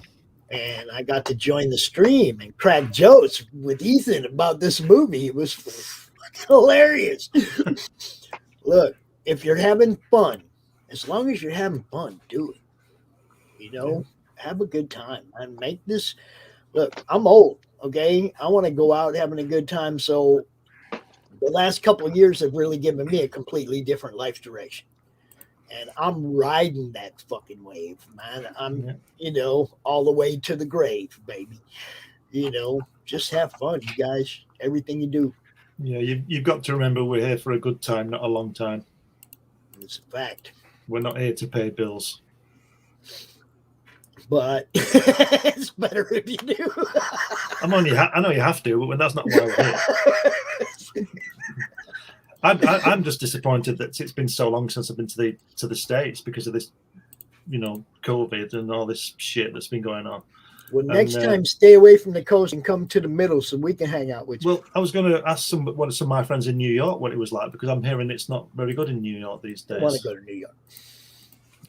And I got to join the stream and crack jokes with Ethan about this movie. It was hilarious. Look, if you're having fun, as long as you're having fun, do it. Have a good time and make this. Look, I'm old, okay? I want to go out having a good time. So the last couple of years have really given me a completely different life direction. And I'm riding that fucking wave, man. I'm, all the way to the grave, baby. Just have fun, you guys. Everything you do. Yeah, you've got to remember we're here for a good time, not a long time. It's a fact. We're not here to pay bills. But it's better if you do. I know you have to, but that's not why we're here. I'm just disappointed that it's been so long since I've been to the States because of this, COVID and all this shit that's been going on. Well, next time, stay away from the coast and come to the middle so we can hang out with you. Well, I was going to ask some of my friends in New York what it was like because I'm hearing it's not very good in New York these days. I want to go to New York.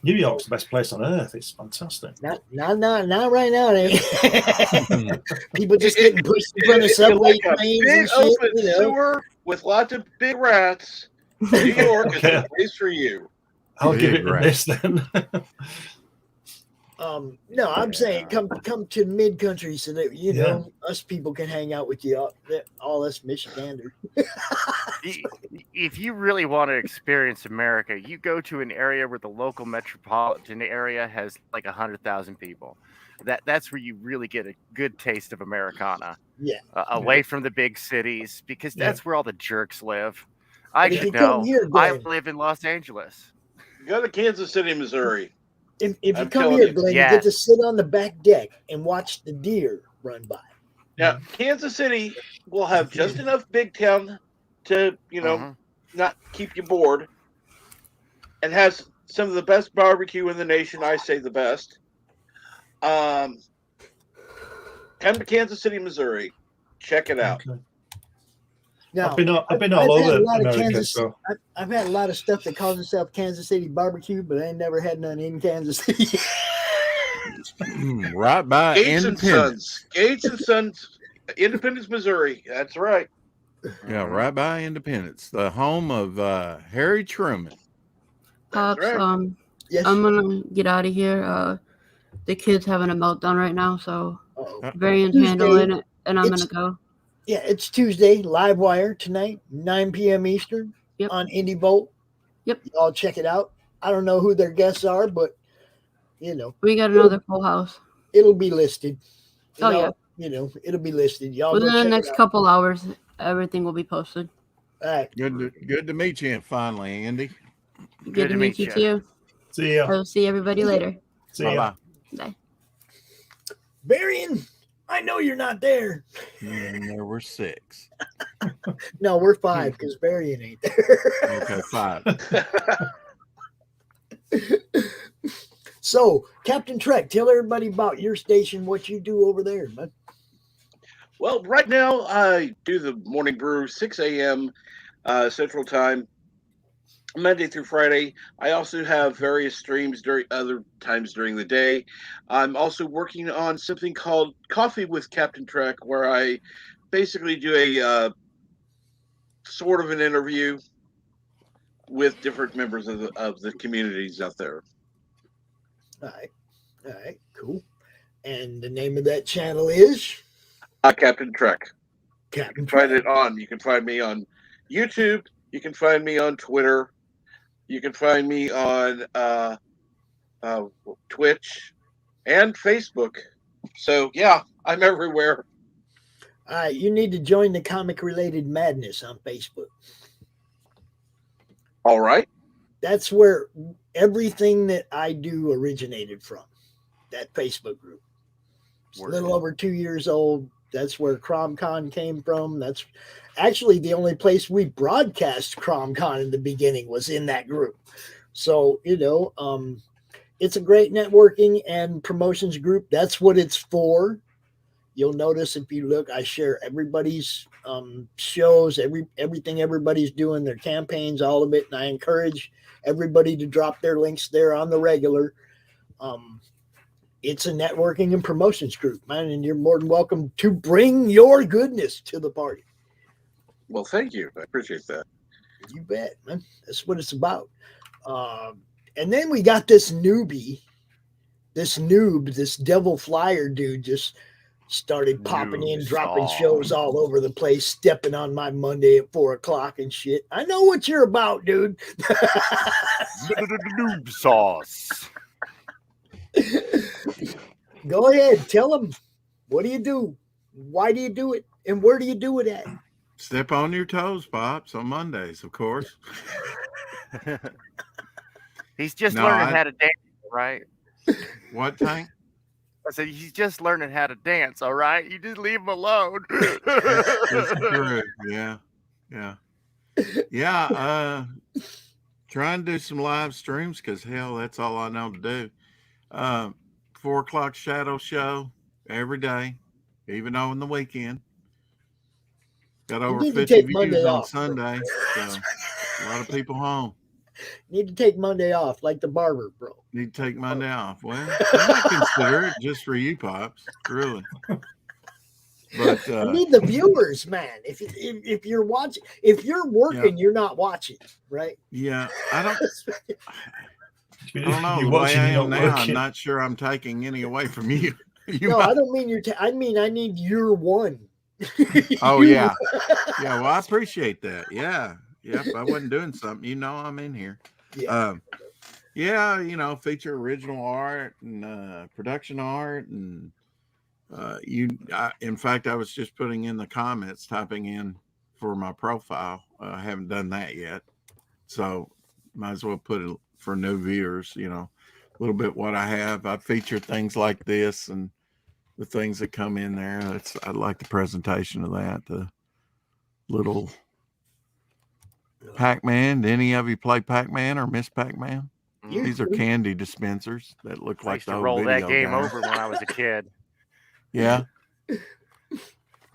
New York's the best place on earth. It's fantastic. Not right now. People just getting pushed in front of subway trains big and shit. Open sewer with lots of big rats. New York is the place for you. I'll give it this then. No, I'm saying come to mid country so that us people can hang out with you, all us Michiganders. If you really want to experience America, you go to an area where the local metropolitan area has like 100,000 people. That's where you really get a good taste of Americana. Yeah, away from the big cities because that's where all the jerks live. I should know. I live in Los Angeles. Go to Kansas City, Missouri. If you come here, Glenn, you get to sit on the back deck and watch the deer run by. Yeah, Kansas City will have just enough big town to, not keep you bored, and has some of the best barbecue in the nation. I say the best. Come to Kansas City, Missouri. Check it out. Okay. Now, I've been all over America. so. I've had a lot of stuff that calls itself Kansas City barbecue, but I ain't never had none in Kansas City. Right by Gates Independence. Gates and Sons, Independence, Missouri. That's right. Yeah, right by Independence, the home of Harry Truman. Pops, right. Yes. I'm gonna get out of here. The kid's having a meltdown right now, so Varian's handling it, and I'm gonna go. Yeah, it's Tuesday, live wire tonight, 9 p.m. Eastern on Indie Volt. Yep. Y'all check it out. I don't know who their guests are, but we got another full house. It'll be listed. Yeah. It'll be listed. Y'all within go the check next it out. couple hours, everything will be posted. All right. Good to meet you finally, Andy. Good to meet you too. See ya. I'll see everybody later. See ya. Bye. Varian, I know you're not there. And there were 6. No, we're 5 because Varian ain't there. Okay, 5. So, Captain Trek, tell everybody about your station, what you do over there, man. Well, right now I do the morning brew, 6 a.m. Central Time. Monday through Friday. I also have various streams during other times during the day. I'm also working on something called Coffee with Captain Trek, where I basically do a sort of an interview with different members of the communities out there. All right, cool. And the name of that channel is Captain Trek. Captain Find Trek. it on. You can find me on YouTube. You can find me on Twitter. You can find me on Twitch and Facebook. So yeah, I'm everywhere. All right, you need to join the Comic Related Madness on Facebook. All right. That's where everything that I do originated from. That Facebook group. It's a little over 2 years old. That's where CromCon came from. That's actually the only place we broadcast CromCon in the beginning was in that group. So, it's a great networking and promotions group. That's what it's for. You'll notice if you look, I share everybody's shows, everything everybody's doing, their campaigns, all of it, and I encourage everybody to drop their links there on the regular. It's a networking and promotions group, man, and you're more than welcome to bring your goodness to the party. Well, thank you. I appreciate that. You bet, man. That's what it's about. And then we got this noob, this devil flyer dude just started popping in, dropping shows all over the place, stepping on my Monday at 4:00 and shit. I know what you're about, dude. Noob sauce. Go ahead, tell them. What do you do? Why do you do it? And where do you do it at? Step on your toes, Pops, on Mondays, of course. He's just learning how to dance, right? What, Tank? I said he's just learning how to dance, all right? You just leave him alone. That's true. Yeah. Try and do some live streams because hell, that's all I know to do. 4:00 shadow show every day, even on the weekend. Got over 50 views on Sunday, so a lot of people home. Need to take Monday off, like the barber, bro. Need to take Monday off. Well, I might consider it just for you, Pops. Really. But I need the viewers, man. If you're watching, if you're working, you're not watching, right? Yeah, I don't know. The way I am now, I'm not sure I'm taking any away from you. I don't mean I mean I need your one. Oh yeah. Well, I appreciate that. Yeah. If I wasn't doing something, I'm in here. Feature original art and production art and in fact, I was just putting in the comments, typing in for my profile. I haven't done that yet, so might as well put it for new viewers. A little bit what I have. I feature things like this and the things that come in there. I like the presentation of that. The little Pac-Man. Did any of you play Pac-Man or Miss Pac-Man? These are candy dispensers that look like the roll video that game game. over when I was a kid. Yeah.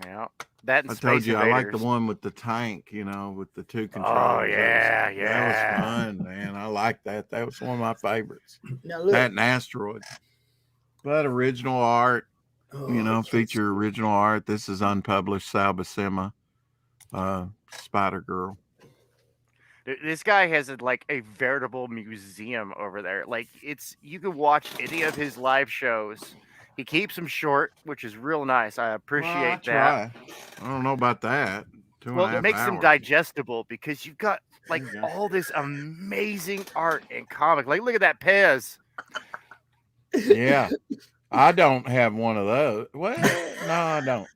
Yeah. That and I Space told you Invaders. I like the one with the tank, with the two controls. Oh yeah, That was fun, man. I like that. That was one of my favorites. Now look, that and Asteroid. But original art, feature original art. This is unpublished Sal Buscema, Spider Girl. This guy has a veritable museum over there. You can watch any of his live shows. He keeps them short, which is real nice. I appreciate that. I don't know about that. It makes them digestible because you've got all this amazing art and comic. Look at that Pez. Yeah. I don't have one of those. Well, no, I don't.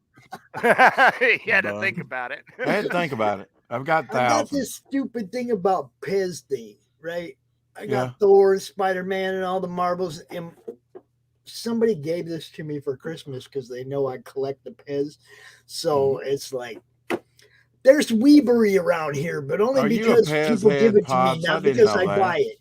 You had to think about it. I had to think about it. I've got thousands. I got this stupid thing about Pez thing, right? I got Thor, Spider-Man, and all the Marvels. And somebody gave this to me for Christmas because they know I collect the Pez. So it's there's weebery around here, but only because people give it to me, not because I buy it.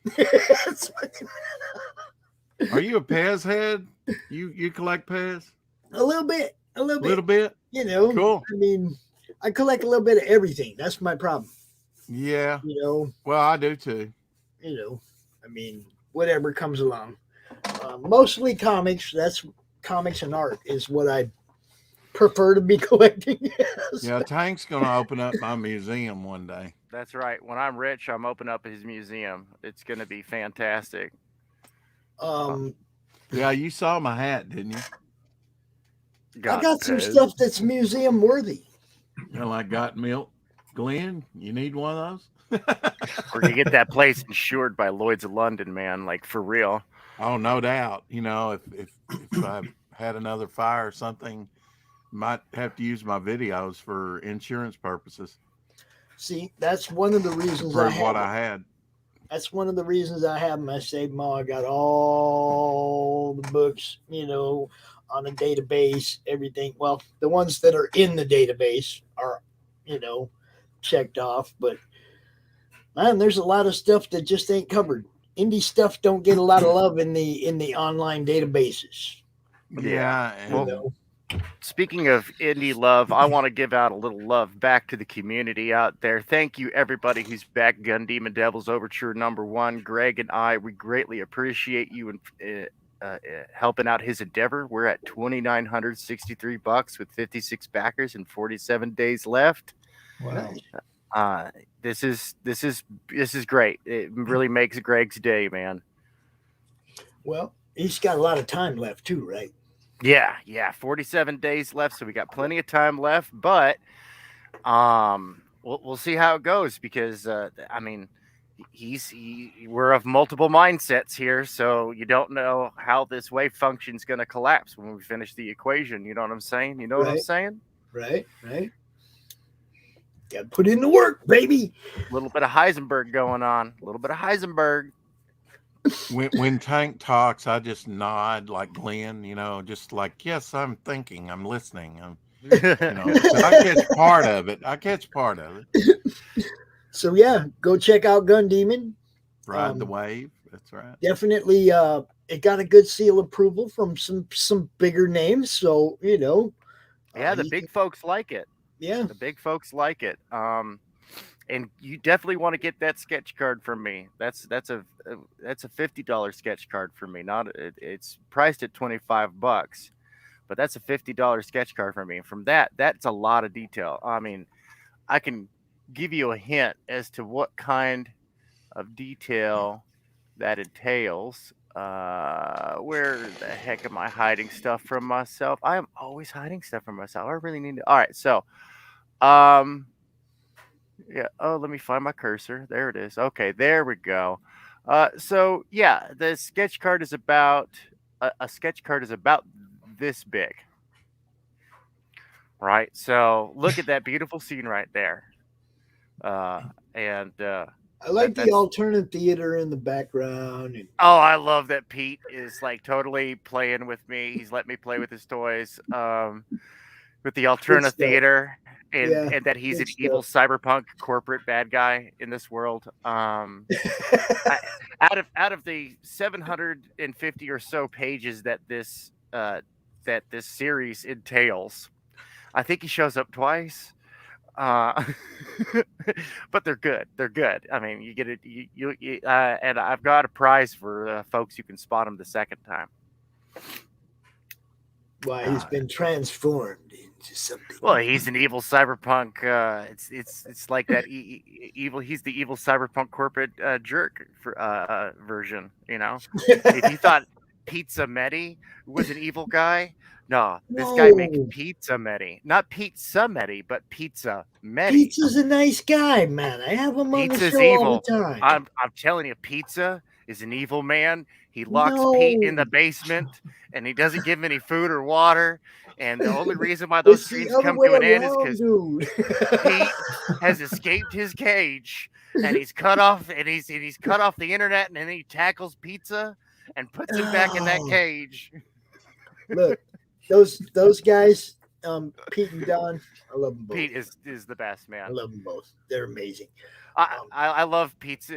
Are you a Pez head? You collect Pez? A little bit. Little bit? Cool. I mean, I collect a little bit of everything. That's my problem. Yeah. You know, Well, I do too. I mean, whatever comes along. Mostly comics. That's comics and art is what I prefer to be collecting. Yes. Yeah, Tank's gonna open up my museum one day. That's right. When I'm rich, I'm opening up his museum. It's going to be fantastic. Um, Yeah, you saw my hat, didn't you? I got some Pez. stuff that's museum worthy. Well, I got milk. Glenn, you need one of those? We're going to get that place insured by Lloyd's of London, man. Like, for real. Oh, no doubt. You know, if I had another fire or something, might have to use my videos for insurance purposes. See, that's one of the To reasons I prove what have. I had. That's one of the reasons I have them. I saved them all. I got all the books, on a database, everything. Well, the ones that are in the database are, checked off. But man, there's a lot of stuff that just ain't covered. Indie stuff don't get a lot of love in the online databases. Yeah. Well, know. Speaking of indie love, I want to give out a little love back to the community out there. Thank you, everybody who's back Gun Demon Devils Overture #1. Greg and I, we greatly appreciate you and helping out his endeavor. We're at $2,963 with 56 backers and 47 days left. Wow. This is great. It really makes Greg's day, man. Well, he's got a lot of time left too, right? Yeah, 47 days left, so we got plenty of time left, but we'll see how it goes because I mean, we're of multiple mindsets here, so you don't know how this wave function is going to collapse when we finish the equation. You know what I'm saying? You know what I'm saying? Right. Got to put in the work, baby. A little bit of Heisenberg going on. A little bit of Heisenberg. When Tank talks, I just nod like Glenn, just like, yes, I'm thinking, I'm listening. I catch part of it. So yeah, go check out Gun Demon. Ride the wave. That's right. Definitely, it got a good seal approval from some bigger names. So yeah, the big folks like it. Yeah, the big folks like it. And you definitely want to get that sketch card from me. That's a $50 sketch card for me. It's priced at $25, but that's a $50 sketch card for me. From that's a lot of detail. I mean, I can give you a hint as to what kind of detail that entails. Where the heck am I hiding stuff from myself? I am always hiding stuff from myself. I really need to. All right, so, yeah. Oh, let me find my cursor. There it is. Okay, there we go. So yeah, the sketch card is about a sketch card is about this big. Right. So look at that beautiful scene right there. I like the alternate theater in the background. Oh, I love that Pete is like totally playing with me. He's let me play with his toys. With the alternate theater, and that he's an evil cyberpunk corporate bad guy in this world. Out of the 750 or so pages that this series entails, I think he shows up twice. But they're good. They're good. I mean, you get it. And I've got a prize for folks who can spot him the second time. Why he's been transformed into something. Well, he's an evil cyberpunk. It's like that evil. He's the evil cyberpunk corporate jerk for version. If you thought Pizza Medi was an evil guy, no, this guy makes Pizza Medi, not Pizza Medi, but Pizza Medi. Pizza's a nice guy, man. I have him on the show evil. all the time. I'm telling you, Pizza is an evil man. He locks Pete in the basement, and he doesn't give him any food or water. And the only reason why those streams come to an end is because Pete has escaped his cage, and he's cut off, and he's cut off the internet, and then he tackles Pizza and puts him back in that cage. Look, those guys, Pete and Don, I love them both. Pete is the best, man. I love them both. They're amazing. I love Pete's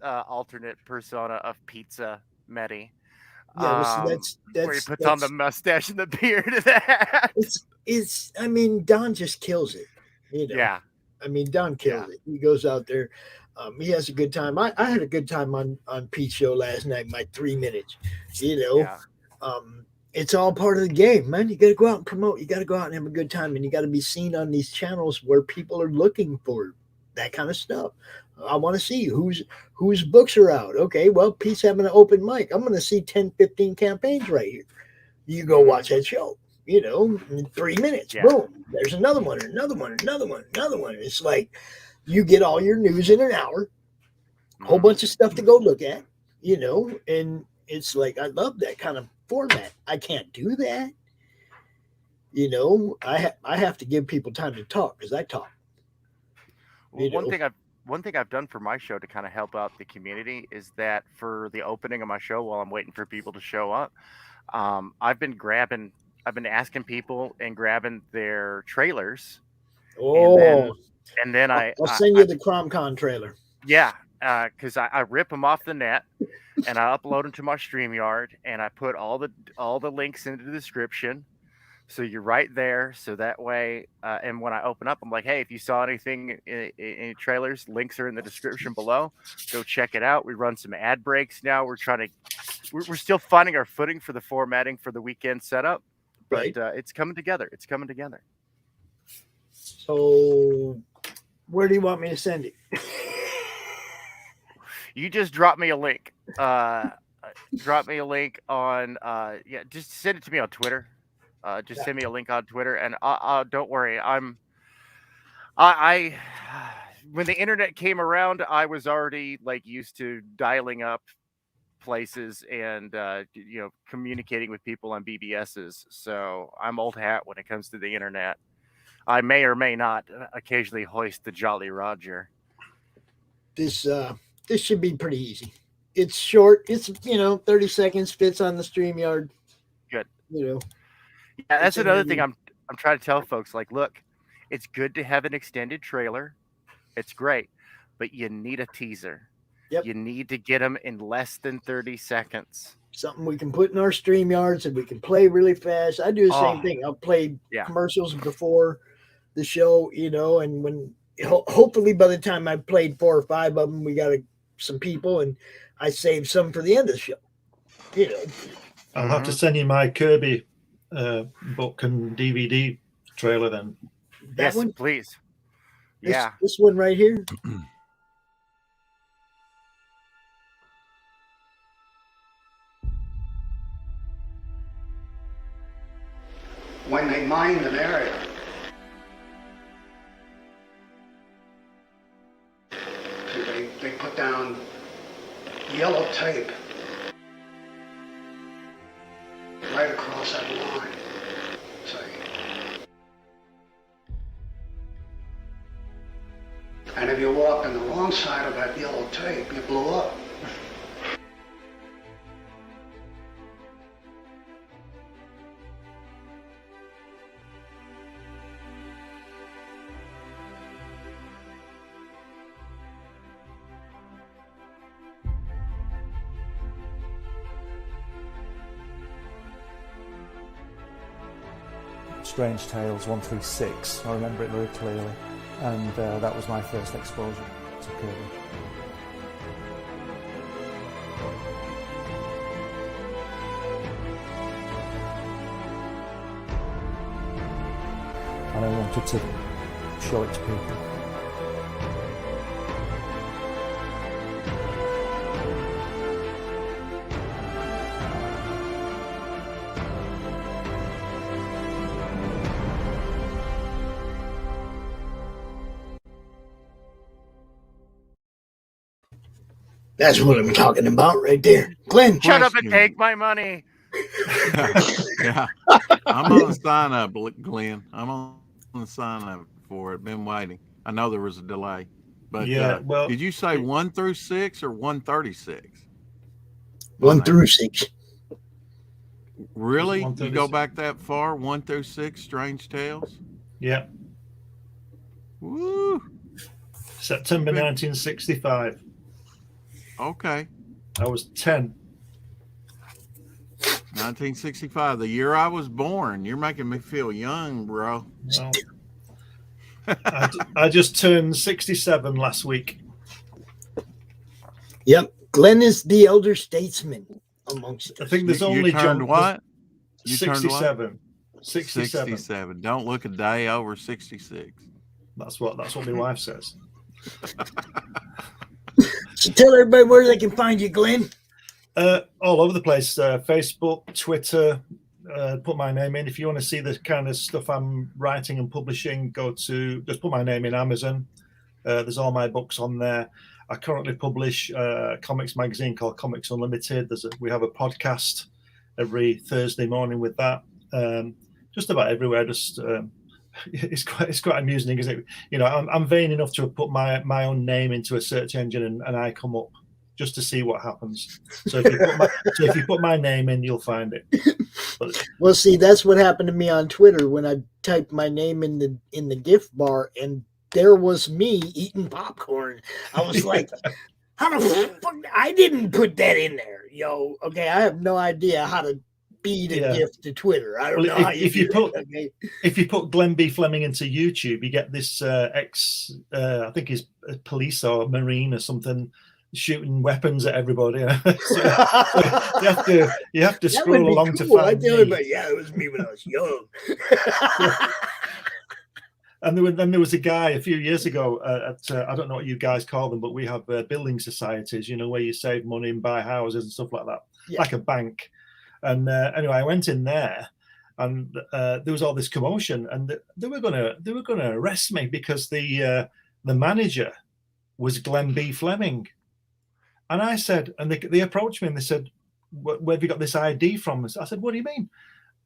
alternate persona of Pizza Medi. Yeah, that's where he puts on the mustache and the beard. It's. I mean, Don just kills it. Yeah. I mean, Don kills it. He goes out there. He has a good time. I had a good time on Pete's show last night. My 3 minutes, you know. Yeah. It's all part of the game, man. You got to go out and promote. You got to go out and have a good time, and you got to be seen on these channels where people are looking for that kind of stuff. I want to see whose books are out. Okay, well, Pete's having an open mic. I'm going to see 10, 15 campaigns right here. You go watch that show. You know, in 3 minutes, boom. There's another one, another one, another one, another one. It's like you get all your news in an hour, whole bunch of stuff to go look at, you know, and it's like I love that kind of format. I can't do that. You know, I have to give people time to talk because I talk. Well, one thing I've done for my show to kind of help out the community is that for the opening of my show, while I'm waiting for people to show up, I've been asking people and grabbing their trailers. Oh, and then I'll send you the CromCon trailer. Yeah, because I rip them off the net and I upload them to my StreamYard and I put all the links into the description. So you're right there. So that way, and when I open up, I'm like, hey, if you saw anything in trailers, links are in the description below. Go check it out. We run some ad breaks now. We're still finding our footing for the formatting for the weekend setup, but it's coming together. It's coming together. So where do you want me to send it? You just drop me a link. Drop me a link on, just send it to me on Twitter. Just send me a link on Twitter, and don't worry. I when the internet came around, I was already like used to dialing up places and communicating with people on BBSs. So I'm old hat when it comes to the internet. I may or may not occasionally hoist the Jolly Roger. This should be pretty easy. It's short. It's 30 seconds. Fits on the StreamYard. Good. You know. Yeah, that's another thing I'm trying to tell folks. Like, look, it's good to have an extended trailer. It's great, but you need a teaser. Yep. You need to get them in less than 30 seconds. Something we can put in our StreamYards and we can play really fast. I do the same thing. I'll play commercials before the show, and when hopefully by the time I've played 4 or 5 of them, we got some people, and I save some for the end of the show. I'll have to send you my Kirby book and DVD trailer then. That one, please. This one right here. When they mined an area, they put down yellow tape right across that line. And if you walked on the wrong side of that yellow tape, you blew up. Strange Tales 136. I remember it very clearly, and that was my first exposure to Kirby. And I wanted to show it to people. That's what I'm talking about right there. Glenn, shut up and take my money. Yeah, I'm on the sign up, Glenn. I'm on the sign up for it. Been waiting. I know there was a delay, but did you say 1 through 6 or 136? 1 through 6. Really? You go back that far? 1 through 6, Strange Tales? Yeah. Woo! September 1965. Okay. I was 10. 1965, the year I was born. You're making me feel young, bro. Well, I just turned 67 last week. Yep. Glenn is the elder statesman amongst us. I think there's only you turned John. What? You 67. turned what? 67. 67. Don't look a day over 66. That's what my wife says. So tell everybody where they can find you, Glenn. All over the place. Facebook, Twitter. Put my name in. If you want to see the kind of stuff I'm writing and publishing, just put my name in Amazon. There's all my books on there. I currently publish a comics magazine called Comics Unlimited. We have a podcast every Thursday morning with that. Just about everywhere. It's quite amusing, isn't it? I'm vain enough to put my own name into a search engine and I come up just to see what happens. So if you put my name in, you'll find it. Well, see, that's what happened to me on Twitter when I typed my name in the gift bar, and there was me eating popcorn. I was like, how the fuck? I didn't put that in there, yo. Okay, I have no idea how to feed a gift to Twitter. I don't know how you do that, okay? If you put Glenn B. Fleming into YouTube, you get this I think he's a police or marine or something, shooting weapons at everybody. So you have to scroll along to find me. Yeah, it was me when I was young. And then there was a guy a few years ago I don't know what you guys call them, but we have building societies, where you save money and buy houses and stuff like that, like a bank. And anyway, I went in there, and there was all this commotion, and they were gonna arrest me because the manager was Glenn B. Fleming. And I said, and they approached me and they said, "Where have you got this ID from?" I said, "What do you mean?"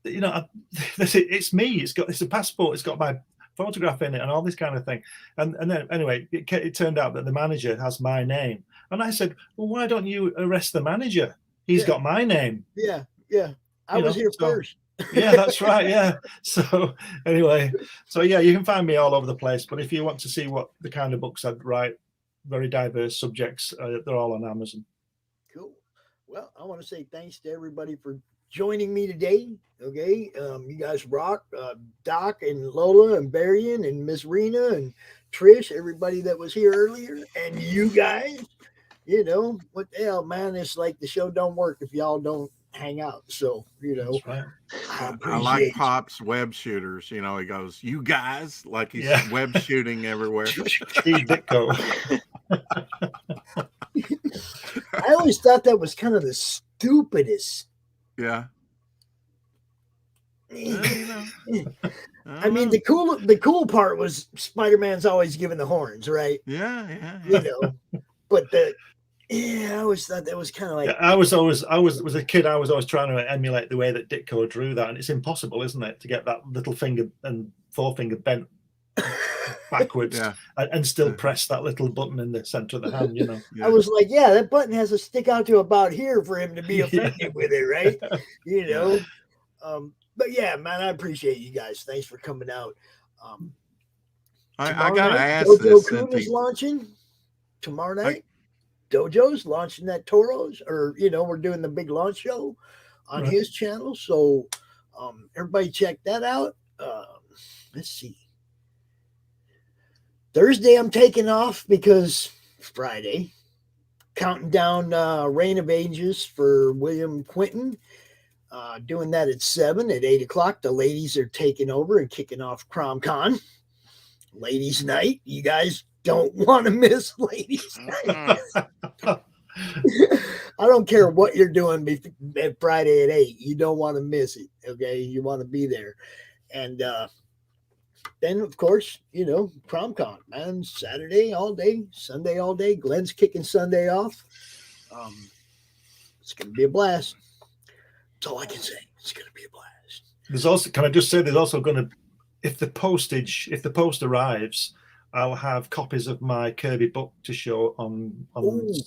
It's me. It's a passport. It's got my photograph in it and all this kind of thing. And then anyway, it turned out that the manager has my name. And I said, "Well, why don't you arrest the manager? He's got my name." Yeah. I was here first. Yeah, that's right. Yeah. So anyway, you can find me all over the place. But if you want to see what the kind of books I'd write, very diverse subjects, they're all on Amazon. Cool. Well, I want to say thanks to everybody for joining me today. Okay, you guys rock. Doc and Lola and Barian and Miss Rena and Trish, everybody that was here earlier, and you guys. What the hell, man? It's like the show don't work if y'all don't hang out. So, That's right. I like Pop's web shooters. He goes, "You guys," like he's web shooting everywhere. Steve Ditko. I always thought that was kind of the stupidest. Yeah. I mean, the cool part was Spider-Man's always giving the horns, right? Yeah. But I always thought that was kind of like. I was a kid. I was always trying to emulate the way that Ditko drew that, and it's impossible, isn't it, to get that little finger and forefinger bent backwards and still press that little button in the center of the hand. I was like, that button has to stick out to about here for him to be effective with it, right? But yeah, man, I appreciate you guys. Thanks for coming out. I gotta ask Dojo Kun is launching tomorrow night. Dojo's launching that Toros, or we're doing the big launch show on his channel. So everybody check that out. Let's see. Thursday I'm taking off because Friday. Counting down Reign of Ages for William Quinton. Doing that at 7. At 8 o'clock, the ladies are taking over and kicking off CromCon. Ladies' night. You guys don't want to miss Ladies' Night. I don't care what you're doing at Friday at 8. You don't want to miss it. Okay. You want to be there. And then, of course, CromCon, man. Saturday all day, Sunday all day. Glenn's kicking Sunday off. It's going to be a blast. That's all I can say. It's going to be a blast. There's also, can I just say, there's also going to, if the post arrives, I'll have copies of my Kirby book to show on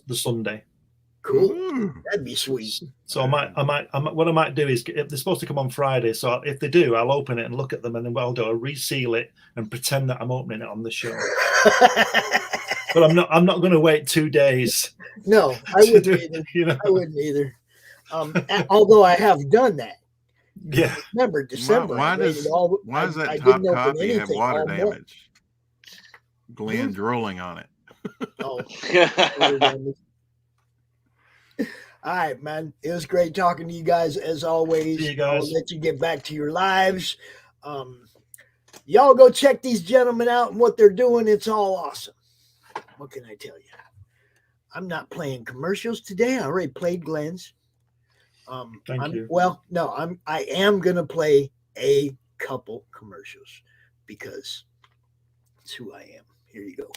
the Sunday. Cool. That'd be sweet. So what I might do is, if they're supposed to come on Friday, so if they do, I'll open it and look at them, and then what I'll do, I'll reseal it and pretend that I'm opening it on the show. But I'm not going to wait 2 days. No, I wouldn't either. I wouldn't either. Although I have done that. Yeah. Remember December? Why does that top copy have water damage? Glenn drooling on it. Oh. All right, man. It was great talking to you guys as always. See you guys. I'll let you get back to your lives. Y'all go check these gentlemen out and what they're doing. It's all awesome. What can I tell you? I'm not playing commercials today. I already played Glenn's. Thank you. Well, no, I am gonna play a couple commercials because it's who I am. Here you go.